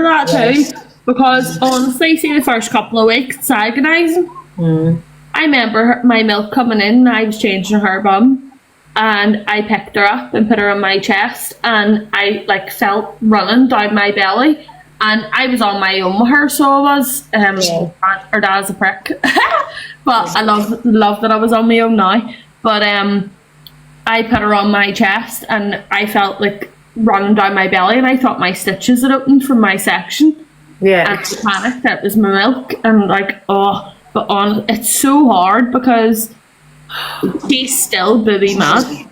that too. Because honestly, see, the first couple of weeks, it's agonising. I remember my milk coming in, and I was changing her bum, and I picked her up and put her on my chest, and I like felt running down my belly. And I was on my own with her, so I was. Her dad's a prick, but I love that I was on my own now. But I put her on my chest, and I felt like running down my belly, and I thought my stitches had opened from my section. Yeah, and I panicked. That was my milk, and like, it's so hard because she's still baby mad.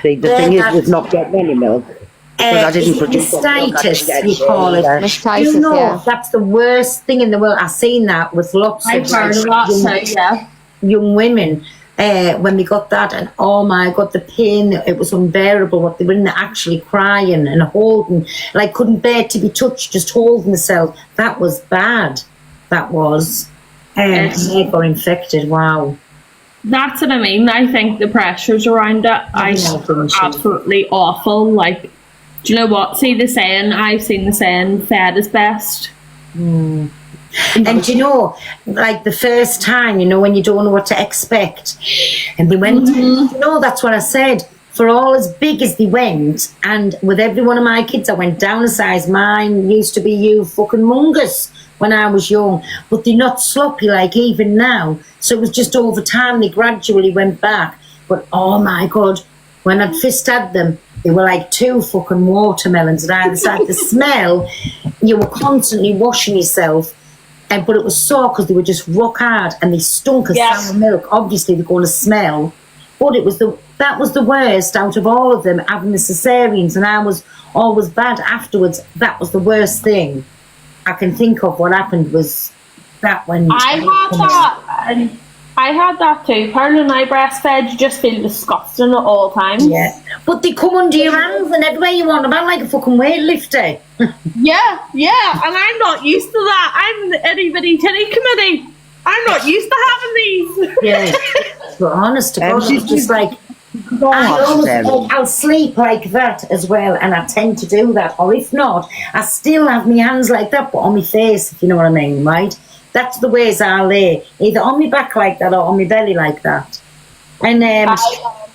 See, the thing is, with not getting any milk. I didn't produce mastitis, you call it. Mastitis, you know, that's the worst thing in the world. I've seen that with lots I've of heard of that, young women when they got that, and oh my god, the pain, it was unbearable. What they were in there actually crying and holding, like couldn't bear to be touched, just holding themselves. That was bad. That was. And they got infected. Wow. That's what I mean. I think the pressures around it are absolutely awful. Like, do you know what? See the saying? I've seen the saying, fed is best. And you know, like the first time, you know, when you don't know what to expect. And they went, you know, that's what I said. For all as big as they went, and with every one of my kids, I went down a size. Mine used to be you fucking mungus when I was young, but they're not sloppy like even now. So it was just over time, they gradually went back. But oh my God, when I'd first had them, they were like 2 fucking watermelons on either side. The smell, you were constantly washing yourself. But it was sore because they were just rock hard and they stunk of sour milk. Obviously, they're going to smell. But that was the worst out of all of them, having the cesareans, and I was always bad afterwards. That was the worst thing I can think of. What happened was that when I had that too. Pearl and I breastfed, you just feel disgusting at all times. Yeah, but they come under your hands and everywhere you want them out like a fucking weightlifter. Yeah, and I'm not used to that. I'm the itty bitty titty committee. I'm not used to having these. Yeah, but honest to God, it's just like I'll sleep like that as well, and I tend to do that. Or if not, I still have my hands like that, but on my face, if you know what I mean, right? That's the ways I lay, either on my back like that or on my belly like that. And I on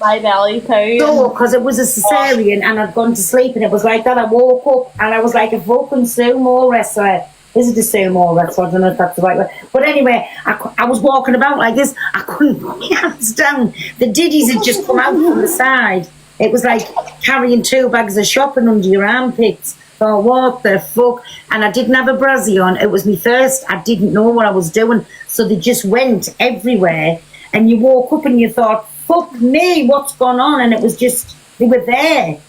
my belly too. So, because it was a cesarean and I'd gone to sleep and it was like that, I woke up and I was like a fucking sumo wrestler. Is it a sumo wrestler? I don't know if that's the right word. But anyway, I was walking about like this. I couldn't put my hands down. The diddies had just come out from the side. It was like carrying 2 bags of shopping under your armpits. Oh, what the fuck? And I didn't have a brassiere on. It was me first. I didn't know what I was doing. So they just went everywhere. And you woke up and you thought, fuck me, what's going on? And it was just, they were there.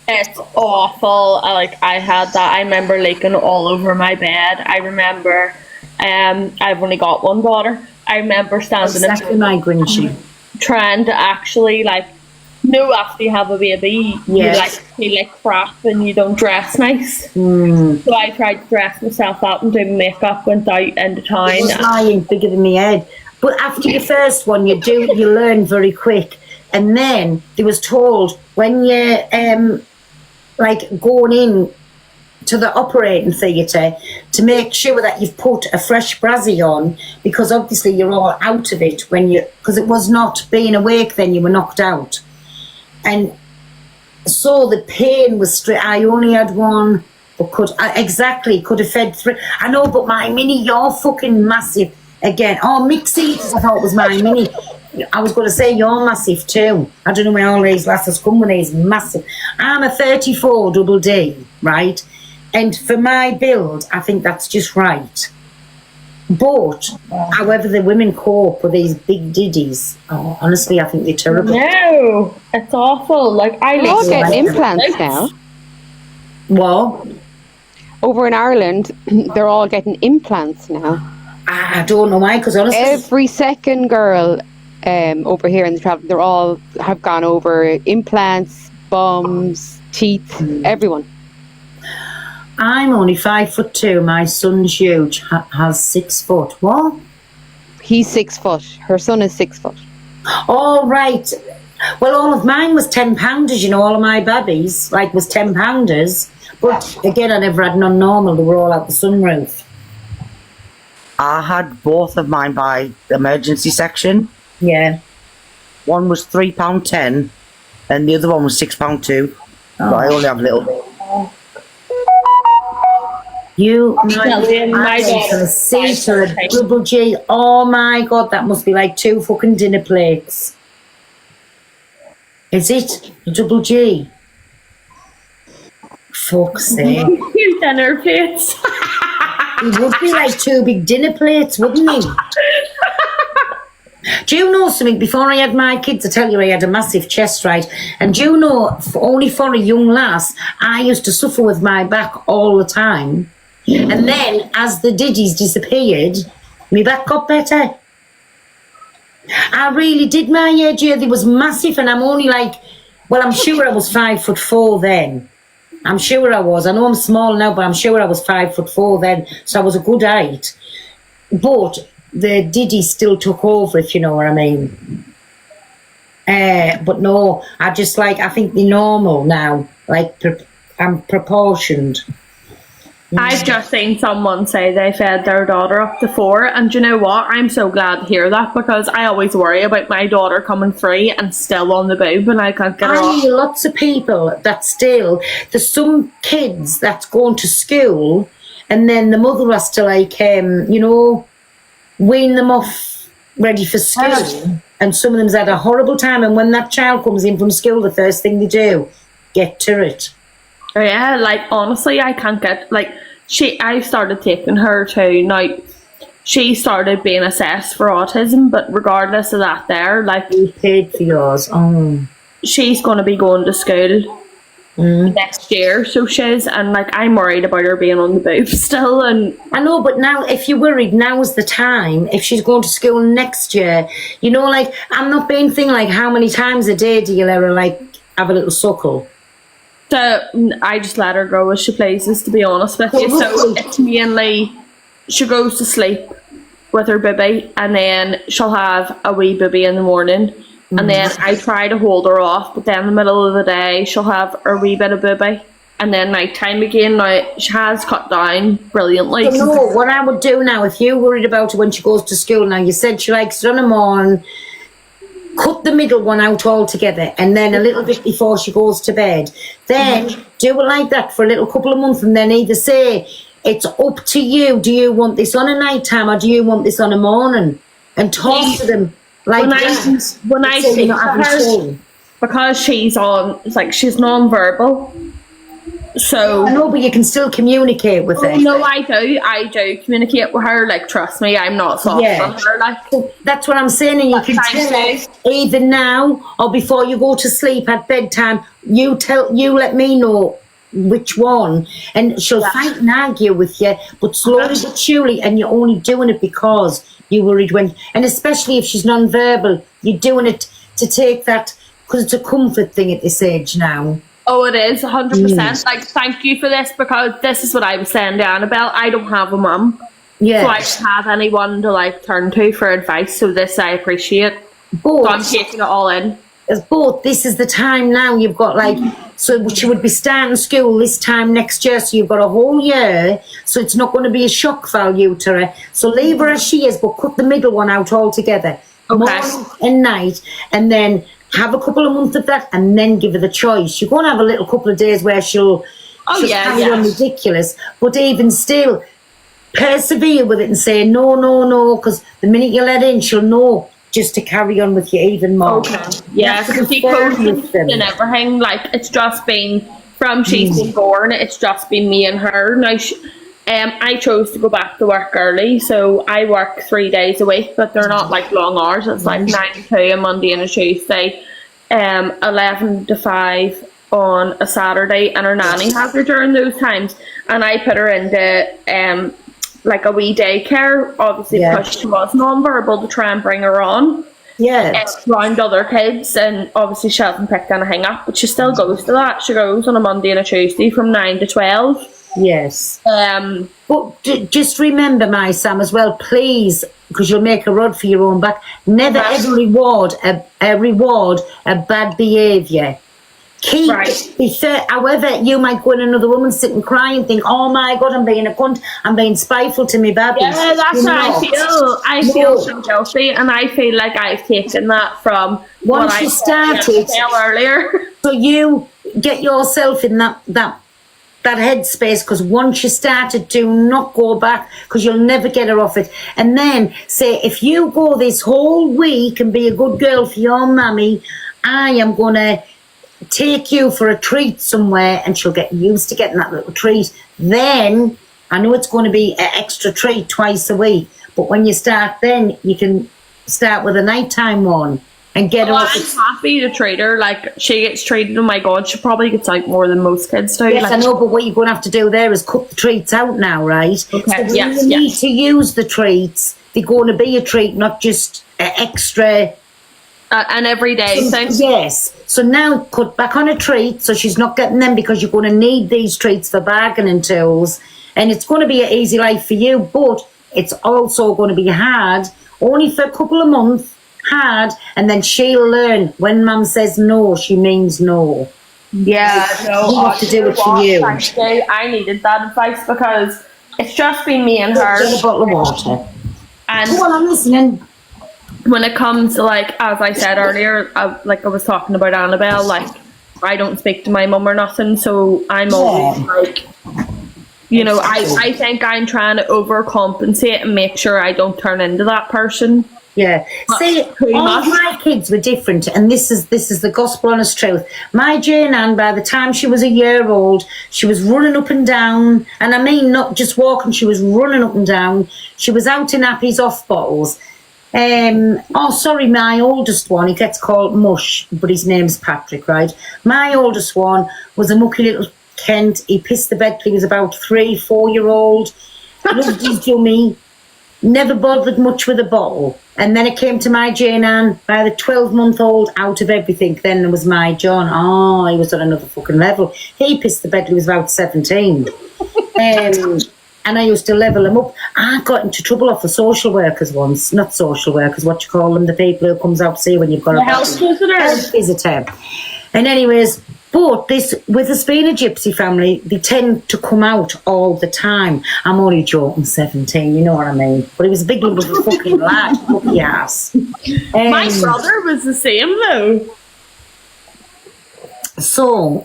It's awful. I had that. I remember leaking all over my bed. I remember I've only got one daughter. I remember standing in trying to actually after you have a baby, you feel like crap and you don't dress nice. So I tried to dress myself up and do makeup, went out into town. It was lying bigger than my head. But after your first one, you learn very quick. And then they was told when you're going in to the operating theatre to make sure that you've put a fresh brassiere on, because obviously you're all out of it because it was not being awake then, you were knocked out. And so the pain was straight. I only had one, but could have fed 3. I know, but my mini, you're fucking massive again. Oh, mixed eaters, I thought was my mini. I was going to say you're massive too. I don't know where all these lasses come when he's massive. I'm a 34 double D, right? And for my build, I think that's just right. But however the women cope with these big diddies, honestly, I think they're terrible. No, it's awful. They're all getting implants now. What? Over in Ireland, they're all getting implants now. I don't know why, because honestly, every second girl over here in the travel, they're all have gone over implants, bums, teeth, everyone. I'm only 5'2". My son's huge, has 6 foot. What? He's 6 foot. Her son is 6 foot. Oh, right. Well, all of mine was 10-pounders, you know, all of my babies, was 10-pounders. But again, I never had none normal. They were all out the sunroof. I had both of mine by the emergency section. Yeah. One was £3.10 and the other one was £6.2. But I only have a little bit. My daughter, a C or a double G. Oh my God, that must be like 2 fucking dinner plates. Is it a double G? Fuck's sake. 2 dinner plates. It would be like 2 big dinner plates, wouldn't he? Do you know something? Before I had my kids, I tell you, I had a massive chest, right? And do you know, only for a young lass, I used to suffer with my back all the time. And then, as the diddies disappeared, my back got better. I really did my age year. They was massive, and I'm only I'm sure I was 5'4" then. I'm sure I was. I know I'm small now, but I'm sure I was 5'4" then. So I was a good height. But the diddy still took over, if you know what I mean. But no, I think they're normal now. I'm proportioned. I've just seen someone say they fed their daughter up to 4, and do you know what? I'm so glad to hear that, because I always worry about my daughter coming free and still on the boob and I can't get her off. Lots of people that still, there's some kids that's going to school and then the mother has to wean them off ready for school, and some of them's had a horrible time, and when that child comes in from school, the first thing they do, get to it. Yeah, like honestly, I can't get I started taking her to now. She started being assessed for autism, but regardless of that, you paid for yours. Oh, she's going to be going to school next year, so she's, and I'm worried about her being on the boob still. And I know, but now if you're worried, now's the time. If she's going to school next year, I'm not being thing how many times a day do you let her have a little suckle? So I just let her go as she pleases, to be honest with you. So it's mainly she goes to sleep with her baby, and then she'll have a wee baby in the morning, and then I try to hold her off, but then in the middle of the day she'll have her wee bit of baby, and then night time again. Now she has cut down brilliantly. So no, what I would do now, if you're worried about her when she goes to school, now you said she likes it on a morning, cut the middle one out altogether, and then a little bit before she goes to bed. Then do it like that for a little couple of months, and then either say, it's up to you. Do you want this on a night time or do you want this on a morning? And talk to them when I say her, because she's on, it's she's non-verbal. So I know, but you can still communicate with her. No, I do communicate with her. Like, trust me, I'm not soft on her. Like, that's what I'm saying. And you can tell her either now or before you go to sleep at bedtime. You let me know which one, and she'll fight and argue with you, but slowly but surely. And you're only doing it because you're worried and especially if she's non-verbal, you're doing it to take that, because it's a comfort thing at this age now. Oh, it is 100%. Like, thank you for this, because this is what I was saying to Annabelle. I don't have a mum, so I don't have anyone to turn to for advice. So this I appreciate. So I'm taking it all in. As both, this is the time now. You've got so she would be starting school this time next year, so you've got a whole year. So it's not going to be a shock value to her. So leave her as she is, but cut the middle one out altogether, morning and night, and then have a couple of months of that, and then give her the choice. You're going to have a little couple of days where she'll carry on ridiculous, but even still, persevere with it and say no, because the minute you let in, she'll know just to carry on with you even more. Yeah, because she coaches and everything. It's just been from she's been born. It's just been me and her. Now, I chose to go back to work early, so I work 3 days a week, but they're not long hours. It's 9 to 2 a Monday and a Tuesday, 11 to 5 on a Saturday, and her nanny has her during those times, and I put her into a wee daycare, obviously because she was non-verbal, to try and bring her on around other kids, and obviously she hasn't picked anything up, but she still goes to that. She goes on a Monday and a Tuesday from 9 to 12. Yes. But just remember, my Sam, as well, please, because you'll make a rod for your own back, never ever reward a bad behaviour. Keep be fair. However, you might go in another woman, sit and cry and think, oh my God, I'm being a cunt, I'm being spiteful to me babies. Yeah, that's how I feel. I feel so guilty, and I feel like I've taken that from once you started earlier. So you get yourself in that headspace, because once you started, do not go back, because you'll never get her off it. And then say, if you go this whole week and be a good girl for your mummy, I am going to take you for a treat somewhere, and she'll get used to getting that little treat. Then I know it's going to be an extra treat twice a week, but when you start, then you can start with a nighttime one and get her off. I'm happy to treat her. She gets treated, oh my God, she probably gets out more than most kids do. Yes, I know, but what you're going to have to do there is cut the treats out now, right? Okay, so you need to use the treats. They're going to be a treat, not just an extra an everyday thing. Yes. So now cut back on a treat, so she's not getting them, because you're going to need these treats for bargaining tools, and it's going to be an easy life for you, but it's also going to be hard, only for a couple of months, hard, and then she'll learn when mum says no, she means no. Yeah, no, You have to do it for you. Thank you. I needed that advice because it's just been me and her. Get a bottle of water. And go on, I'm listening. When it comes to, like, as I said earlier, like I was talking about Annabelle, like, I don't speak to my mum or nothing, so I'm always like, you know, I think I'm trying to overcompensate and make sure I don't turn into that person. Yeah. See, all of my kids were different, and this is the gospel honest truth. My Jane Ann, by the time she was a year old, she was running up and down, and I mean not just walking, she was running up and down. She was out in nappies, off bottles. My oldest one, he gets called Mush, but his name's Patrick, right? My oldest one was a mucky little Kent. He pissed the bed till he was about 3-4-year-old. Loved his dummy. Never bothered much with a bottle. And then it came to my Jane Ann, by the 12-month-old, out of everything. Then there was my John. Oh, he was on another fucking level. He pissed the bed till he was about 17. And I used to level him up. I got into trouble off the social workers once. Not social workers, what you call them, the people who comes out to see when you've got a health visitor. And anyways, but this, with us being a gypsy family, they tend to come out all the time. I'm only joking, 17, you know what I mean? But he was a big little fucking lad, fucking ass. My brother was the same though. So,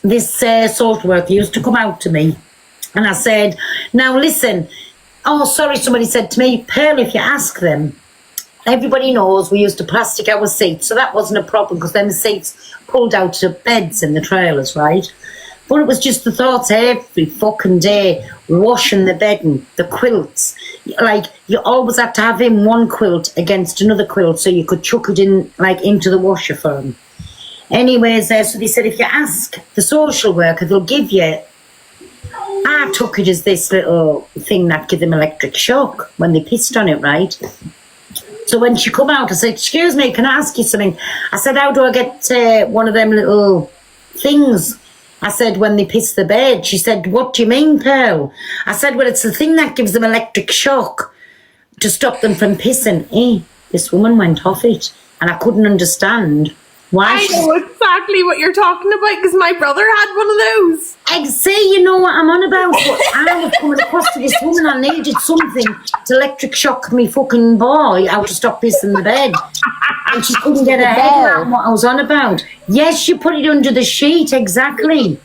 this social worker used to come out to me, and I said, now listen, somebody said to me, Pearl, if you ask them, everybody knows we used to plastic our seats, so that wasn't a problem because them seats pulled out to beds in the trailers, right? But it was just the thoughts every fucking day, washing the bedding, the quilts. Like, you always had to have in one quilt against another quilt so you could chuck it in, like, into the washer for them. Anyways, so they said if you ask the social worker, they'll give you. I took it as this little thing that gave them electric shock when they pissed on it, right? So when she come out, I said, excuse me, can I ask you something? I said, how do I get one of them little things? I said, when they piss the bed. She said, what do you mean, Pearl? I said, well, it's the thing that gives them electric shock to stop them from pissing. This woman went off it, and I couldn't understand. Why? I know exactly what you're talking about because my brother had one of those. See, you know what I'm on about. But I was coming across to this woman. I needed something to electric shock me fucking boy out to stop pissing the bed. And she couldn't get her head around what I was on about. Yes, you put it under the sheet, exactly.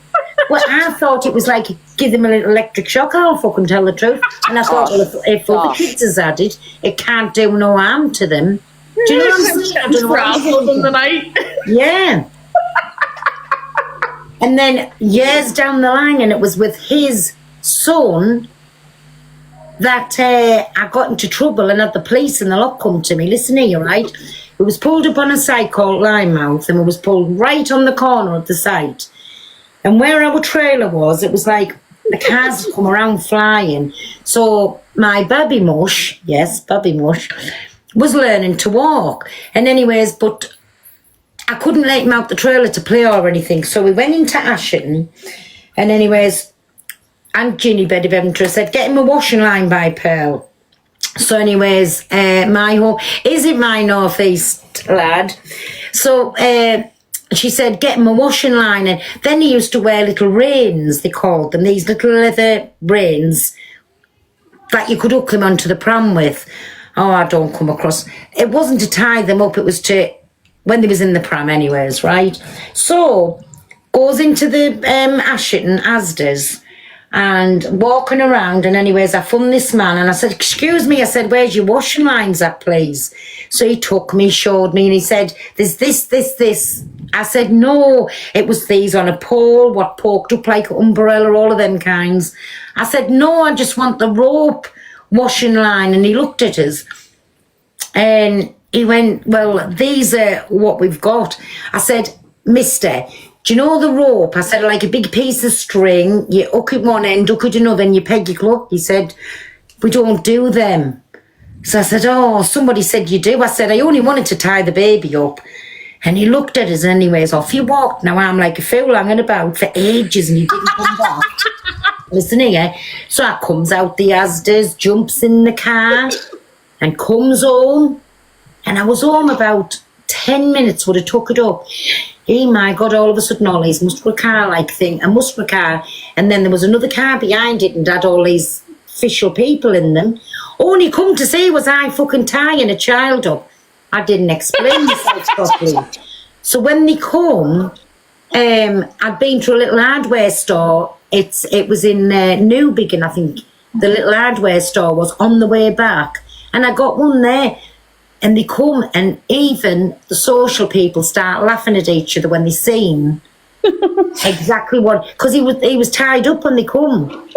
Well, I thought it was like, give them a little electric shock, I'll fucking tell the truth. And I thought, well, if other kids has had it, it can't do no harm to them. Do you know what I'm saying? I don't know frazzled in the night. Yeah. And then years down the line, and it was with his son that I got into trouble and had the police and the lot come to me. Listen here, right? It was pulled up on a site called Linemouth, and it was pulled right on the corner of the site. And where our trailer was, it was like the cars come around flying. So my baby mush, was learning to walk. And anyways, but I couldn't let him out the trailer to play or anything. So we went into Ashton. And anyways, Aunt Ginny Bed of Eventer said, get him a washing line by Pearl. So anyways, is it my northeast lad? So she said, get him a washing line. And then he used to wear little reins, they called them, these little leather reins that you could hook them onto the pram with. Oh, I don't come across. It wasn't to tie them up, it was to, when they was in the pram anyways, right? So, goes into the Ashton, Asda's, and walking around, and anyways, I found this man, and I said, excuse me, I said, where's your washing lines at, please? So he took me, showed me, and he said, there's this. I said, no, it was these on a pole, what poked up like an umbrella, all of them kinds. I said, no, I just want the rope washing line. And he looked at us and he went, well, these are what we've got. I said, mister, do you know the rope? I said, like a big piece of string, you hook it one end, hook it another, and you peg your clock. He said, we don't do them. So I said, oh, somebody said you do. I said, I only wanted to tie the baby up. And he looked at us anyways, off he walked. Now I'm like a fool hanging about for ages and he didn't come back. Listen here. So I comes out the Asda's, jumps in the car and comes home. And I was home about 10 minutes, would have took it up. My God, all of a sudden all these muscle car like thing, a muscle car, and then there was another car behind it and had all these official people in them. Only come to see was I fucking tying a child up. I didn't explain myself properly. So when they come, I'd been to a little hardware store. It was in Newbiggin, I think. The little hardware store was on the way back, and I got one there. And they come, and even the social people start laughing at each other when they see him. Exactly what, because he was tied up when they come,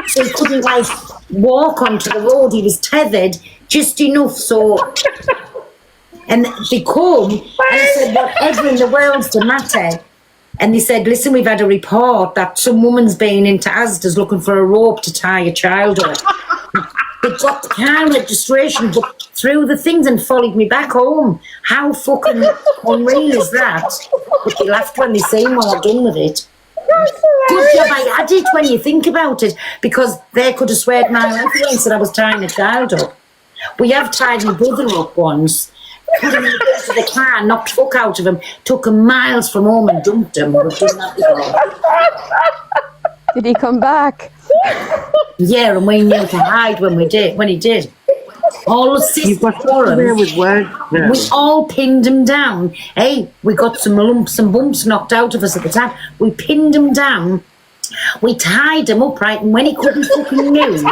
so he couldn't like walk onto the road. He was tethered just enough so. And they come, and I said, "Whatever in the world's the matter?" And they said, "Listen, we've had a report that some woman's been into Asda's looking for a rope to tie a child up." They got the car registration book through the things and followed me back home. How fucking unreal is that? But they laughed when they seen what I've done with it. Good job I had it when you think about it, because they could have sweared my life away and said I was tying a child up. We have tied my brother up once. Put him into the car, knocked fuck out of him, took him miles from home and dumped him. We've done that before. Did he come back? Yeah, and we knew to hide when he did. All the sisters we all pinned him down. Hey, we got some lumps and bumps knocked out of us at the time. We pinned him down. We tied him up, right? And when he couldn't fucking move,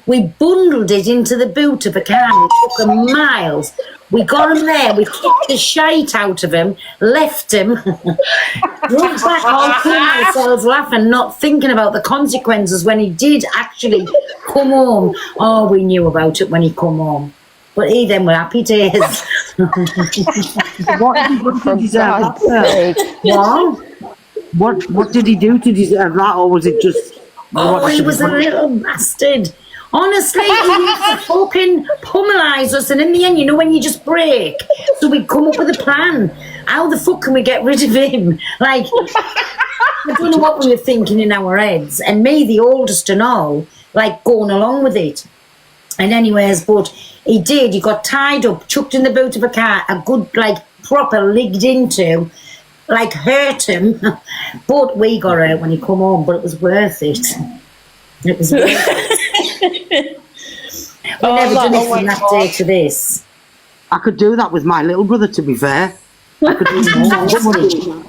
we bundled it into the boot of a car and took him miles. We got him there, we kicked the shite out of him, left him, went back all killing ourselves laughing, not thinking about the consequences when he did actually come home. Oh, we knew about it when he come home. But then were happy days. What did he deserve that? What did he do to deserve that, or was it just... Oh, he was a little bastard. Honestly, he used to fucking pummelise us, and in the end, you know when you just break? So we'd come up with a plan. How the fuck can we get rid of him? Like, I don't know what we were thinking in our heads. And me, the oldest and all, like going along with it. And anyways, but he did. He got tied up, chucked in the boot of a car, a good, like, proper ligged into, like, hurt him. But we got out when he come home, but it was worth it. It was worth it. We never done it from that day to this. I could do that with my little brother, to be fair. I could do that.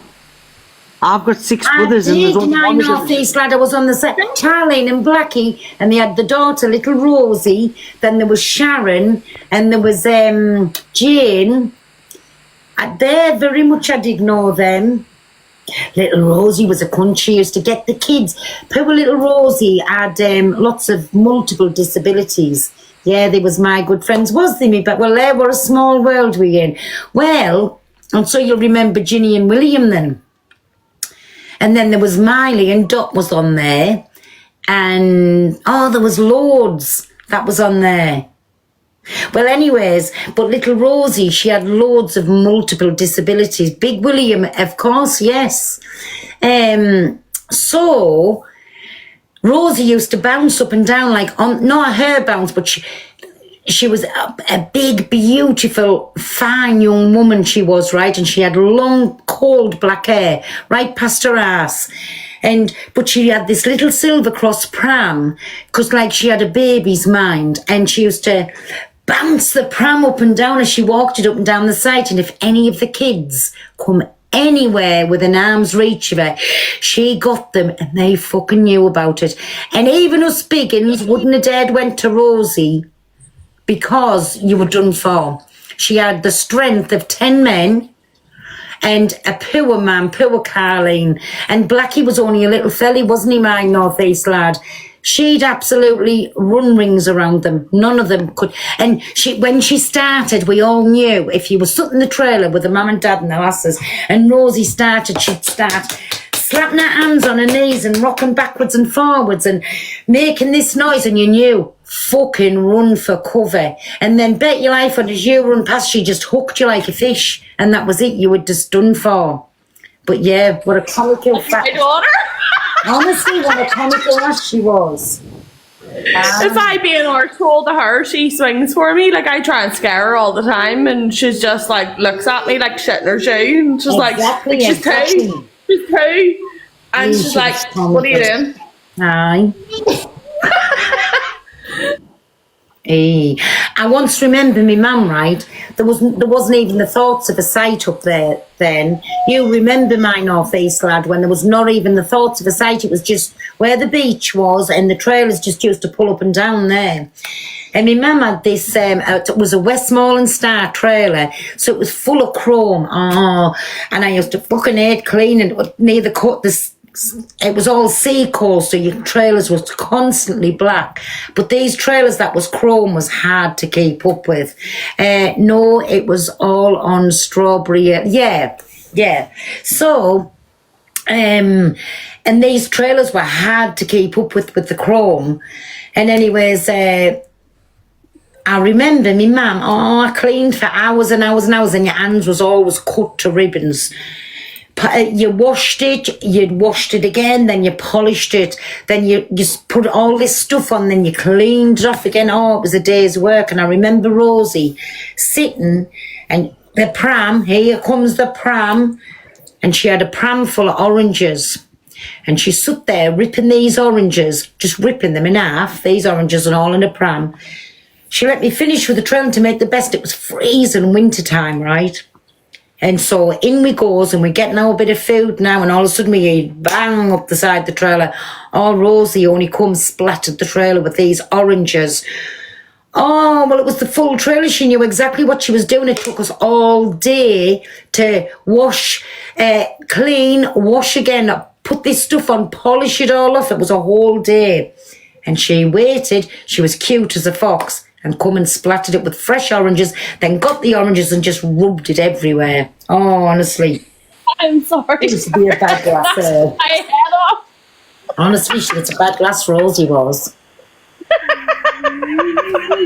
I've got 6 brothers and there's only one North East lad. I was on the set, Charlene and Blackie, and they had the daughter, little Rosie. Then there was Sharon, and there was Jane. They very much I did know them. Little Rosie was a cunt. She used to get the kids. Poor little Rosie had lots of multiple disabilities. Yeah, they was my good friends, was they, me? But well, they were a small world we in. Well, and so you'll remember Ginny and William then. And then there was Miley and Dot was on there. And, there was loads that was on there. Well, anyways, but little Rosie, she had loads of multiple disabilities. Big William, of course, yes. So, Rosie used to bounce up and down like, not her bounce, but she was a big, beautiful, fine young woman she was, right? And she had long, cold black hair right past her ass. But she had this little silver cross pram because like she had a baby's mind, and she used to bounce the pram up and down as she walked it up and down the site. And if any of the kids come anywhere within arm's reach of her, she got them and they fucking knew about it. And even us big uns wouldn't have dared went to Rosie because you were done for. She had the strength of 10 men and a poor man, poor Carleen. And Blackie was only a little felly, wasn't he, my North East lad? She'd absolutely run rings around them. None of them could. And when she started, we all knew if you were sitting in the trailer with the mum and dad and the lasses, and Rosie started, she'd start slapping her hands on her knees and rocking backwards and forwards and making this noise, and you knew, fucking run for cover. And then bet your life on as you run past, she just hooked you like a fish, and that was it. You were just done for. But yeah, what a comical fact. My daughter. Honestly, what a comical ass she was. If I be an arsehole to her, she swings for me. Like, I try and scare her all the time, and she's just like, looks at me like shit in her shoe, and she's like, she's two. She's two. And she's like, what are you doing? Aye. I once remember my mum, right? There wasn't even the thoughts of a site up there then. You remember my North East, lad, when there was not even the thoughts of a site. It was just where the beach was, and the trailers just used to pull up and down there. And my mum had this, it was a Westmoreland Star trailer, so it was full of chrome. Oh, and I used to fucking hate cleaning near the cut. It was all sea coal, so your trailers was constantly black. But these trailers that was chrome was hard to keep up with. No, it was all on strawberry. Yeah. So, and these trailers were hard to keep up with the chrome. And anyways, I remember me mum, I cleaned for hours and hours and hours, and your hands was always cut to ribbons. You washed it, you'd washed it again, then you polished it, then you just put all this stuff on, then you cleaned it off again. Oh, it was a day's work. And I remember Rosie sitting, and the pram, here comes the pram, and she had a pram full of oranges. And she stood there ripping these oranges, just ripping them in half, these oranges and all in a pram. She let me finish with the trailer to make the best. It was freezing winter time, right? And so in we goes, and we're getting our bit of food now, and all of a sudden we bang up the side of the trailer. Oh, Rosie only comes splattered the trailer with these oranges. Oh, well, it was the full trailer. She knew exactly what she was doing. It took us all day to wash, clean, wash again, put this stuff on, polish it all off. It was a whole day. And she waited. She was cute as a fox, and come and splattered it with fresh oranges, then got the oranges and just rubbed it everywhere. Oh, honestly. I'm sorry. It used to be a bad glass. I head off. Honestly, it's a bad glass, Rosie was.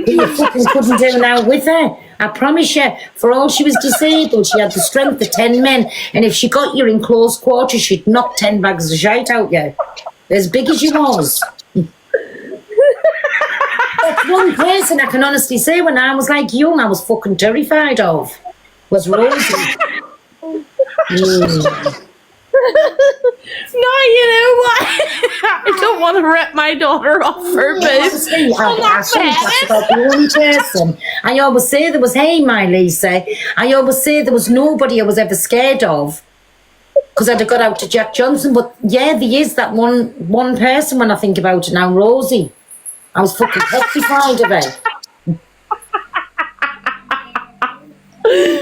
You fucking couldn't do now with her. I promise you, for all she was disabled, she had the strength of 10 men, and if she got you in close quarters, she'd knock 10 bags of shite out you. As big as you was. That's one person I can honestly say when I was like young, I was fucking terrified of, was Rosie. No, you know what? I don't want to rip my daughter off her boobs. I think that's about the only person. I always say there was, hey, my Lisa, I always say there was nobody I was ever scared of, because I'd have got out to Jack Johnson. But yeah, there is that one person when I think about it now, Rosie. I was fucking petrified of her.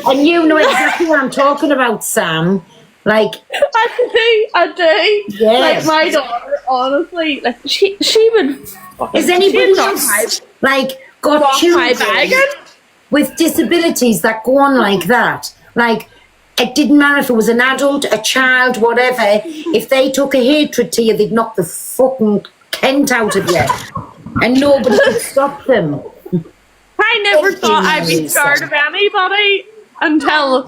And you know exactly what I'm talking about, Sam. Like, I do. Yes. Like, my daughter, honestly, like, she would. Is anybody else, like, got children with disabilities that go on like that? Like, it didn't matter if it was an adult, a child, whatever. If they took a hatred to you, they'd knock the fucking Kent out of you. And nobody could stop them. I never thought I'd be scared of anybody until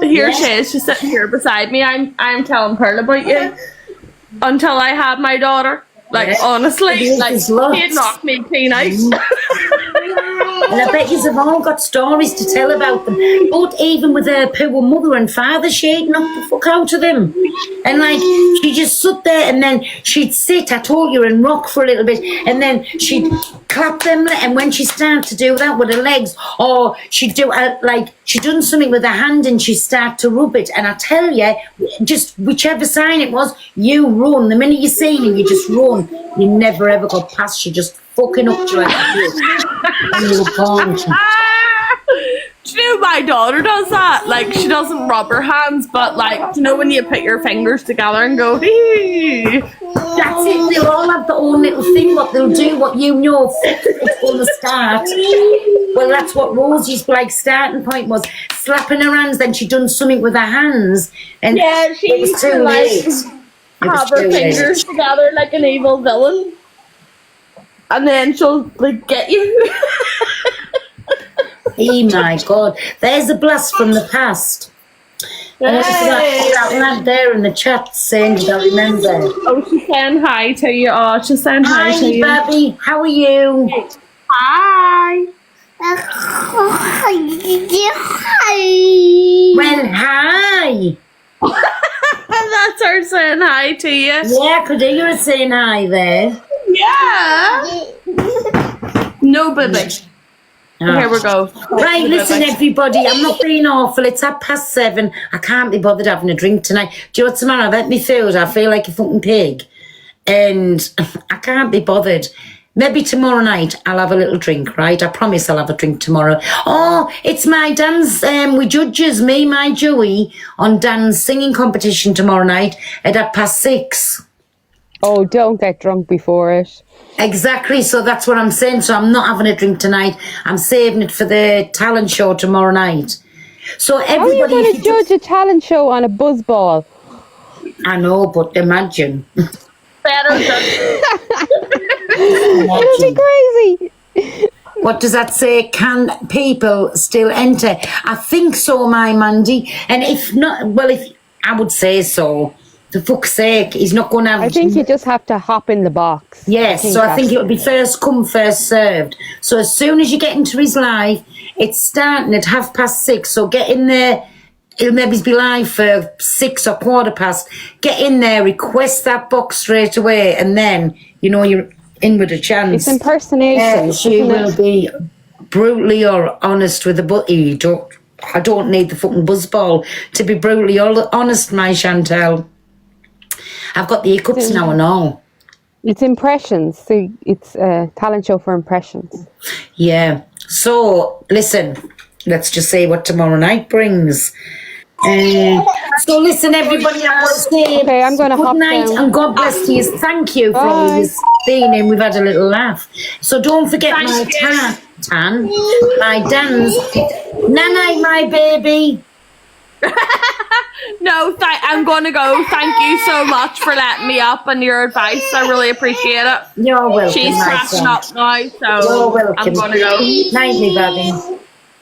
she is just sitting here beside me. I'm telling Pearl about you. Until I had my daughter. Like, honestly, like, she'd knocked me clean out. And I bet you've all got stories to tell about them. But even with her poor mother and father, she'd knock the fuck out of them. And like, she just stood there, and then she'd sit, I told you, and rock for a little bit, and then she'd clap them, and when she started to do that with her legs, or she'd do, like, she'd done something with her hand, and she'd start to rub it. And I tell you, just whichever sign it was, you run. The minute you see him, you just run. You never ever got past, you just fucking up to her. And you were gone. Do you know my daughter does that? Like, she doesn't rub her hands, but like, do you know when you put your fingers together and go, hee? That's it, they'll all have their own little thing, what they'll do, what you know, it's going to start. Well, that's what Rosie's like starting point was, slapping her hands, then she'd done something with her hands, and yeah, she it was too late. Have her fingers together like an evil villain, and then she'll like get you. Oh my God, there's a blast from the past. That lad there in the chat saying, did I remember? Oh, she's saying hi to you. Oh, she's saying hi to you. Hi, Babby. How are you? Hi. Well, hi. That's her saying hi to you. Yeah, could you were saying hi there? Yeah. No, baby. Here we go. Right, listen, everybody. I'm not being awful. It's 7:30. I can't be bothered having a drink tonight. Do you know what, tomorrow I've had my food. I feel like a fucking pig. And I can't be bothered. Maybe tomorrow night I'll have a little drink, right? I promise I'll have a drink tomorrow. Oh, it's my dance. We judges, me, my Joey, on dance singing competition tomorrow night at 6:30. Oh, don't get drunk before it. Exactly, so that's what I'm saying. So I'm not having a drink tonight. I'm saving it for the talent show tomorrow night. So everybody... How are you going to judge a talent show on a buzzball? I know, but imagine. Better It'll be crazy. What does that say? Can people still enter? I think so, my Mandy. And if not, well, if I would say so. For fuck's sake, he's not going to have... I think you just have to hop in the box. Yes, I think it would be first come, first served. So as soon as you get into his live, it's starting at 6:30. So get in there. It'll maybe be live for 6 or 15:15. Get in there, request that box straight away, and then, you know, you're in with a chance. It's impersonation. She will be brutally or honest with the butty. I don't need the fucking buzzball to be brutally honest, my Chantel. I've got the hiccups now and all. It's impressions. So it's a talent show for impressions. Yeah. So, listen, let's just say what tomorrow night brings. So, listen, everybody, I'm going to say I'm going to good hop night down. and God bless you. Thank you for always being in. We've had a little laugh. So, don't forget my dance. Night, my baby. No, I'm going to go. Thank you so much for letting me up and your advice. I really appreciate it. You're welcome. She's crashing up now, so You're welcome. I'm going to go. Night, me baby.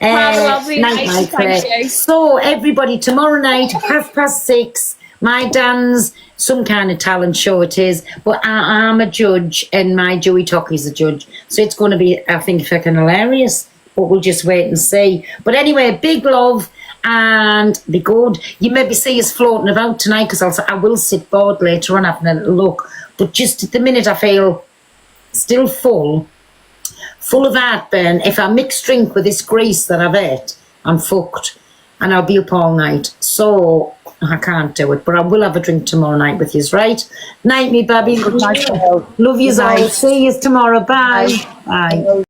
Have a lovely night. My Thank you. So, everybody, tomorrow night, 6:30, my dance, some kind of talent show it is, but I'm a judge and my Joey Tockey's a judge. So it's going to be, I think, fucking hilarious, but we'll just wait and see. But anyway, big love. And be good. You maybe see us floating about tonight because I will sit bored later on having a little look. But just at the minute I feel still full of heartburn. If I mix drink with this grease that I've ate, I'm fucked. And I'll be up all night. So I can't do it. But I will have a drink tomorrow night with yous, right? Night, me baby. Love yous all. See yous tomorrow. Bye. Bye.